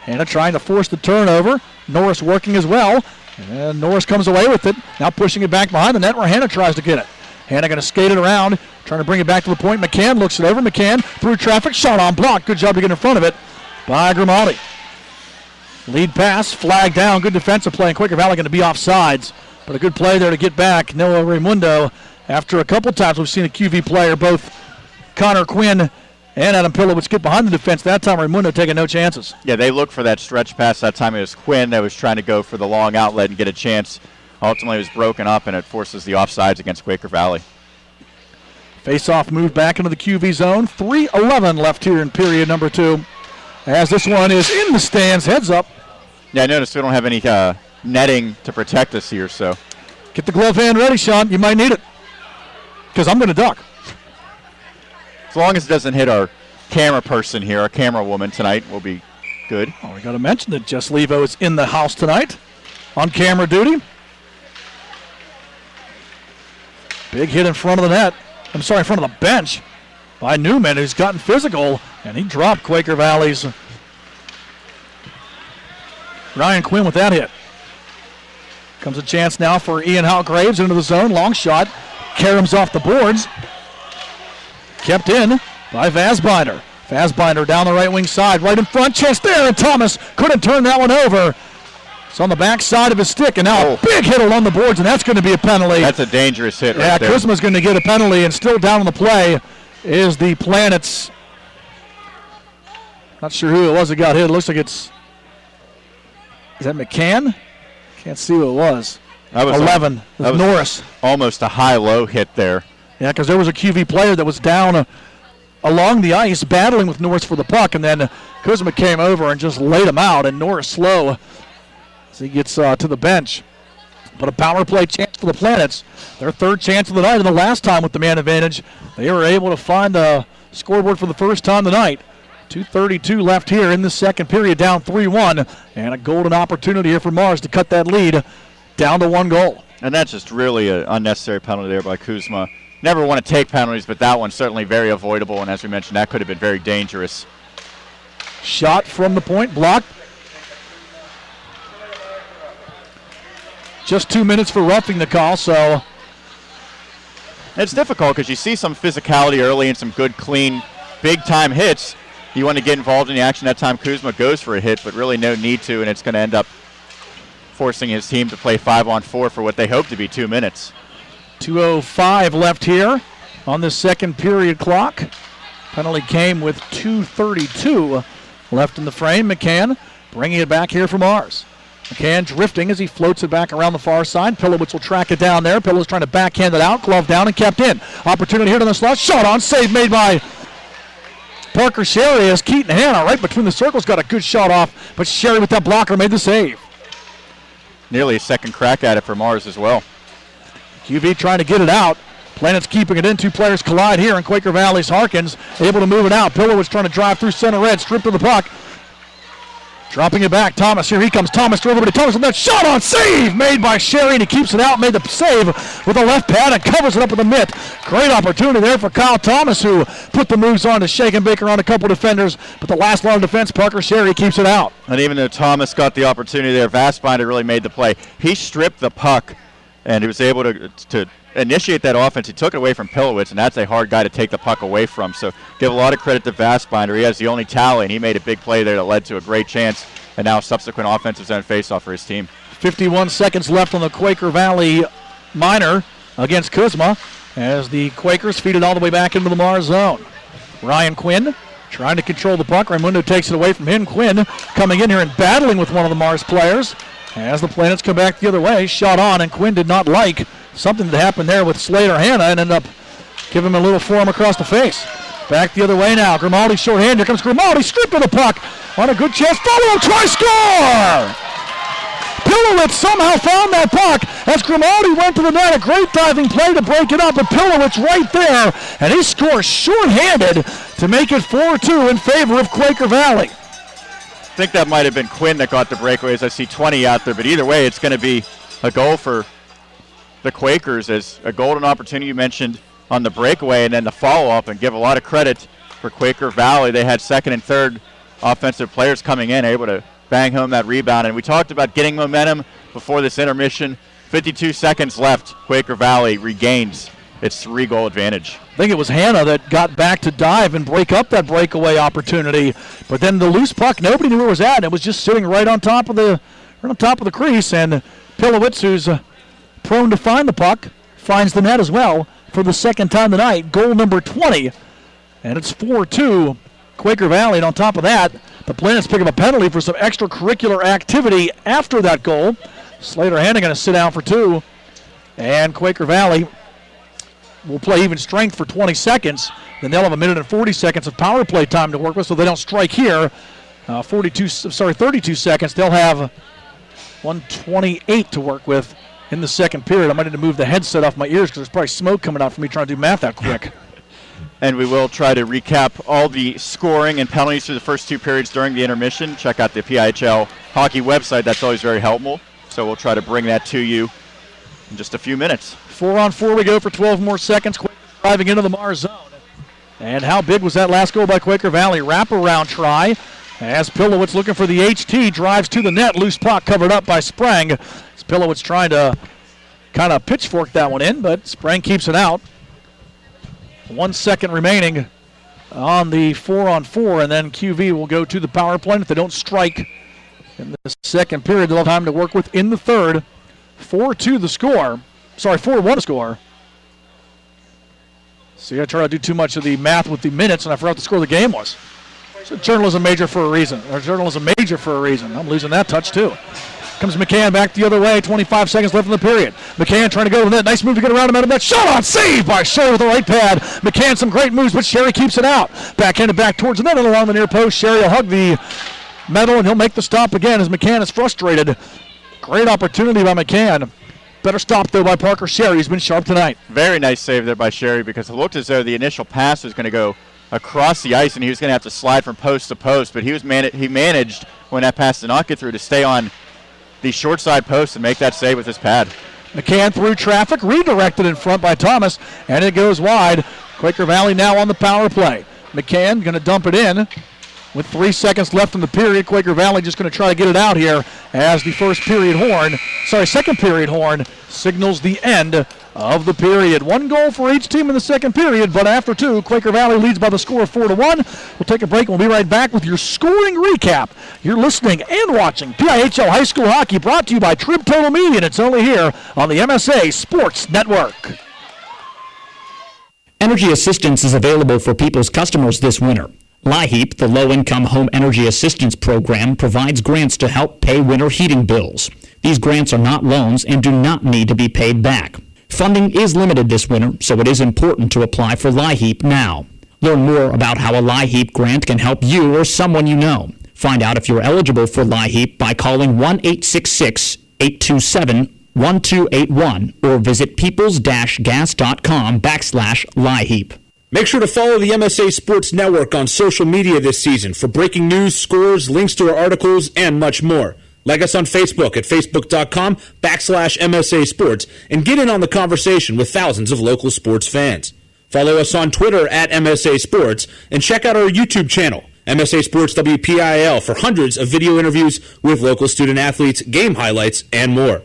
Hanna trying to force the turnover. Norris working as well. And Norris comes away with it. Now pushing it back behind the net where Hanna tries to get it. Hanna going to skate it around, trying to bring it back to the point. McCann looks it over. McCann through traffic, shot on block. Good job to get in front of it by Grimaldi. Lead pass, flag down. Good defensive play, and Quaker Valley going to be offsides. But a good play there to get back Noah Raimundo. After a couple times we've seen a QV player, both Connor Quinn and Adam Pilowitz, get behind the defense. That time Raimundo taking no chances.
Yeah, they looked for that stretch pass. That time it was Quinn that was trying to go for the long outlet and get a chance. Ultimately it was broken up, and it forces the offsides against Quaker Valley.
Face-off move back into the QV zone. 3:11 left here in period number 2. As this one is in the stands, heads up.
Yeah, I noticed we don't have any netting to protect us here, so.
Get the glove hand ready, Sean. You might need it, because I'm going to duck.
As long as it doesn't hit our camera person here, our camera woman tonight, we'll be good.
Oh, we got to mention that Jess Levo is in the house tonight on camera duty. Big hit in front of the net. In front of the bench by Newman, who's gotten physical, and he dropped Quaker Valley's Ryan Quinn with that hit. Comes a chance now for Ian Hout-Graves into the zone. Long shot. Karams off the boards. Kept in by Vassbinder. Vassbinder down the right wing side, right in front. Chance there, and Thomas couldn't turn that one over. It's on the back side of his stick, and now a big hit along the boards, and that's going to be a penalty.
That's a dangerous hit right there.
Yeah, Kuzma's going to get a penalty, and still down on the play is the Planets. Not sure who it was that got hit. It looks like is that McCann? Can't see who it was.
That was
11. That was Norris.
Almost a high-low hit there.
Yeah, because there was a QV player that was down along the ice battling with Norris for the puck, and then Kuzma came over and just laid him out, and Norris slow as he gets to the bench. But a power play chance for the Planets. Their third chance of the night, and the last time with the man advantage, they were able to find the scoreboard for the first time tonight. 2:32 left here in the second period, down 3-1, and a golden opportunity here for Mars to cut that lead down to 1 goal.
And that's just really an unnecessary penalty there by Kuzma. Never want to take penalties, but that one's certainly very avoidable, and as we mentioned, that could have been very dangerous.
Shot from the point, blocked. Just 2 minutes for roughing the call, so
it's difficult because you see some physicality early and some good, clean, big-time hits. You want to get involved in the action. That time Kuzma goes for a hit, but really no need to, and it's going to end up forcing his team to play 5-on-4 for what they hope to be 2 minutes.
2:05 left here on the second period clock. Penalty came with 2:32 left in the frame. McCann bringing it back here from Mars. McCann drifting as he floats it back around the far side. Pilowitz will track it down there. Pilowitz trying to backhand it out. Glove down and kept in. Opportunity here to the slot. Shot on. Save made by Parker Sherry as Keaton Hanna right between the circles got a good shot off, but Sherry with that blocker made the save.
Nearly a second crack at it for Mars as well.
QV trying to get it out. Planets keeping it in. Two players collide here, and Quaker Valley's Harkins able to move it out. Pilowitz trying to drive through center red, stripped of the puck. Dropping it back, Thomas. Here he comes. Thomas through everybody. Thomas with that shot on. Save made by Sherry, and he keeps it out. Made the save with a left pad and covers it up with a mitt. Great opportunity there for Kyle Thomas, who put the moves on to Shaken Baker on a couple defenders. But the last line of defense, Parker Sherry keeps it out.
And even though Thomas got the opportunity there, Vastbinder really made the play. He stripped the puck, and he was able to initiate that offense. He took it away from Pilowitz, and that's a hard guy to take the puck away from. So give a lot of credit to Vastbinder. He has the only tally, and he made a big play there that led to a great chance, and now subsequent offensive zone faceoff for his team.
51 seconds left on the Quaker Valley minor against Kuzma as the Quakers feed it all the way back into the Mars zone. Ryan Quinn trying to control the puck. Raimundo takes it away from him. Quinn coming in here and battling with one of the Mars players. As the Planets come back the other way, shot on, and Quinn did not like something that happened there with Slater Hanna and ended up giving him a little forearm across the face. Back the other way now. Grimaldi shorthand. Here comes Grimaldi, stripped of the puck on a good chance. Follow, try, score! Pilowitz somehow found that puck as Grimaldi went to the net. A great diving play to break it up, but Pilowitz right there, and he scores shorthanded to make it 4-2 in favor of Quaker Valley.
I think that might have been Quinn that got the breakaway, as I see 20 out there, but either way, it's going to be a goal for the Quakers as a golden opportunity you mentioned on the breakaway and then the follow-up, and give a lot of credit for Quaker Valley. They had second and third offensive players coming in, able to bang home that rebound. And we talked about getting momentum before this intermission. 52 seconds left. Quaker Valley regains its 3-goal advantage.
I think it was Hanna that got back to dive and break up that breakaway opportunity, but then the loose puck, nobody knew where it was at, and it was just sitting right on top of the crease, and Pilowitz, who's prone to find the puck, finds the net as well for the second time tonight. Goal number 20, and it's 4-2 Quaker Valley. And on top of that, the Planets pick up a penalty for some extracurricular activity after that goal. Slater Hanna going to sit down for 2, and Quaker Valley will play even strength for 20 seconds. Then they'll have a minute and 40 seconds of power play time to work with, so they don't strike here. 32 seconds. They'll have 1:28 to work with in the second period. I might need to move the headset off my ears because there's probably smoke coming out from me trying to do math that quick.
And we will try to recap all the scoring and penalties through the first 2 periods during the intermission. Check out the PIHL hockey website. That's always very helpful. So we'll try to bring that to you in just a few minutes.
4-on-4 we go for 12 more seconds. Quaker driving into the Mars zone. And how big was that last goal by Quaker Valley? Wraparound try as Pilowitz looking for the HT, drives to the net. Loose puck covered up by Sprang. As Pilowitz trying to kind of pitchfork that one in, but Sprang keeps it out. 1 second remaining on the 4-on-4, and then QV will go to the power play. If they don't strike in the second period, they'll have time to work with in the third. 4-2 the score. Sorry, 4-1 the score. See, I try to do too much of the math with the minutes, and I forgot what the score of the game was. It's a journalism major for a reason. Or journalism major for a reason. I'm losing that touch, too. Comes McCann back the other way. 25 seconds left in the period. McCann trying to go with that. Nice move to get around him out of that. Shot on, save by Sherry with the right pad. McCann some great moves, but Sherry keeps it out. Backhanded back towards the net and along the near post. Sherry will hug the metal, and he'll make the stop again as McCann is frustrated. Great opportunity by McCann. Better stop, though, by Parker Sherry. He's been sharp tonight.
Very nice save there by Sherry because it looked as though the initial pass was going to go across the ice and he was going to have to slide from post to post, but he managed when that pass did not get through to stay on the short side post and make that save with his pad.
McCann through traffic, redirected in front by Thomas, and it goes wide. Quaker Valley now on the power play. McCann going to dump it in with 3 seconds left in the period. Quaker Valley just going to try to get it out here as the second period horn signals the end of the period. 1 goal for each team in the second period, but after 2, Quaker Valley leads by the score of 4-1. We'll take a break and we'll be right back with your scoring recap. You're listening and watching PIHL High School Hockey, brought to you by Trib Total Media, and it's only here on the MSA Sports Network.
Energy assistance is available for people's customers this winter. LIHEAP, the Low-Income Home Energy Assistance Program, provides grants to help pay winter heating bills. These grants are not loans and do not need to be paid back. Funding is limited this winter, so it is important to apply for LIHEAP now. Learn more about how a LIHEAP grant can help you or someone you know. Find out if you're eligible for LIHEAP by calling 1-866-827-1281 or visit peoples-gas.com/LIHEAP.
Make sure to follow the MSA Sports Network on social media this season for breaking news, scores, links to our articles, and much more. Like us on Facebook at facebook.com/MSA Sports and get in on the conversation with thousands of local sports fans. Follow us on Twitter at MSA Sports and check out our YouTube channel, MSA Sports WPIHL, for hundreds of video interviews with local student athletes, game highlights, and more.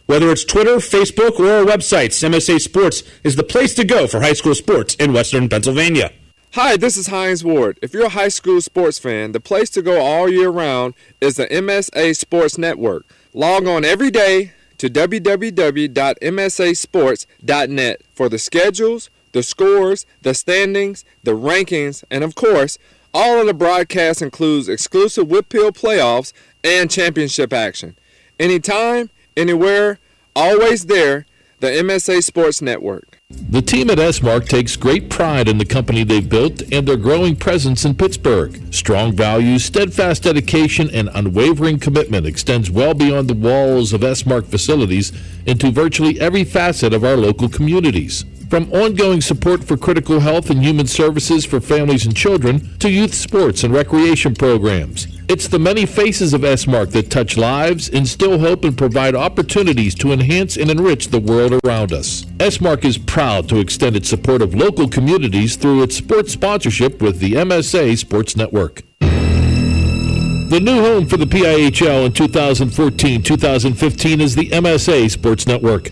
Whether it's Twitter, Facebook, or our websites, MSA Sports is the place to go for high school sports in Western Pennsylvania.
Hi, this is Hines Ward. If you're a high school sports fan, the place to go all year round is the MSA Sports Network. Log on every day to www.msasports.net for the schedules, the scores, the standings, the rankings, and of course, all of the broadcasts includes exclusive Whitfill playoffs and championship action. Anytime, anywhere, always there, the MSA Sports Network.
The team at S-Mark takes great pride in the company they've built and their growing presence in Pittsburgh. Strong values, steadfast dedication, and unwavering commitment extends well beyond the walls of S-Mark facilities into virtually every facet of our local communities. From ongoing support for critical health and human services for families and children to youth sports and recreation programs. It's the many faces of S-Mark that touch lives, instill hope, and provide opportunities to enhance and enrich the world around us. S-Mark is proud to extend its support of local communities through its sports sponsorship with the MSA Sports Network. The new home for the PIHL in 2014-2015 is the MSA Sports Network.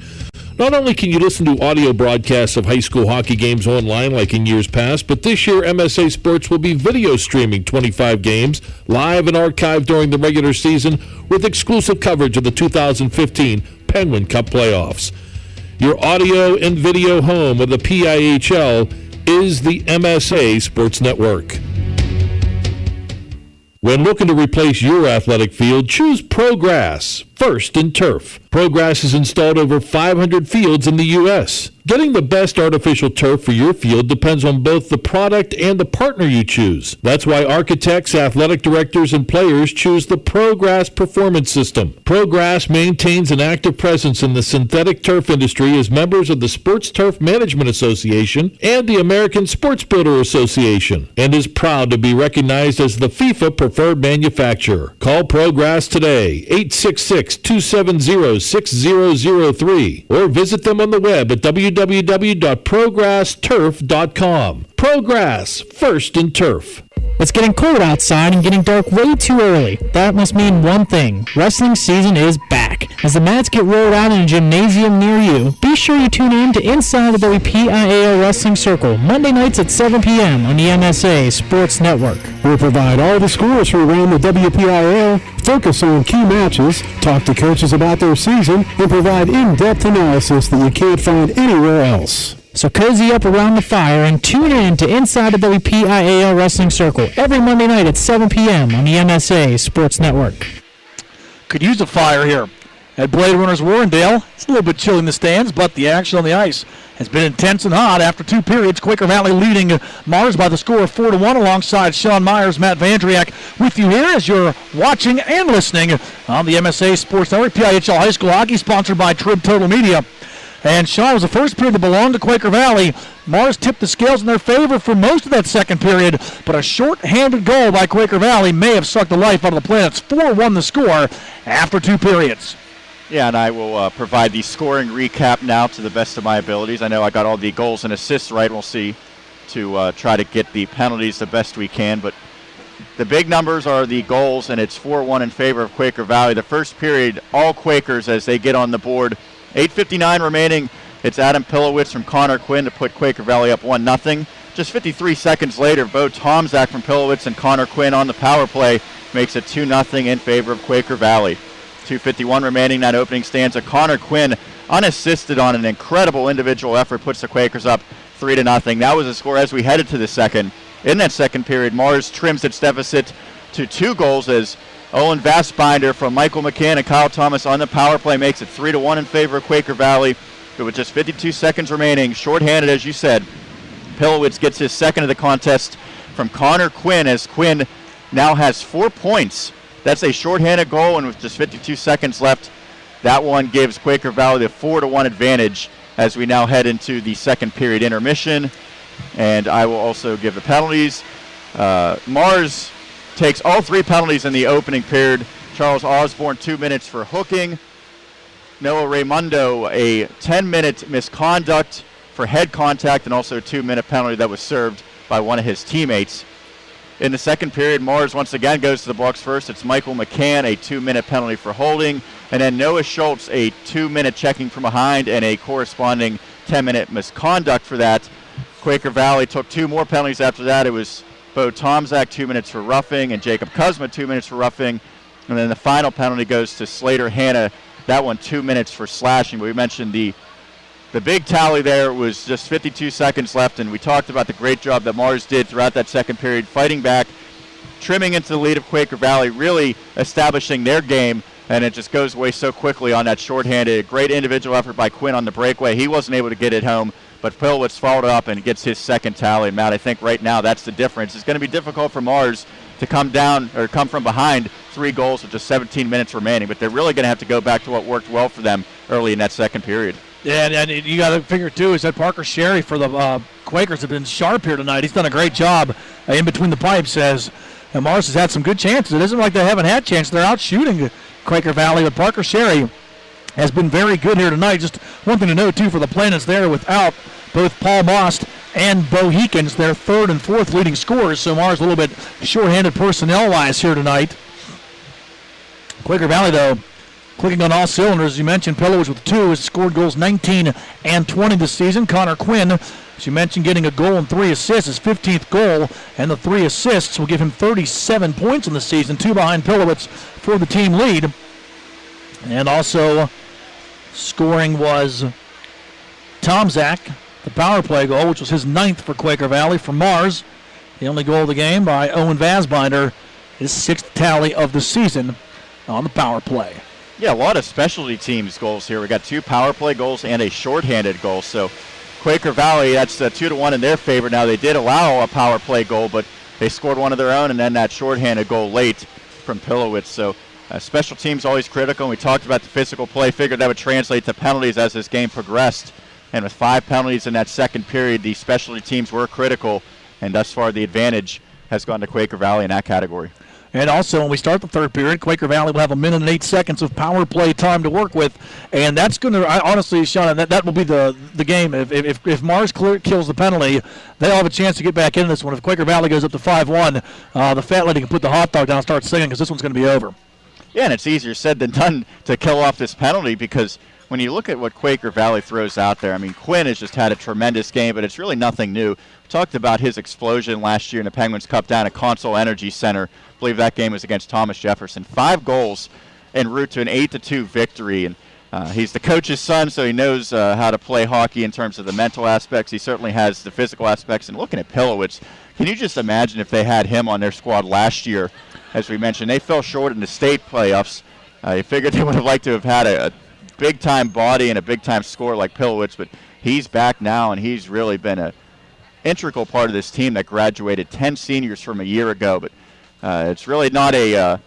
Not only can you listen to audio broadcasts of high school hockey games online like in years past, but this year MSA Sports will be video streaming 25 games live and archived during the regular season with exclusive coverage of the 2015 Penguin Cup playoffs. Your audio and video home of the PIHL is the MSA Sports Network. When looking to replace your athletic field, choose ProGrass, first in turf. ProGrass has installed over 500 fields in the U.S. Getting the best artificial turf for your field depends on both the product and the partner you choose. That's why architects, athletic directors, and players choose the ProGrass Performance System. ProGrass maintains an active presence in the synthetic turf industry as members of the Sports Turf Management Association and the American Sports Builder Association, and is proud to be recognized as the FIFA preferred manufacturer. Call ProGrass today, 866-270-6003, or visit them on the web at www.progressturf.com. ProGrass, first in turf.
It's getting cold outside and getting dark way too early. That must mean one thing. Wrestling season is back. As the mats get rolled out in a gymnasium near you, be sure you tune in to Inside the WPIHL Wrestling Circle, Monday nights at 7 p.m. on the MSA Sports Network.
We'll provide all the scores from around the WPIHL, focus on key matches, talk to coaches about their season, and provide in-depth analysis that you can't find anywhere else.
So cozy up around the fire and tune in to Inside the WPIAL Wrestling Circle every Monday night at 7 p.m. on the MSA Sports Network.
Could use a fire here at Bladerunners Warrendale. It's a little bit chilly in the stands, but the action on the ice has been intense and hot. After 2 periods, Quaker Valley leading Mars by the score of 4-1 alongside Sean Meyers, Matt Vandriak with you here as you're watching and listening on the MSA Sports Network. PIHL High School Hockey sponsored by Trib Total Media. And Sean, was the first period that belonged to Quaker Valley. Mars tipped the scales in their favor for most of that second period, but a short-handed goal by Quaker Valley may have sucked the life out of the Planets. 4-1 the score after 2 periods.
Yeah, and I will provide the scoring recap now to the best of my abilities. I know I got all the goals and assists right. We'll see to try to get the penalties the best we can. But the big numbers are the goals, and it's 4-1 in favor of Quaker Valley. The first period, all Quakers as they get on the board. 8:59 remaining. It's Adam Pilowitz from Connor Quinn to put Quaker Valley up 1-0. Just 53 seconds later, Bo Tomczak from Pilowitz and Connor Quinn on the power play makes it 2-0 in favor of Quaker Valley. 2:51 remaining, that opening stanza. Connor Quinn, unassisted on an incredible individual effort, puts the Quakers up 3-0. That was the score as we headed to the second. In that second period, Mars trims its deficit to 2 goals as Owen Vastbinder from Michael McCann and Kyle Thomas on the power play makes it 3-1 in favor of Quaker Valley. But with just 52 seconds remaining, shorthanded as you said, Pilowitz gets his second of the contest from Connor Quinn as Quinn now has 4 points. That's a shorthanded goal, and with just 52 seconds left, that one gives Quaker Valley the 4-1 advantage as we now head into the second period intermission. And I will also give the penalties. Mars takes all 3 penalties in the opening period. Charles Osborne, 2 minutes for hooking. Noah Raimundo, a 10-minute misconduct for head contact, and also a 2-minute penalty that was served by one of his teammates. In the second period, Mars once again goes to the box first. It's Michael McCann, a 2-minute penalty for holding, and then Noah Schultz, a 2-minute checking from behind and a corresponding 10-minute misconduct for that. Quaker Valley took 2 more penalties after that. It was Bo Tomczak, 2 minutes for roughing, and Jacob Kuzma, 2 minutes for roughing. And then the final penalty goes to Slater Hanna. That one, 2 minutes for slashing. We mentioned the big tally there was just 52 seconds left, and we talked about the great job that Mars did throughout that second period, fighting back, trimming into the lead of Quaker Valley, really establishing their game, and it just goes away so quickly on that shorthanded. Great individual effort by Quinn on the breakaway. He wasn't able to get it home, but Pilowitz followed up and gets his second tally. And Matt, I think right now that's the difference. It's going to be difficult for Mars to come down or come from behind 3 goals with just 17 minutes remaining, but they're really going to have to go back to what worked well for them early in that second period.
Yeah, and you got to figure, too, is that Parker Sherry for the Quakers have been sharp here tonight. He's done a great job in between the pipes as Mars has had some good chances. It isn't like they haven't had chances. They're out shooting Quaker Valley, but Parker Sherry has been very good here tonight. Just one thing to note, too, for the Planets there without both Paul Most and Bo Heekins, their 3rd and 4th leading scorers, so Mars a little bit shorthanded personnel-wise here tonight. Quaker Valley, though, clicking on all cylinders. As you mentioned, Pilowitz with 2 has scored goals 19 and 20 this season. Connor Quinn, as you mentioned, getting a goal and 3 assists, his 15th goal, and the 3 assists will give him 37 points in the season, 2 behind Pilowitz for the team lead. And also scoring was Tomczak, the power play goal, which was his 9th for Quaker Valley. For Mars, the only goal of the game by Owen Vastbinder, his 6th tally of the season on the power play.
Yeah, a lot of specialty teams goals here. We got 2 power play goals and a shorthanded goal. So Quaker Valley, that's 2-1 in their favor. Now they did allow a power play goal, but they scored one of their own, and then that shorthanded goal late from Pilowitz. So special teams always critical. And we talked about the physical play. Figured that would translate to penalties as this game progressed. And with 5 penalties in that second period, the specialty teams were critical, and thus far the advantage has gone to Quaker Valley in that category.
And also, when we start the third period, Quaker Valley will have 1 minute and 8 seconds of power play time to work with. And that's going to, honestly, Sean, that will be the game. If Mars kills the penalty, they'll have a chance to get back into this one. If Quaker Valley goes up to 5-1, the fat lady can put the hot dog down and start singing because this one's going to be over.
Yeah, and it's easier said than done to kill off this penalty because when you look at what Quaker Valley throws out there, I mean, Quinn has just had a tremendous game, but it's really nothing new. We talked about his explosion last year in the Penguins Cup down at Consol Energy Center. I believe that game was against Thomas Jefferson. 5 goals en route to an 8-2 victory. And He's the coach's son, so he knows how to play hockey in terms of the mental aspects. He certainly has the physical aspects. And looking at Pilowitz, can you just imagine if they had him on their squad last year? As we mentioned, they fell short in the state playoffs. You figured they would have liked to have had a big-time body and a big-time scorer like Pilowitz, but he's back now, and he's really been an integral part of this team that graduated 10 seniors from a year ago. But it's really not a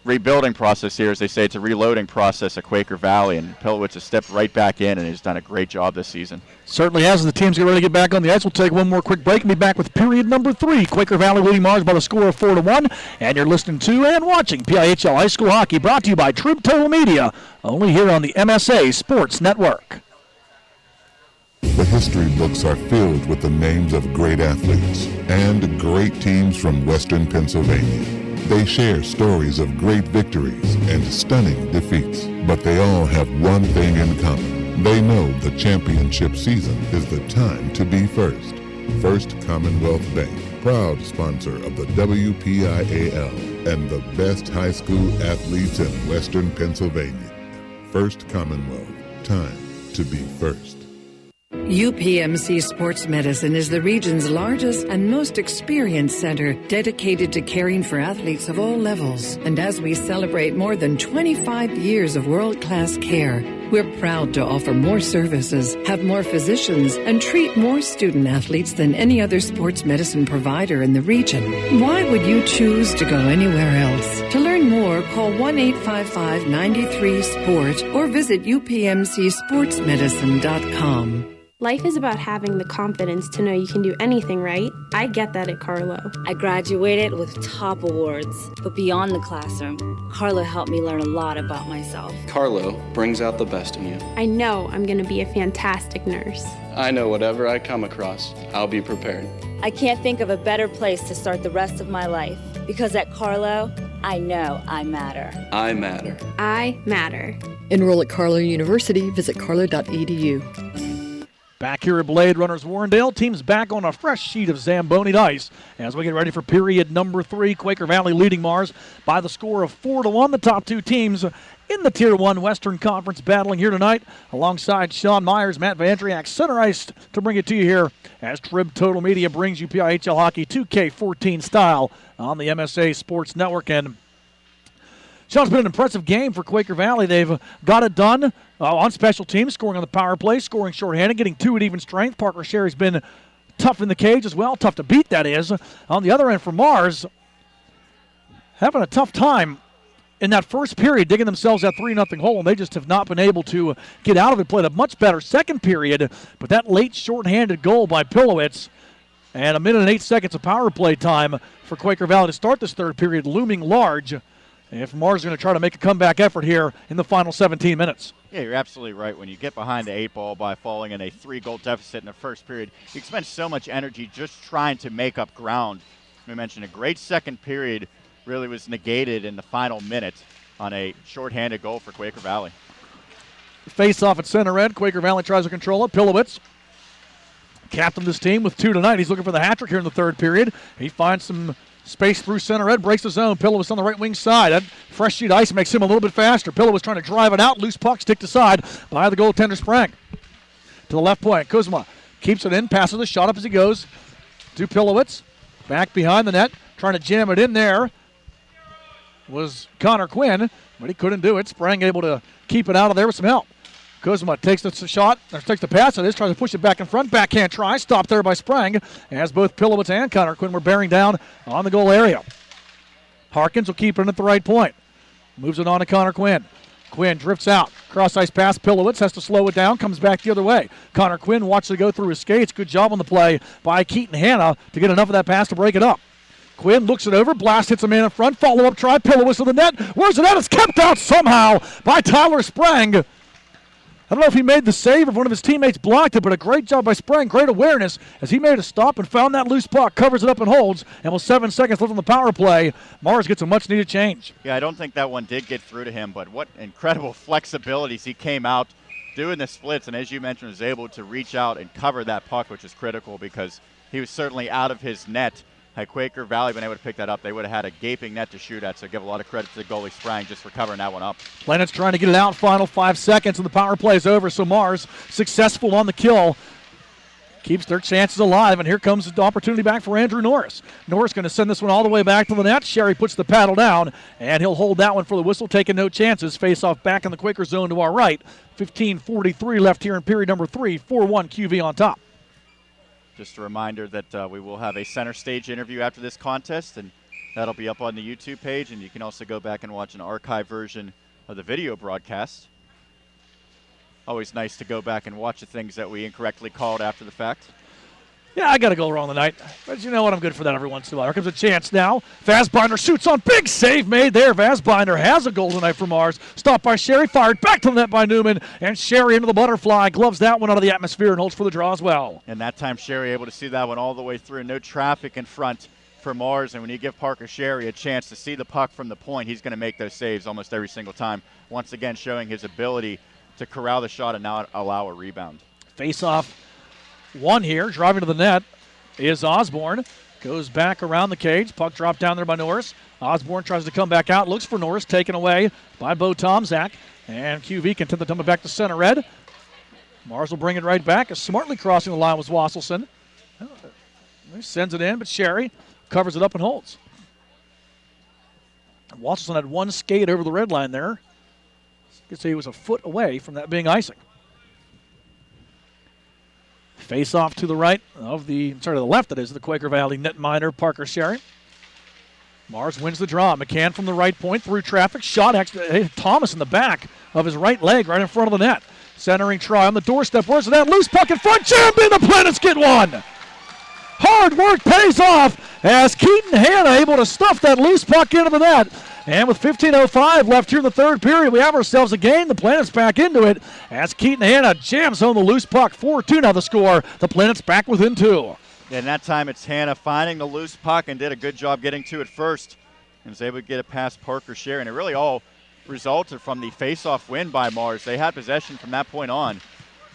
rebuilding process here. As they say, it's a reloading process at Quaker Valley, and Pilowitz has stepped right back in and has done a great job this season.
Certainly has. The teams get ready to get back on the ice. We'll take one more quick break and be back with period number 3. Quaker Valley leading Mars by the score of 4-1. And you're listening to and watching PIHL High School Hockey, brought to you by Trib Total Media, only here on the MSA Sports Network.
The history books are filled with the names of great athletes and great teams from Western Pennsylvania. They share stories of great victories and stunning defeats, but they all have one thing in common. They know the championship season is the time to be first. First Commonwealth Bank, proud sponsor of the WPIAL and the best high school athletes in Western Pennsylvania. First Commonwealth, time to be first.
UPMC Sports Medicine is the region's largest and most experienced center dedicated to caring for athletes of all levels. And as we celebrate more than 25 years of world-class care, we're proud to offer more services, have more physicians, and treat more student athletes than any other sports medicine provider in the region. Why would you choose to go anywhere else? To learn more, call 1-855-93-SPORT or visit upmcsportsmedicine.com.
Life is about having the confidence to know you can do anything right. I get that at Carlo.
I graduated with top awards, but beyond the classroom, Carlo helped me learn a lot about myself.
Carlo brings out the best in you.
I know I'm going to be a fantastic nurse.
I know whatever I come across, I'll be prepared.
I can't think of a better place to start the rest of my life, because at Carlo, I know I matter.
I matter.
I matter.
Enroll at Carlo University. Visit carlo.edu.
Back here at Bladerunners Warrendale, teams back on a fresh sheet of Zamboni ice as we get ready for period number 3. Quaker Valley leading Mars by the score of 4-1. The top two teams in the Tier 1 Western Conference battling here tonight alongside Sean Meyers, Matt Vandriak, center ice to bring it to you here as Trib Total Media brings you PIHL Hockey 2K14 style on the MSA Sports Network. And Sean, it's been an impressive game for Quaker Valley. They've got it done on special teams, scoring on the power play, scoring shorthanded, getting 2 at even strength. Parker Sherry's been tough in the cage as well, tough to beat, that is. On the other end for Mars, having a tough time in that first period, digging themselves that 3-0 hole, and they just have not been able to get out of it. Played a much better second period, but that late shorthanded goal by Pilowitz and 1 minute and 8 seconds of power play time for Quaker Valley to start this third period looming large. If Mars is going to try to make a comeback effort here in the final 17 minutes.
Yeah, you're absolutely right. When you get behind the 8 ball by falling in a 3-goal deficit in the first period, you expend so much energy just trying to make up ground. We mentioned a great second period really was negated in the final minute on a shorthanded goal for Quaker Valley.
Face off at center end. Quaker Valley tries to control it. Pilowitz captained this team with 2 tonight. He's looking for the hat trick here in the third period. He finds some space through center end, breaks the zone. Pilowitz on the right wing side. That fresh sheet of ice makes him a little bit faster. Pilowitz trying to drive it out. Loose puck stick to side by the goaltender Sprang. To the left point. Kuzma keeps it in, passes the shot up as he goes to Pilowitz. Back behind the net, trying to jam it in there was Connor Quinn, but he couldn't do it. Sprang able to keep it out of there with some help. Kuzma takes the shot, or takes the pass, tries to push it back in front. Backhand try, stopped there by Sprang, as both Pilowitz and Connor Quinn were bearing down on the goal area. Harkins will keep it at the right point. Moves it on to Connor Quinn. Quinn drifts out. Cross-ice pass. Pilowitz has to slow it down. Comes back the other way. Connor Quinn watches it go through his skates. Good job on the play by Keaton Hanna to get enough of that pass to break it up. Quinn looks it over. Blast hits a man in front. Follow-up try. Pilowitz to the net. Where's it at? It's kept out somehow by Tyler Sprang. I don't know if he made the save or if one of his teammates blocked it, but a great job by Sprang. Great awareness as he made a stop and found that loose puck, covers it up and holds. And with 7 seconds left on the power play, Mars gets a much-needed change.
Yeah, I don't think that one did get through to him, but what incredible flexibilities. He came out doing the splits, and as you mentioned, was able to reach out and cover that puck, which is critical because he was certainly out of his net Had Quaker Valley been able to pick that up, they would have had a gaping net to shoot at, so give a lot of credit to the goalie Sprang just for covering that one up.
Planet's trying to get it out. Final 5 seconds, and the power play is over, so Mars successful on the kill. Keeps their chances alive, and here comes the opportunity back for Andrew Norris. Norris going to send this one all the way back to the net. Sherry puts the paddle down, and he'll hold that one for the whistle, taking no chances. Face off back in the Quaker zone to our right. 15:43 left here in period number 3. 4-1 QV on top.
Just a reminder that we will have a center stage interview after this contest, and that'll be up on the YouTube page, and you can also go back and watch an archive version of the video broadcast. Always nice to go back and watch the things that we incorrectly called after the fact.
Yeah, I got to go wrong tonight. But you know what? I'm good for that every once in a while. Here comes a chance now. Vazbinder shoots on. Big save made there. Vazbinder has a goal tonight for Mars. Stopped by Sherry. Fired back to the net by Newman. And Sherry into the butterfly. Gloves that one out of the atmosphere and holds for the draw as well.
And that time Sherry able to see that one all the way through. No traffic in front for Mars. And when you give Parker Sherry a chance to see the puck from the point, he's going to make those saves almost every single time. Once again, showing his ability to corral the shot and not allow a rebound.
Face-off one here. Driving to the net is Osborne. Goes back around the cage. Puck dropped down there by Norris. Osborne tries to come back out. Looks for Norris. Taken away by Bo Tomzak. And QV can tend to dump it back to center red. Mars will bring it right back. Smartly crossing the line was Wasselson. He sends it in, but Sherry covers it up and holds. Wasselson had one skate over the red line there. You could say he was a foot away from that being icing. Face off to the right of the left, that is, the Quaker Valley netminder, Parker Sherry. Mars wins the draw. McCann from the right point through traffic. Shot Thomas in the back of his right leg right in front of the net. Centering try on the doorstep. Where's that loose puck in front? Champion, the Planets get one. Hard work pays off as Keaton Hanna able to stuff that loose puck into the net. And with 15:05 left here in the third period, we have ourselves a game. The Planets back into it as Keaton Hanna jams home the loose puck. 4-2 now the score. The Planets back within 2.
And that time it's Hanna finding the loose puck and did a good job getting to it first. And was able to get it past Parker Sherry. And it really all resulted from the face-off win by Mars. They had possession from that point on.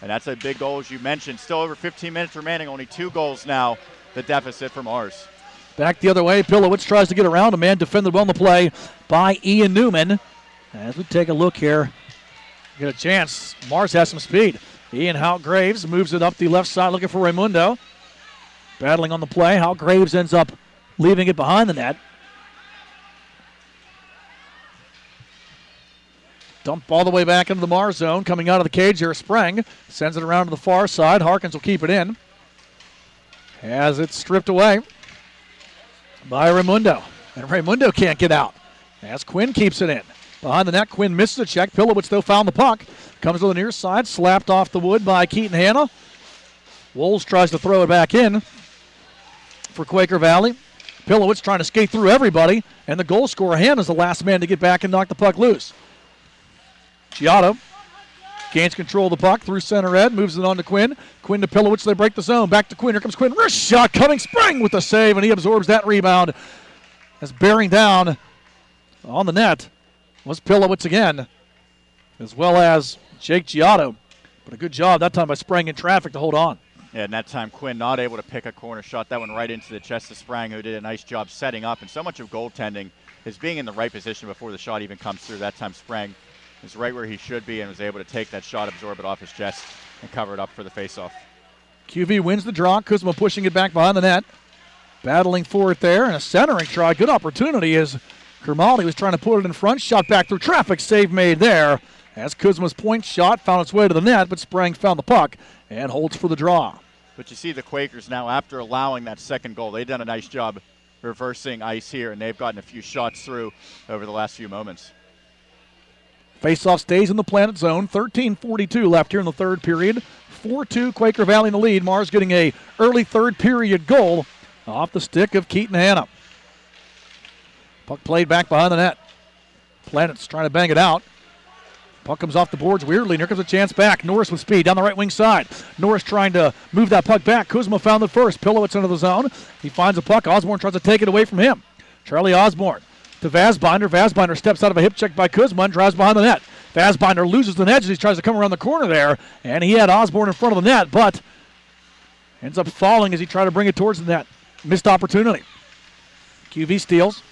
And that's a big goal, as you mentioned. Still over 15 minutes remaining. Only 2 goals now, the deficit for Mars. Back
the other way, Pilowitz tries to get around a man, defended well on the play by Ian Newman. As we take a look here, get a chance. Mars has some speed. Ian Hout-Graves moves it up the left side looking for Raimundo. Battling on the play. Hout-Graves ends up leaving it behind the net. Dump all the way back into the Mars zone. Coming out of the cage here, Sprang sends it around to the far side. Harkins will keep it in. As it's stripped away by Raimundo. And Raimundo can't get out as Quinn keeps it in. Behind the net, Quinn misses a check. Pilowitz still found the puck. Comes to the near side, slapped off the wood by Keaton Hanna. Wolves tries to throw it back in for Quaker Valley. Pilowitz trying to skate through everybody, and the goal scorer, Hanna's the last man to get back and knock the puck loose. Giotto gains control of the puck through center red, moves it on to Quinn. Quinn to Pilowitz, they break the zone. Back to Quinn, here comes Quinn. Wrist shot coming, Sprang with the save, and he absorbs that rebound. As bearing down on the net was Pilowitz again, as well as Jake Giotto. But a good job that time by Sprang in traffic to hold on.
Yeah, and that time Quinn not able to pick a corner shot. That one right into the chest of Sprang, who did a nice job setting up. And so much of goaltending is being in the right position before the shot even comes through. That time Sprang is right where he should be and was able to take that shot, absorb it off his chest, and cover it up for the faceoff.
QV wins the draw. Kuzma pushing it back behind the net. Battling for it there, and a centering try. Good opportunity as Kermaldi was trying to put it in front. Shot back through traffic. Save made there as Kuzma's point shot found its way to the net, but Sprang found the puck and holds for the draw.
But you see the Quakers now, after allowing that second goal, they've done a nice job reversing ice here, and they've gotten a few shots through over the last few moments.
Faceoff stays in the Planet zone. 13:42 left here in the third period. 4-2 Quaker Valley in the lead. Mars getting a early third period goal off the stick of Keaton Hanna. Puck played back behind the net. Planet's trying to bang it out. Puck comes off the boards weirdly, and here comes a chance back. Norris with speed down the right wing side. Norris trying to move that puck back. Kuzma found it first. Pilowitz into the zone. He finds a puck. Osborne tries to take it away from him. Charlie Osborne to Vazbinder. Vazbinder steps out of a hip check by Kuzma and drives behind the net. Vazbinder loses the edge as he tries to come around the corner there, and he had Osborne in front of the net, but ends up falling as he tried to bring it towards the net. Missed opportunity. QV steals.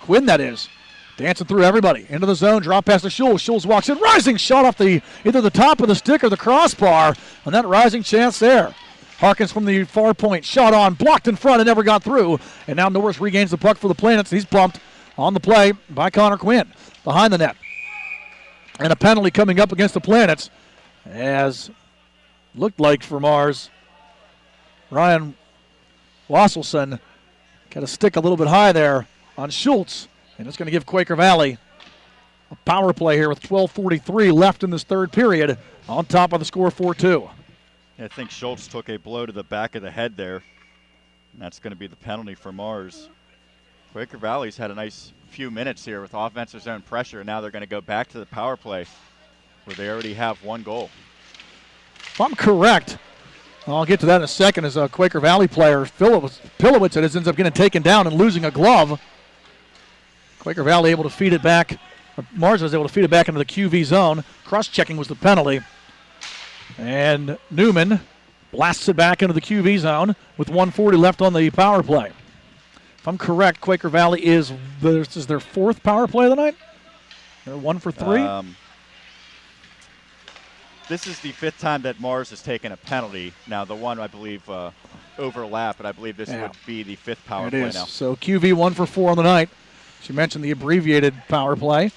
Quinn, that is. Dancing through everybody. Into the zone, drop pass to Schultz. Schultz walks in, rising shot off either the top of the stick or the crossbar. And that rising chance there. Harkins from the far point, shot on, blocked in front and never got through. And now Norris regains the puck for the Planets. He's bumped on the play by Connor Quinn behind the net. And a penalty coming up against the Planets, as looked like for Mars. Ryan Wasselson got a stick a little bit high there on Schultz, and it's going to give Quaker Valley a power play here with 12:43 left in this third period, on top of the score 4-2.
I think Schultz took a blow to the back of the head there, and that's going to be the penalty for Mars. Quaker Valley's had a nice few minutes here with offensive zone pressure, and now they're going to go back to the power play where they already have one goal.
If I'm correct, I'll get to that in a second, as a Quaker Valley player, Pilowitz, ends up getting taken down and losing a glove. Quaker Valley able to feed it back. Mars was able to feed it back into the QV zone. Cross-checking was the penalty. And Newman blasts it back into the QV zone with 1:40 left on the power play. If I'm correct, Quaker Valley this is their fourth power play of the night? They're 1 for 3?
This is the fifth time that Mars has taken a penalty. Now, the one, I believe, overlap, but I believe this would be the fifth power play now.
So QV 1 for 4 on the night. She mentioned the abbreviated power play.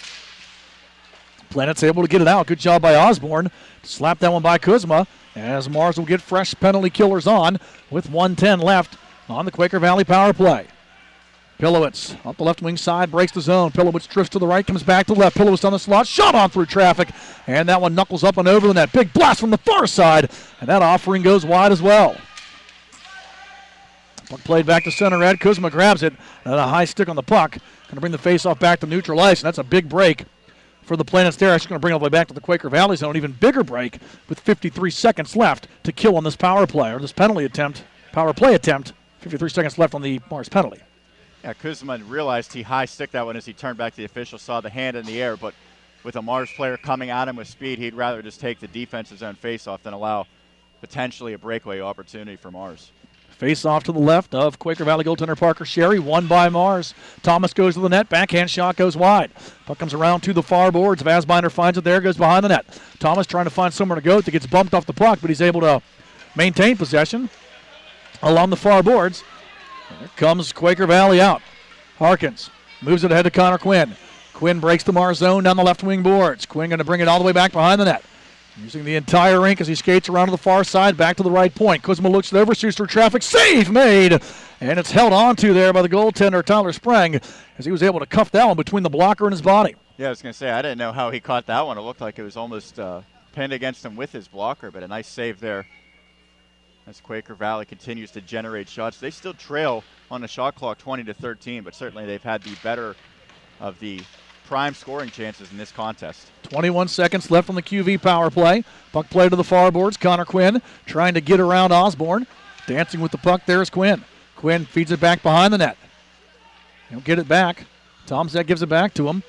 Planet's able to get it out. Good job by Osborne. Slap that one by Kuzma, as Mars will get fresh penalty killers on with 1:10 left on the Quaker Valley power play. Pilowitz up the left wing side, breaks the zone. Pilowitz drifts to the right, comes back to the left. Pilowitz on the slot, shot on through traffic, and that one knuckles up and over the net. Big blast from the far side, and that offering goes wide as well. Puck played back to center red. Kuzma grabs it, and a high stick on the puck. Going to bring the faceoff back to neutral ice, and that's a big break for the Planets there. It's going to bring it all the way back to the Quaker Valley zone. Even bigger break with 53 seconds left to kill on this power play, or this power play attempt. 53 seconds left on the Mars penalty.
Yeah, Kuzma realized he high sticked that one as he turned back to the official, saw the hand in the air, but with a Mars player coming at him with speed, he'd rather just take the defensive zone faceoff than allow potentially a breakaway opportunity for Mars.
Face off to the left of Quaker Valley goaltender Parker Sherry, won by Mars. Thomas goes to the net, backhand shot goes wide. Puck comes around to the far boards. Vasbinder finds it there, goes behind the net. Thomas trying to find somewhere to go. That gets bumped off the puck, but he's able to maintain possession along the far boards. Here comes Quaker Valley out. Harkins moves it ahead to Connor Quinn. Quinn breaks the Mars zone down the left wing boards. Quinn going to bring it all the way back behind the net. Using the entire rink as he skates around to the far side, back to the right point. Kuzma looks it over, shoots through traffic. Save made! And it's held on to there by the goaltender, Tyler Sprang, as he was able to cuff that one between the blocker and his body.
Yeah, I was going to say, I didn't know how he caught that one. It looked like it was almost pinned against him with his blocker, but a nice save there as Quaker Valley continues to generate shots. They still trail on the shot clock 20-13, but certainly they've had the better of the prime scoring chances in this contest.
21 seconds left on the QV power play. Puck play to the far boards. Connor Quinn trying to get around Osborne. Dancing with the puck, there's Quinn. Quinn feeds it back behind the net. He'll get it back. Tomzak gives it back to him.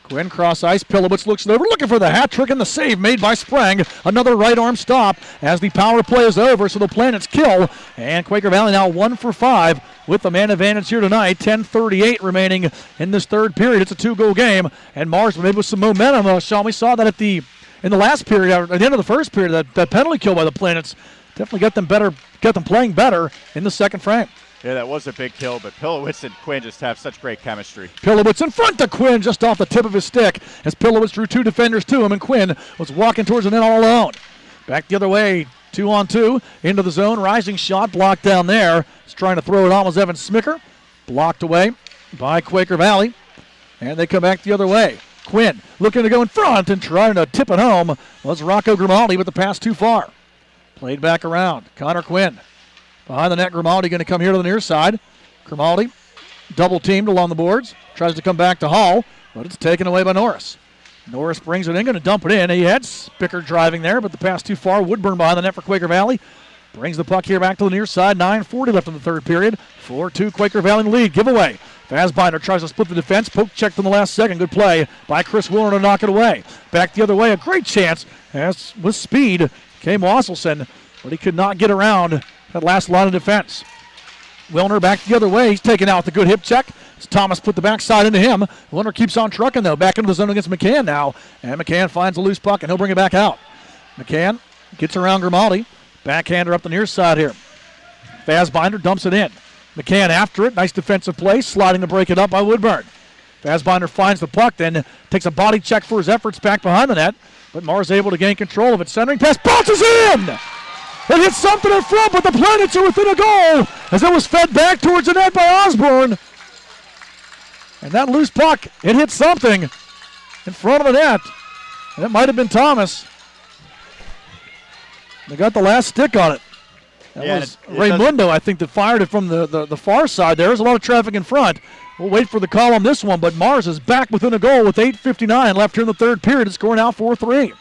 Quinn cross ice. Pilowitz looks it over, looking for the hat trick, and the save made by Sprang. Another right arm stop as the power play is over, so the Planets kill. And Quaker Valley now 1 for 5 with the man advantage here tonight. 10:38 remaining in this third period. It's a 2-goal game, and Mars maybe with some momentum. Sean, we saw that in the last period, at the end of the first period, that penalty kill by the Planets definitely got them playing better in the second frame.
Yeah, that was a big kill, but Pilowitz and Quinn just have such great chemistry.
Pilowitz in front to Quinn, just off the tip of his stick, as Pilowitz drew 2 defenders to him, and Quinn was walking towards the net all alone. Back the other way, 2-on-2, into the zone, rising shot, blocked down there. He's trying to throw it on was Evan Smicker, blocked away by Quaker Valley, and they come back the other way. Quinn looking to go in front and trying to tip it home was Rocco Grimaldi, but the pass too far. Played back around, Connor Quinn. Behind the net, Grimaldi going to come here to the near side. Grimaldi double teamed along the boards. Tries to come back to Hall, but it's taken away by Norris. Norris brings it in, going to dump it in. He had Spicker driving there, but the pass too far. Woodburn behind the net for Quaker Valley. Brings the puck here back to the near side. 9:40 left in the third period. 4-2 Quaker Valley in the lead. Giveaway. Vasbinder tries to split the defense. Poke checked in the last second. Good play by Chris Willer to knock it away. Back the other way. A great chance. As with speed came Wasselson, but he could not get around that last line of defense. Wilner back the other way. He's taken out with a good hip check. As Thomas put the backside into him. Wilner keeps on trucking, though. Back into the zone against McCann now. And McCann finds a loose puck, and he'll bring it back out. McCann gets around Grimaldi. Backhander up the near side here. Fassbinder dumps it in. McCann after it. Nice defensive play. Sliding to break it up by Woodburn. Fassbinder finds the puck, then takes a body check for his efforts back behind the net. But Mars able to gain control of it. Centering pass bounces in! It hits something in front, but the Planets are within a goal as it was fed back towards the net by Osborne. And that loose puck, it hit something in front of the net. And it might have been Thomas. They got the last stick on it. That was Raymundo, I think, that fired it from the far side there. There's a lot of traffic in front. We'll wait for the call on this one, but Mars is back within a goal with 8:59 left here in the third period. It's scoring out 4-3.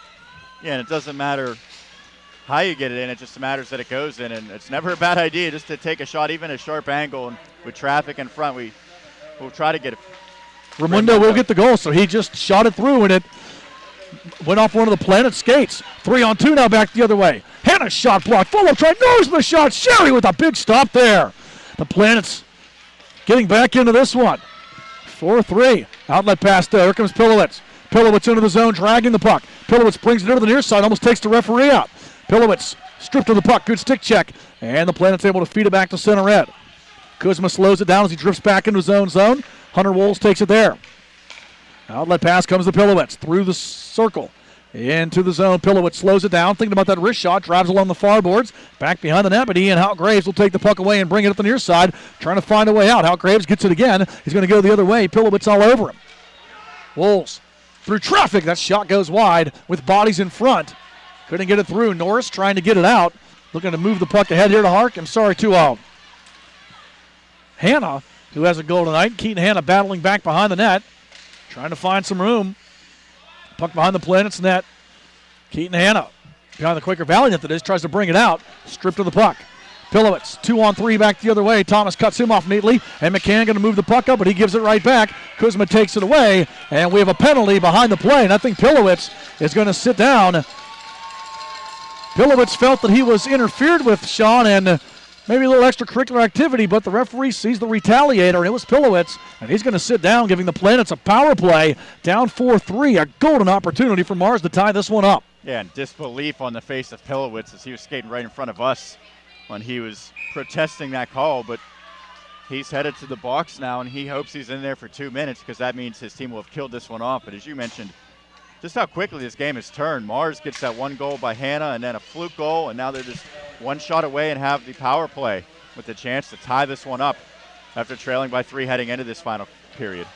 Yeah, and it doesn't matter how you get it in. It just matters that it goes in, and it's never a bad idea just to take a shot, even a sharp angle. And with traffic in front, we'll try to get it.
Raymundo will get the goal, so he just shot it through, and it went off one of the Planet skates. 3-on-2 now back the other way. Hannah shot blocked. Full of try. Knows the shot. Sherry with a big stop there. The Planets getting back into this one. 4-3. Outlet pass there. Here comes Pilowitz. Pilowitz into the zone, dragging the puck. Pilowitz brings it over the near side, almost takes the referee out. Pilowitz stripped of the puck. Good stick check. And the Planets able to feed it back to center red. Kuzma slows it down as he drifts back into his own zone. Hunter Wolves takes it there. Outlet pass comes to Pilowitz through the circle. Into the zone. Pilowitz slows it down. Thinking about that wrist shot. Drives along the far boards. Back behind the net, but Ian Hout Graves will take the puck away and bring it up the near side. Trying to find a way out. Hout Graves gets it again. He's going to go the other way. Pilowitz all over him. Wolves through traffic. That shot goes wide with bodies in front. Couldn't get it through. Norris trying to get it out. Looking to move the puck ahead here to Hark. I'm sorry to Hannah, who has a goal tonight. Keaton Hannah battling back behind the net. Trying to find some room. Puck behind the Planets net. Keaton Hannah behind the Quaker Valley net that is. Tries to bring it out. Stripped of the puck. Pilowitz 2-on-3 back the other way. Thomas cuts him off neatly. And McCann going to move the puck up, but he gives it right back. Kuzma takes it away. And we have a penalty behind the play. And I think Pilowitz is going to sit down. Pilowitz felt that he was interfered with, Sean, and maybe a little extracurricular activity, but the referee sees the retaliator, and it was Pilowitz, and he's going to sit down, giving the Planets a power play, down 4-3, a golden opportunity for Mars to tie this one up.
Yeah, and disbelief on the face of Pilowitz as he was skating right in front of us when he was protesting that call, but he's headed to the box now, and he hopes he's in there for 2 minutes because that means his team will have killed this one off. But as you mentioned, just how quickly this game has turned. Mars gets that one goal by Hannah and then a fluke goal, and now they're just one shot away and have the power play with the chance to tie this one up after trailing by 3 heading into this final period.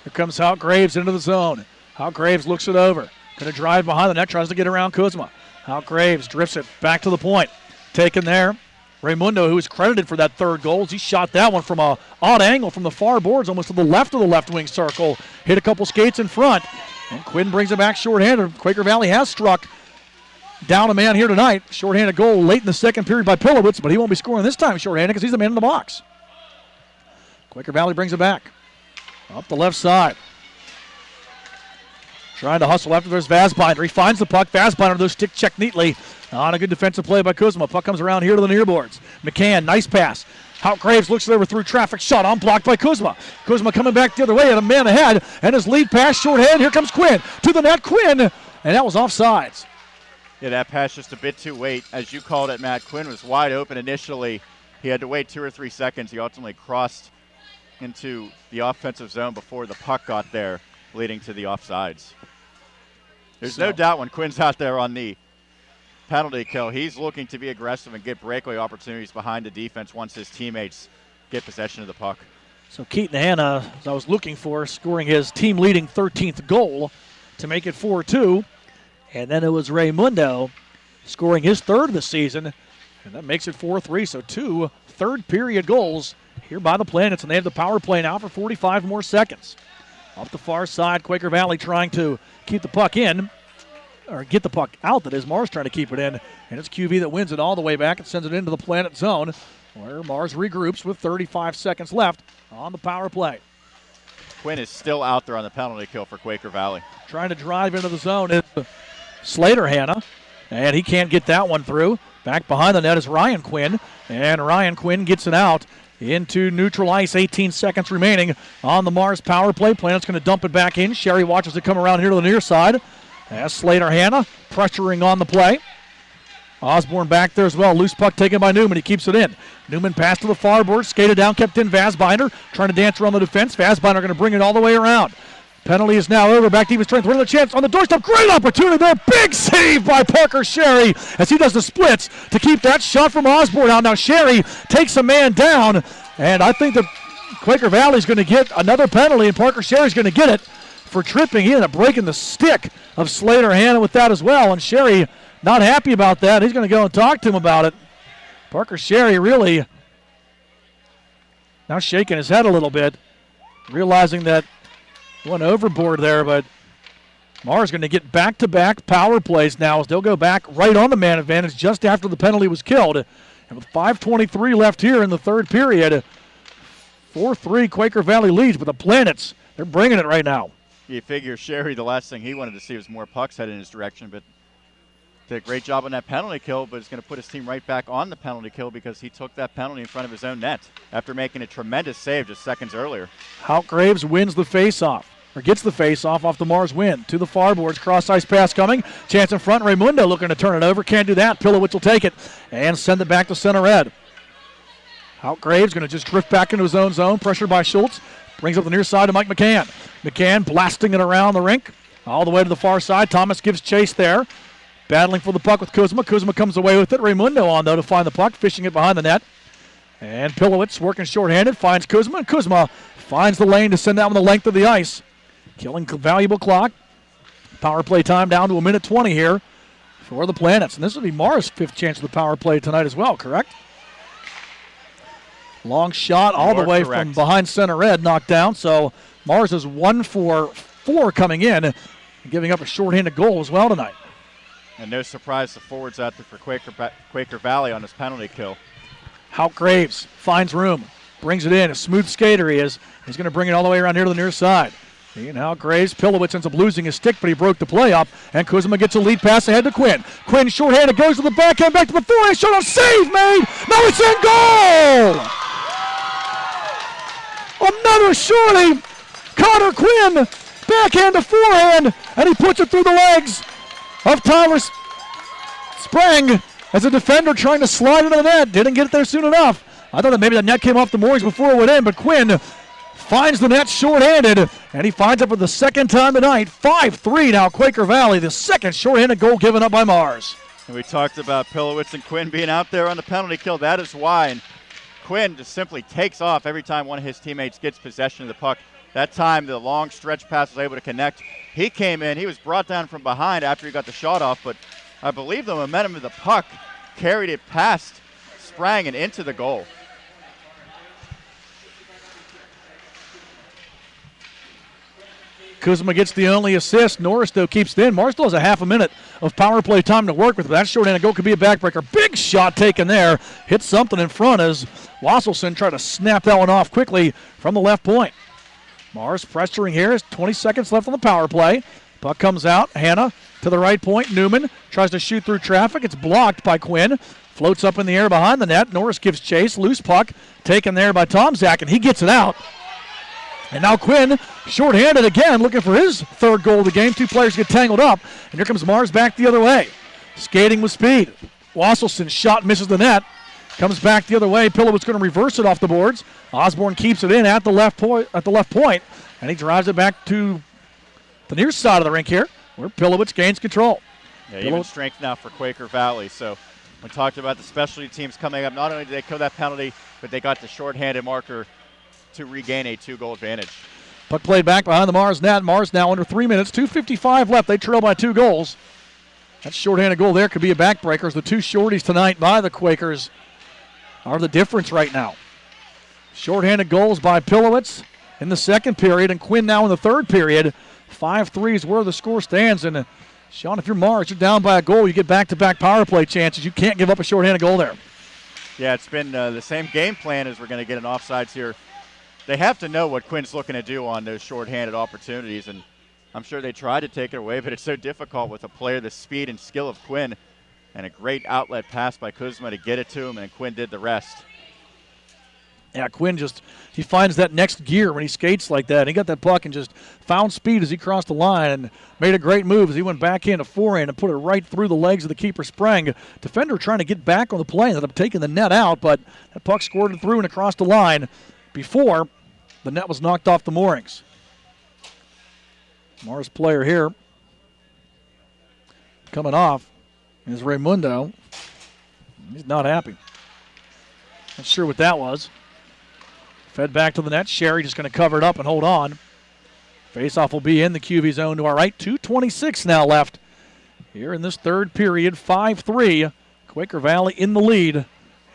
Here comes Hout Graves into the zone. Hout Graves looks it over. Going to drive behind the net, tries to get around Kuzma. Hout Graves drifts it back to the point. Taken there. Raymundo, who is credited for that third goal, he shot that one from an odd angle from the far boards, almost to the left of the left wing circle. Hit a couple skates in front. And Quinn brings it back shorthanded. Quaker Valley has struck down a man here tonight. Shorthanded goal late in the second period by Pilowitz, but he won't be scoring this time shorthanded because he's the man in the box. Quaker Valley brings it back. Up the left side. Trying to hustle after there's Fassbinder. He finds the puck. Fassbinder, though, stick check neatly on a good defensive play by Kuzma. Puck comes around here to the near boards. McCann, nice pass. Hout Graves looks it over through traffic. Shot unblocked by Kuzma. Kuzma coming back the other way and a man ahead. And his lead pass shorthand. Here comes Quinn. To the net, Quinn. And that was offsides.
Yeah, that pass just a bit too late. As you called it, Matt, Quinn was wide open initially. He had to wait 2 or 3 seconds. He ultimately crossed into the offensive zone before the puck got there, leading to the offsides. There's no doubt when Quinn's out there on the penalty kill, he's looking to be aggressive and get breakaway opportunities behind the defense once his teammates get possession of the puck.
So Keaton Hannah, as I was looking for, scoring his team-leading 13th goal to make it 4-2. And then it was Raymundo scoring his third of the season, and that makes it 4-3. So 2 third-period goals here by the Planets, and they have the power play now for 45 more seconds. Off the far side, Quaker Valley trying to keep the puck in, or get the puck out, that is. Mars trying to keep it in, and it's QV that wins it all the way back and sends it into the Planet zone, where Mars regroups with 35 seconds left on the power play.
Quinn is still out there on the penalty kill for Quaker Valley.
Trying to drive into the zone is Slater Hannah, and he can't get that one through. Back behind the net is Ryan Quinn, and Ryan Quinn gets it out into neutral ice. 18 seconds remaining on the Mars power play. Planet's going to dump it back in. Sherry watches it come around here to the near side. As Slater Hanna pressuring on the play. Osborne back there as well. Loose puck taken by Newman. He keeps it in. Newman passed to the far board, skated down, kept in Vazbinder, trying to dance around the defense. Vazbinder going to bring it all the way around. Penalty is now over. Back to even strength. Another chance on the doorstep. Great opportunity there. Big save by Parker Sherry as he does the splits to keep that shot from Osborne out. Now Sherry takes a man down, and I think that Quaker Valley's going to get another penalty, and Parker Sherry's going to get it for tripping. He ended up breaking the stick of Slater Hanna with that as well, and Sherry not happy about that. He's going to go and talk to him about it. Parker Sherry really now shaking his head a little bit, realizing that went overboard there, but Mars going to get back-to-back power plays now as they'll go back right on the man advantage just after the penalty was killed. And with 5:23 left here in the third period, 4-3 Quaker Valley leads, but the Planets, they're bringing it right now.
You figure Sherry, the last thing he wanted to see was more pucks headed in his direction, but did a great job on that penalty kill, but it's going to put his team right back on the penalty kill because he took that penalty in front of his own net after making a tremendous save just seconds earlier.
Hout Graves wins the faceoff, or gets the faceoff off the Mars win. To the far boards, cross-ice pass coming. Chance in front, Raimundo looking to turn it over. Can't do that. Pilowitz will take it and send it back to center red. Hout Graves going to just drift back into his own zone, pressured by Schultz. Brings up the near side to Mike McCann. McCann blasting it around the rink, all the way to the far side. Thomas gives chase there. Battling for the puck with Kuzma. Kuzma comes away with it. Raimundo on, though, to find the puck, fishing it behind the net. And Pilowitz working shorthanded, finds Kuzma, and Kuzma finds the lane to send that one the length of the ice. Killing valuable clock. Power play time down to 1:20 here for the Planets. And this will be Mars' fifth chance of the power play tonight as well, correct? Long shot all the way from behind center red, knocked down. So Mars is 1-for-4 coming in, and giving up a shorthanded goal as well tonight.
And no surprise, the forwards out there for Quaker Valley on his penalty kill.
Hout Graves finds room, brings it in. A smooth skater he is. He's going to bring it all the way around here to the near side. And now Graves, Pilowitz ends up losing his stick, but he broke the play up. And Kuzma gets a lead pass ahead to Quinn. Quinn shorthanded, goes to the backhand, back to the forehand, shot, a save made. Now it's in goal! Another shorty. Connor Quinn, backhand to forehand, and he puts it through the legs of Tyler Sprang as a defender trying to slide into the net. Didn't get it there soon enough. I thought that maybe the net came off the moorings before it went in, but Quinn finds the net shorthanded, and he finds it for the second time tonight. 5-3 now Quaker Valley, the second shorthanded goal given up by Mars.
And we talked about Pilowitz and Quinn being out there on the penalty kill. That is why. And Quinn just simply takes off every time one of his teammates gets possession of the puck. That time, the long stretch pass was able to connect. He came in. He was brought down from behind after he got the shot off, but I believe the momentum of the puck carried it past Sprang and into the goal.
Kuzma gets the only assist. Norris, though, keeps it in. Mars still has a half a minute of power play time to work with. That shorthanded goal could be a backbreaker. Big shot taken there. Hit something in front as Wasselson tried to snap that one off quickly from the left point. Mars pressuring here. 20 seconds left on the power play. Puck comes out. Hanna to the right point. Newman tries to shoot through traffic. It's blocked by Quinn. Floats up in the air behind the net. Norris gives chase. Loose puck taken there by Tomczak, and he gets it out. And now Quinn, shorthanded again, looking for his third goal of the game. Two players get tangled up, and here comes Mars back the other way. Skating with speed. Wasselson shot misses the net. Comes back the other way. Pilowitz going to reverse it off the boards. Osborne keeps it in at the left point, and he drives it back to the near side of the rink here, where Pilowitz gains control.
Yeah, even strength now for Quaker Valley. So we talked about the specialty teams coming up. Not only did they kill that penalty, but they got the shorthanded marker to regain a 2-goal advantage.
Puck played back behind the Mars net. Mars now under 3 minutes, 2:55 left. They trail by 2 goals. That shorthanded goal there could be a backbreaker. The two shorties tonight by the Quakers are the difference right now. Shorthanded goals by Pilowitz in the second period, and Quinn now in the third period. 5-3 is where the score stands. And Sean, if you're Mars, you're down by a goal, you get back-to-back power play chances. You can't give up a shorthanded goal there.
Yeah, it's been the same game plan as we're going to get in offsides here. They have to know what Quinn's looking to do on those shorthanded opportunities, and I'm sure they tried to take it away, but it's so difficult with a player the speed and skill of Quinn, and a great outlet pass by Kuzma to get it to him, and Quinn did the rest.
Yeah, Quinn he finds that next gear when he skates like that. He got that puck and just found speed as he crossed the line and made a great move as he went backhand to forehand and put it right through the legs of the keeper Sprang. Defender trying to get back on the play, ended up taking the net out, but that puck squirted through and across the line before the net was knocked off the moorings. Mars player here coming off is Raimundo. He's not happy. Not sure what that was. Fed back to the net. Sherry just going to cover it up and hold on. Faceoff will be in the QV zone to our right. 2:26 now left here in this third period. 5-3. Quaker Valley in the lead.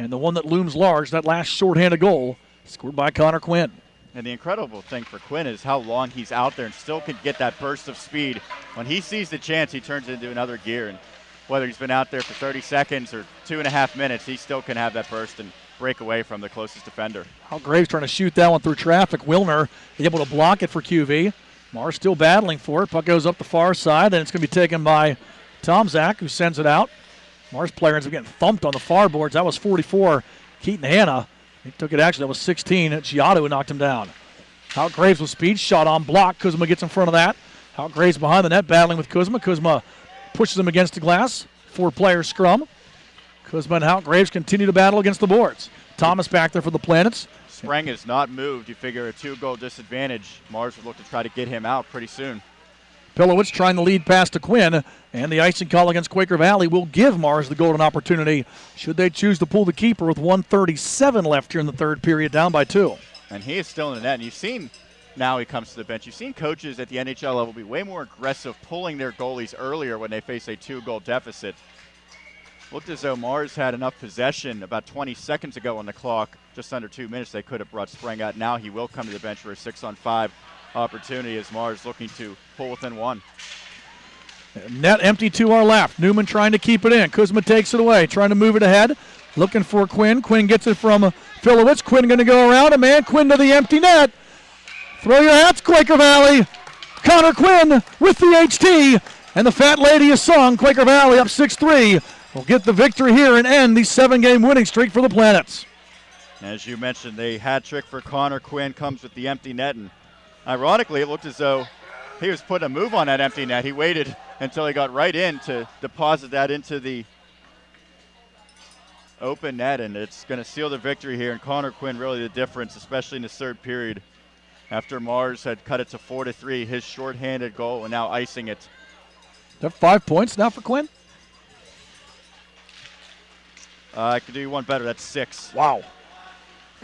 And the one that looms large, that last shorthanded goal, scored by Connor Quinn.
And the incredible thing for Quinn is how long he's out there and still can get that burst of speed. When he sees the chance, he turns it into another gear. And whether he's been out there for 30 seconds or 2.5 minutes, he still can have that burst and break away from the closest defender.
Hal Graves trying to shoot that one through traffic. Wilner able to block it for QV. Mars still battling for it. Puck goes up the far side, and it's going to be taken by Tom Zach, who sends it out. Mars player ends up getting thumped on the far boards. That was 44. Keaton Hanna. He took it, actually, that was 16. Giotto who knocked him down. Hal Graves with speed, shot on block. Kuzma gets in front of that. Hal Graves behind the net, battling with Kuzma. Kuzma pushes him against the glass. 4-player scrum. Kuzma and Hal Graves continue to battle against the boards. Thomas back there for the Planets.
Sprang has not moved. You figure a 2-goal disadvantage. Mars would look to try to get him out pretty soon.
Pilowitz trying to lead pass to Quinn, and the icing call against Quaker Valley will give Mars the golden opportunity should they choose to pull the keeper with 1:37 left here in the third period, down by 2.
And he is still in the net. And you've seen, now he comes to the bench, you've seen coaches at the NHL level be way more aggressive pulling their goalies earlier when they face a 2-goal deficit. Looked as though Mars had enough possession about 20 seconds ago on the clock, just under 2 minutes. They could have brought Sprang out. Now he will come to the bench for a 6-on-5 opportunity as Mars looking to pull within 1.
Net empty to our left. Newman trying to keep it in. Kuzma takes it away, trying to move it ahead. Looking for Quinn. Quinn gets it from Filowitz. Quinn going to go around a man. Quinn to the empty net. Throw your hats, Quaker Valley. Connor Quinn with the HT. And the fat lady is sung. Quaker Valley up 6-3. Will get the victory here and end the 7-game winning streak for the Planets.
As you mentioned, a hat trick for Connor Quinn comes with the empty net. And ironically, it looked as though he was putting a move on that empty net. He waited until he got right in to deposit that into the open net, and it's going to seal the victory here. And Connor Quinn really the difference, especially in the third period. After Mars had cut it to 4-3, his shorthanded goal, and now icing it.
Is that 5 points now for Quinn?
I could do one better. That's 6.
Wow.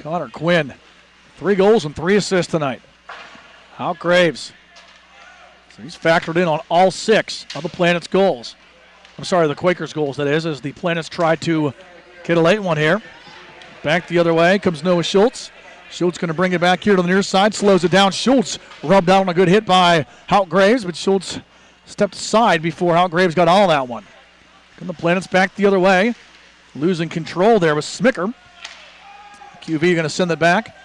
Connor Quinn, 3 goals and 3 assists tonight. Hal Graves. So he's factored in on all 6 of the Planets' goals. I'm sorry, the Quakers' goals, that is, as the Planets try to get a late one here. Back the other way comes Noah Schultz. Schultz going to bring it back here to the near side, slows it down. Schultz rubbed out on a good hit by Hal Graves, but Schultz stepped aside before Hal Graves got all that one. And the Planets back the other way. Losing control there with Smicker. QV going to send it back.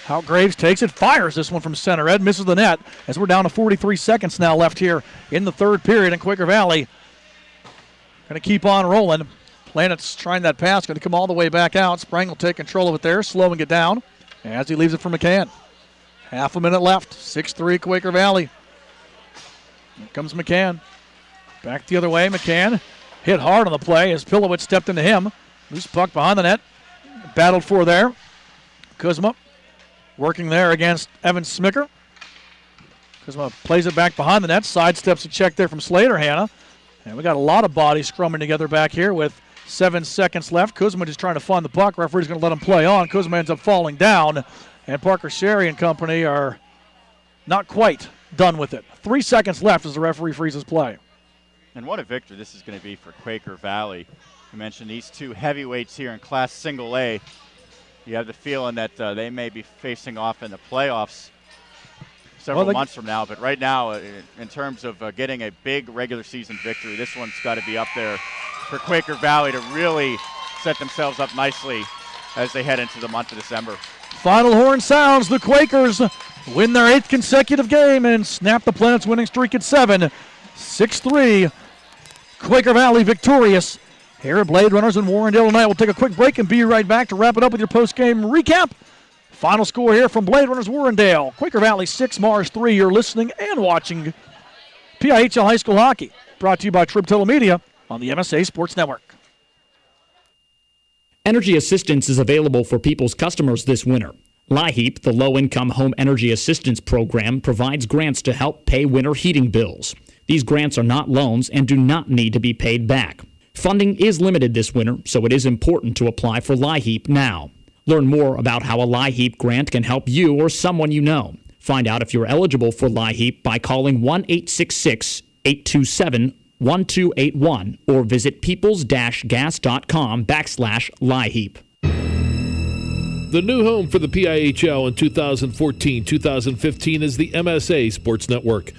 Hal Graves takes it, fires this one from center. Ed misses the net as we're down to 43 seconds now left here in the third period. And Quaker Valley going to keep on rolling. Planets trying that pass, going to come all the way back out. Sprang will take control of it there, slowing it down as he leaves it for McCann. Half a minute left. 6-3 Quaker Valley. Here comes McCann. Back the other way, McCann. Hit hard on the play as Pilowitz stepped into him. Loose puck behind the net. Battled for there. Kuzma working there against Evan Smicker. Kuzma plays it back behind the net. Sidesteps a check there from Slater Hanna. And we got a lot of bodies scrumming together back here with 7 seconds left. Kuzma just trying to find the puck. Referee's going to let him play on. Kuzma ends up falling down. And Parker Sherry and company are not quite done with it. 3 seconds left as the referee freezes play.
And what a victory this is going to be for Quaker Valley. You mentioned these 2 heavyweights here in Class Single A. You have the feeling that they may be facing off in the playoffs several months from now. But right now, in terms of getting a big regular season victory, this one's got to be up there for Quaker Valley to really set themselves up nicely as they head into the month of December.
Final horn sounds. The Quakers win their 8th consecutive game and snap the Planets' winning streak at 7. 6-3. Quaker Valley victorious here at Bladerunners in Warrendale tonight. We'll take a quick break and be right back to wrap it up with your post-game recap Final score here from Bladerunners Warrendale. Quaker Valley 6, Mars 3. You're listening and watching PIHL High School Hockey. Brought to you by Trib Telemedia on the MSA Sports Network.
Energy assistance is available for people's customers this winter. LIHEAP, the Low-Income Home Energy Assistance Program, provides grants to help pay winter heating bills. These grants are not loans and do not need to be paid back. Funding is limited this winter, so it is important to apply for LIHEAP now. Learn more about how a LIHEAP grant can help you or someone you know. Find out if you're eligible for LIHEAP by calling 1-866-827-1281 or visit peoples-gas.com/LIHEAP.
The new home for the PIHL in 2014-2015 is the MSA Sports Network.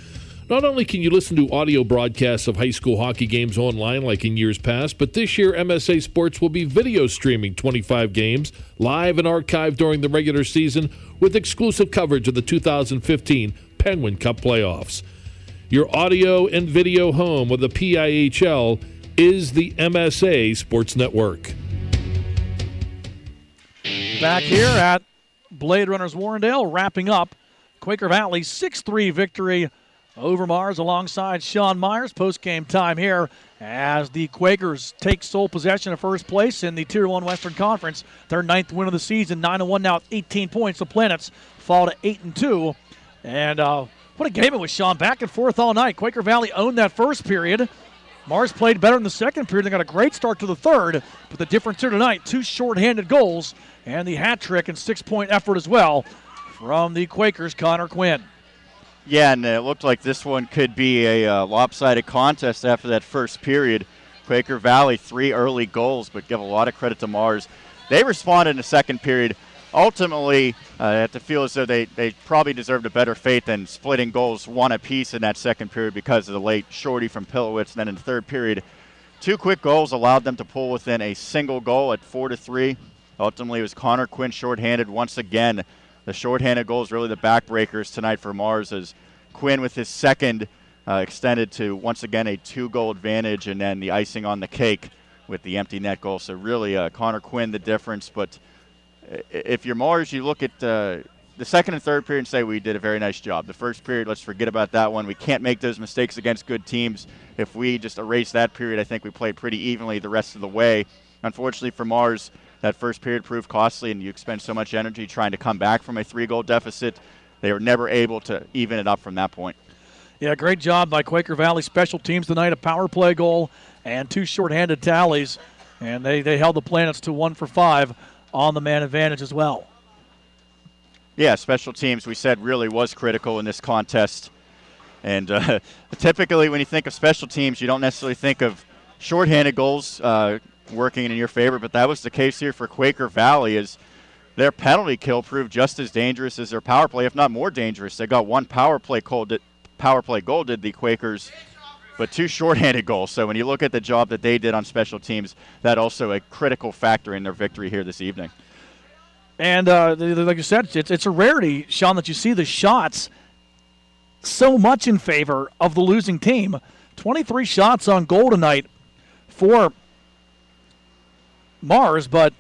Not only can you listen to audio broadcasts of high school hockey games online like in years past, but this year MSA Sports will be video streaming 25 games live and archived during the regular season with exclusive coverage of the 2015 Penguin Cup playoffs. Your audio and video home of the PIHL is the MSA Sports Network.
Back here at Bladerunners Warrendale, wrapping up Quaker Valley's 6-3 victory over Mars alongside Sean Meyers. Post-game time here as the Quakers take sole possession of first place in the Tier 1 Western Conference. Their 9th win of the season, 9-1 now, 18 points. The Planets fall to 8-2. And what a game it was, Sean. Back and forth all night. Quaker Valley owned that first period. Mars played better in the second period. They got a great start to the third. But the difference here tonight, 2 shorthanded goals and the hat trick and 6-point effort as well from the Quakers' Connor Quinn.
Yeah, and it looked like this one could be a lopsided contest after that first period. Quaker Valley, 3 early goals, but give a lot of credit to Mars. They responded in the second period. Ultimately, I have to feel as though they probably deserved a better fate than splitting goals 1 apiece in that second period because of the late shorty from Pillowitz. And then in the third period, 2 quick goals allowed them to pull within a single goal at 4-3. Ultimately, it was Connor Quinn shorthanded once again. The shorthanded goal is really the backbreakers tonight for Mars as Quinn with his second extended to once again a 2-goal advantage, and then the icing on the cake with the empty net goal. So really Connor Quinn the difference. But if you're Mars, you look at the second and third period and say we did a very nice job. The first period, let's forget about that one. We can't make those mistakes against good teams. If we just erase that period, I think we played pretty evenly the rest of the way. Unfortunately for Mars, that first period proved costly, and you expend so much energy trying to come back from a 3-goal deficit. They were never able to even it up from that point.
Yeah, great job by Quaker Valley special teams tonight. A power play goal and 2 shorthanded tallies. And they held the Planets to 1 for 5 on the man advantage as well.
Yeah, special teams, we said, really was critical in this contest. And typically when you think of special teams, you don't necessarily think of shorthanded goals working in your favor, but that was the case here for Quaker Valley as their penalty kill proved just as dangerous as their power play, if not more dangerous. They got 1 power play goal, did the Quakers, but 2 shorthanded goals. So when you look at the job that they did on special teams, that also a critical factor in their victory here this evening.
And like you said, it's a rarity, Sean, that you see the shots so much in favor of the losing team. 23 shots on goal tonight for Mars, but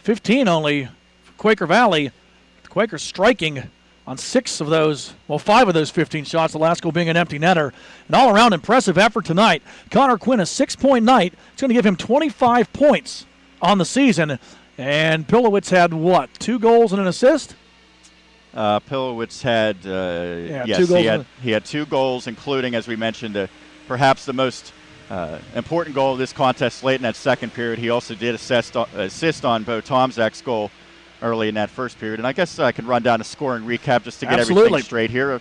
15 only for Quaker Valley. The Quakers striking on 5 of those 15 shots, the last goal being an empty netter. An all-around impressive effort tonight. Connor Quinn, a 6-point night. It's going to give him 25 points on the season. And Pillowitz had, 2 goals and an assist?
Pillowitz had,
2 goals.
He had 2 goals, including, as we mentioned, perhaps the most important goal of this contest late in that second period. He also did assist on Bo Tomczak's goal early in that first period. And I guess I can run down a scoring recap just to get everything straight here.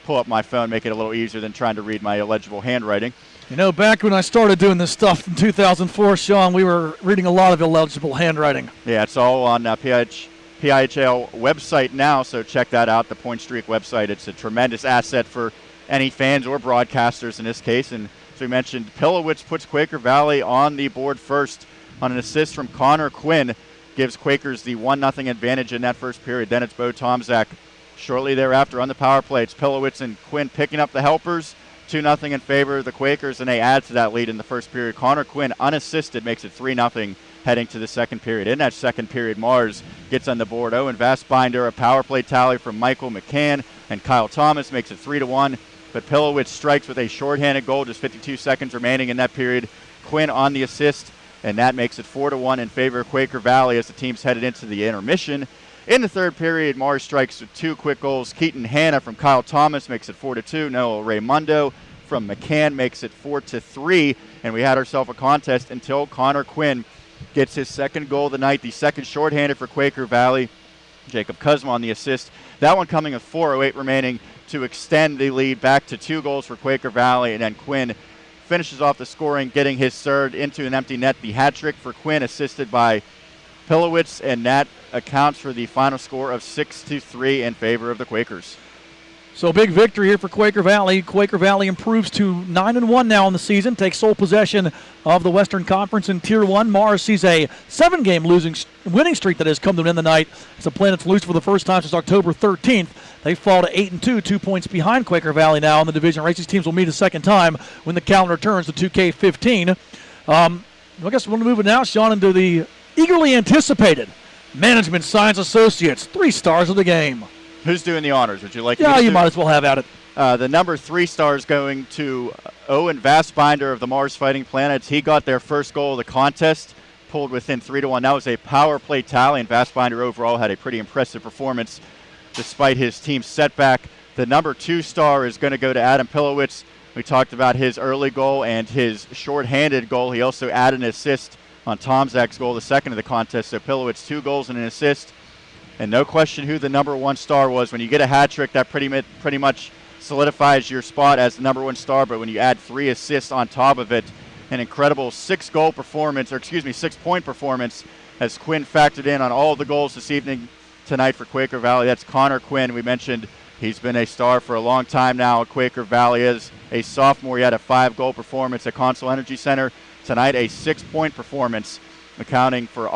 Pull up my phone, make it a little easier than trying to read my illegible handwriting.
You know, back when I started doing this stuff in 2004, Sean, we were reading a lot of illegible handwriting.
Yeah, it's all on PIHL website now, so check that out, the Point Streak website. It's a tremendous asset for any fans or broadcasters in this case. And as we mentioned, Pillowitz puts Quaker Valley on the board first on an assist from Connor Quinn. Gives Quakers the 1-0 advantage in that first period. Then it's Bo Tomczak shortly thereafter on the power play. It's Pillowitz and Quinn picking up the helpers. 2-0 in favor of the Quakers, and they add to that lead in the first period. Connor Quinn, unassisted, makes it 3-0 heading to the second period. In that second period, Mars gets on the board. Owen Vastbinder, a power play tally from Michael McCann, and Kyle Thomas makes it 3-1. But Pilowitz strikes with a shorthanded goal, just 52 seconds remaining in that period. Quinn on the assist, and that makes it 4-1 in favor of Quaker Valley as the team's headed into the intermission. In the third period, Mars strikes with 2 quick goals. Keaton Hanna from Kyle Thomas makes it 4-2. Noah Raymundo from McCann makes it 4-3. And we had ourselves a contest until Connor Quinn gets his second goal of the night, the second shorthanded for Quaker Valley. Jacob Kuzma on the assist. That one coming with 4:08 remaining to extend the lead back to 2 goals for Quaker Valley. And then Quinn finishes off the scoring, getting his third into an empty net. The hat trick for Quinn, assisted by Pilowitz, and that accounts for the final score of 6-3 in favor of the Quakers.
So big victory here for Quaker Valley. Quaker Valley improves to 9-1 now in the season, takes sole possession of the Western Conference in Tier 1. Mars sees a 7-game winning streak that has come to an end tonight as the Planets lose for the first time since October 13th. They fall to 8-2, 2 points behind Quaker Valley now in the division race. These teams will meet a second time when the calendar turns to 2K15. I guess we're going to move it now, Sean, into the eagerly anticipated Management Science Associates, 3 stars of the game.
Who's doing the honors? Would you like?
Yeah, you might as well have at it.
The number 3 star is going to Owen Vastbinder of the Mars Fighting Planets. He got their first goal of the contest, pulled within 3-1. That was a power play tally, and Vastbinder overall had a pretty impressive performance despite his team's setback. The number 2 star is going to go to Adam Pilowitz. We talked about his early goal and his shorthanded goal. He also added an assist on Tomczak's goal, the second of the contest. So Pilowitz, 2 goals and an assist. And no question who the number 1 star was. When you get a hat trick, that pretty much solidifies your spot as the number 1 star. But when you add 3 assists on top of it, an incredible 6-point performance as Quinn factored in on all of the goals this evening tonight for Quaker Valley. That's Connor Quinn. We mentioned he's been a star for a long time now at Quaker Valley. As a sophomore, he had a 5-goal performance at Consol Energy Center. Tonight, a 6-point performance, accounting for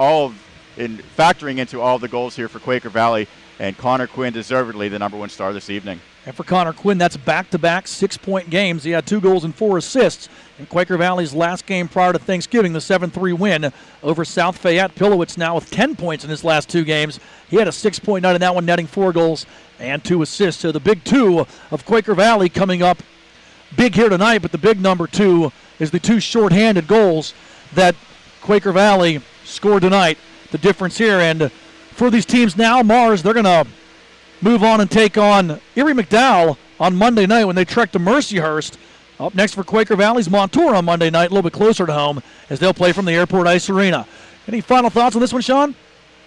factoring into all of the goals here for Quaker Valley, and Connor Quinn deservedly the number 1 star this evening.
And for Connor Quinn, that's back-to-back 6-point games. He had 2 goals and 4 assists in Quaker Valley's last game prior to Thanksgiving, the 7-3 win over South Fayette. Pilowitz now with 10 points in his last 2 games. He had a 6-point night in that one, netting 4 goals and 2 assists. So the big 2 of Quaker Valley coming up big here tonight, but the big number 2 is the 2 shorthanded goals that Quaker Valley scored tonight. The difference here. And for these teams now, Mars, they're going to move on and take on Erie McDowell on Monday night when they trek to Mercyhurst. Up next for Quaker Valley's Montour on Monday night, a little bit closer to home, as they'll play from the Airport Ice Arena. Any final thoughts on this one, Sean?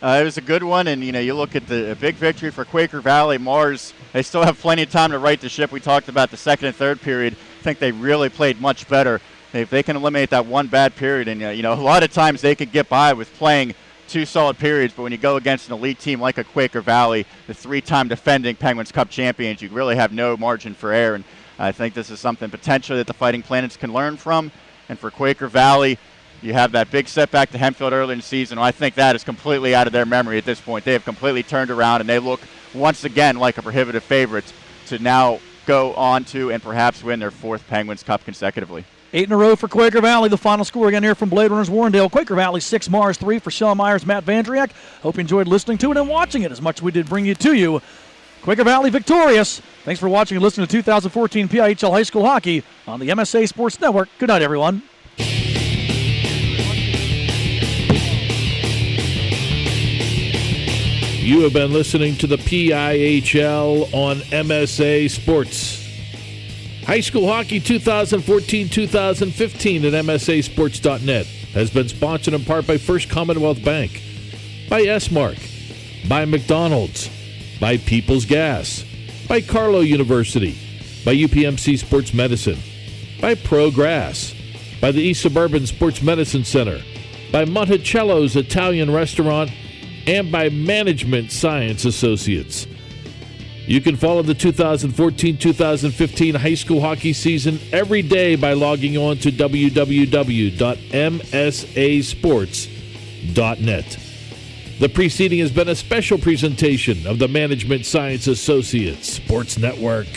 It was a good one, and you look at the big victory for Quaker Valley. Mars, they still have plenty of time to right the ship. We talked about the second and third period. I think they really played much better. If they can eliminate that one bad period, and a lot of times they could get by with playing 2 solid periods, but when you go against an elite team like a Quaker Valley, the 3-time defending Penguins Cup champions, you really have no margin for error. And I think this is something potentially that the Fighting Planets can learn from. And for Quaker Valley, you have that big setback to Hempfield early in the season. I think that is completely out of their memory at this point. They have completely turned around, and they look once again like a prohibitive favorite to now go on to and perhaps win their 4th Penguins Cup consecutively.
8 in a row for Quaker Valley. The final score again here from Bladerunners Warrendale. Quaker Valley 6, Mars 3 for Sean Meyers, Matt Vandriak. Hope you enjoyed listening to it and watching it as much as we did bring it to you. Quaker Valley victorious. Thanks for watching and listening to 2014 PIHL High School Hockey on the MSA Sports Network. Good night, everyone.
You have been listening to the PIHL on MSA Sports. High School Hockey 2014-2015 at MSASports.net has been sponsored in part by First Commonwealth Bank, by S-Mark, by McDonald's, by People's Gas, by Carlow University, by UPMC Sports Medicine, by Pro Grass, by the East Suburban Sports Medicine Center, by Monticello's Italian Restaurant, and by Management Science Associates. You can follow the 2014-2015 high school hockey season every day by logging on to www.msasports.net. The preceding has been a special presentation of the Management Science Associates Sports Network.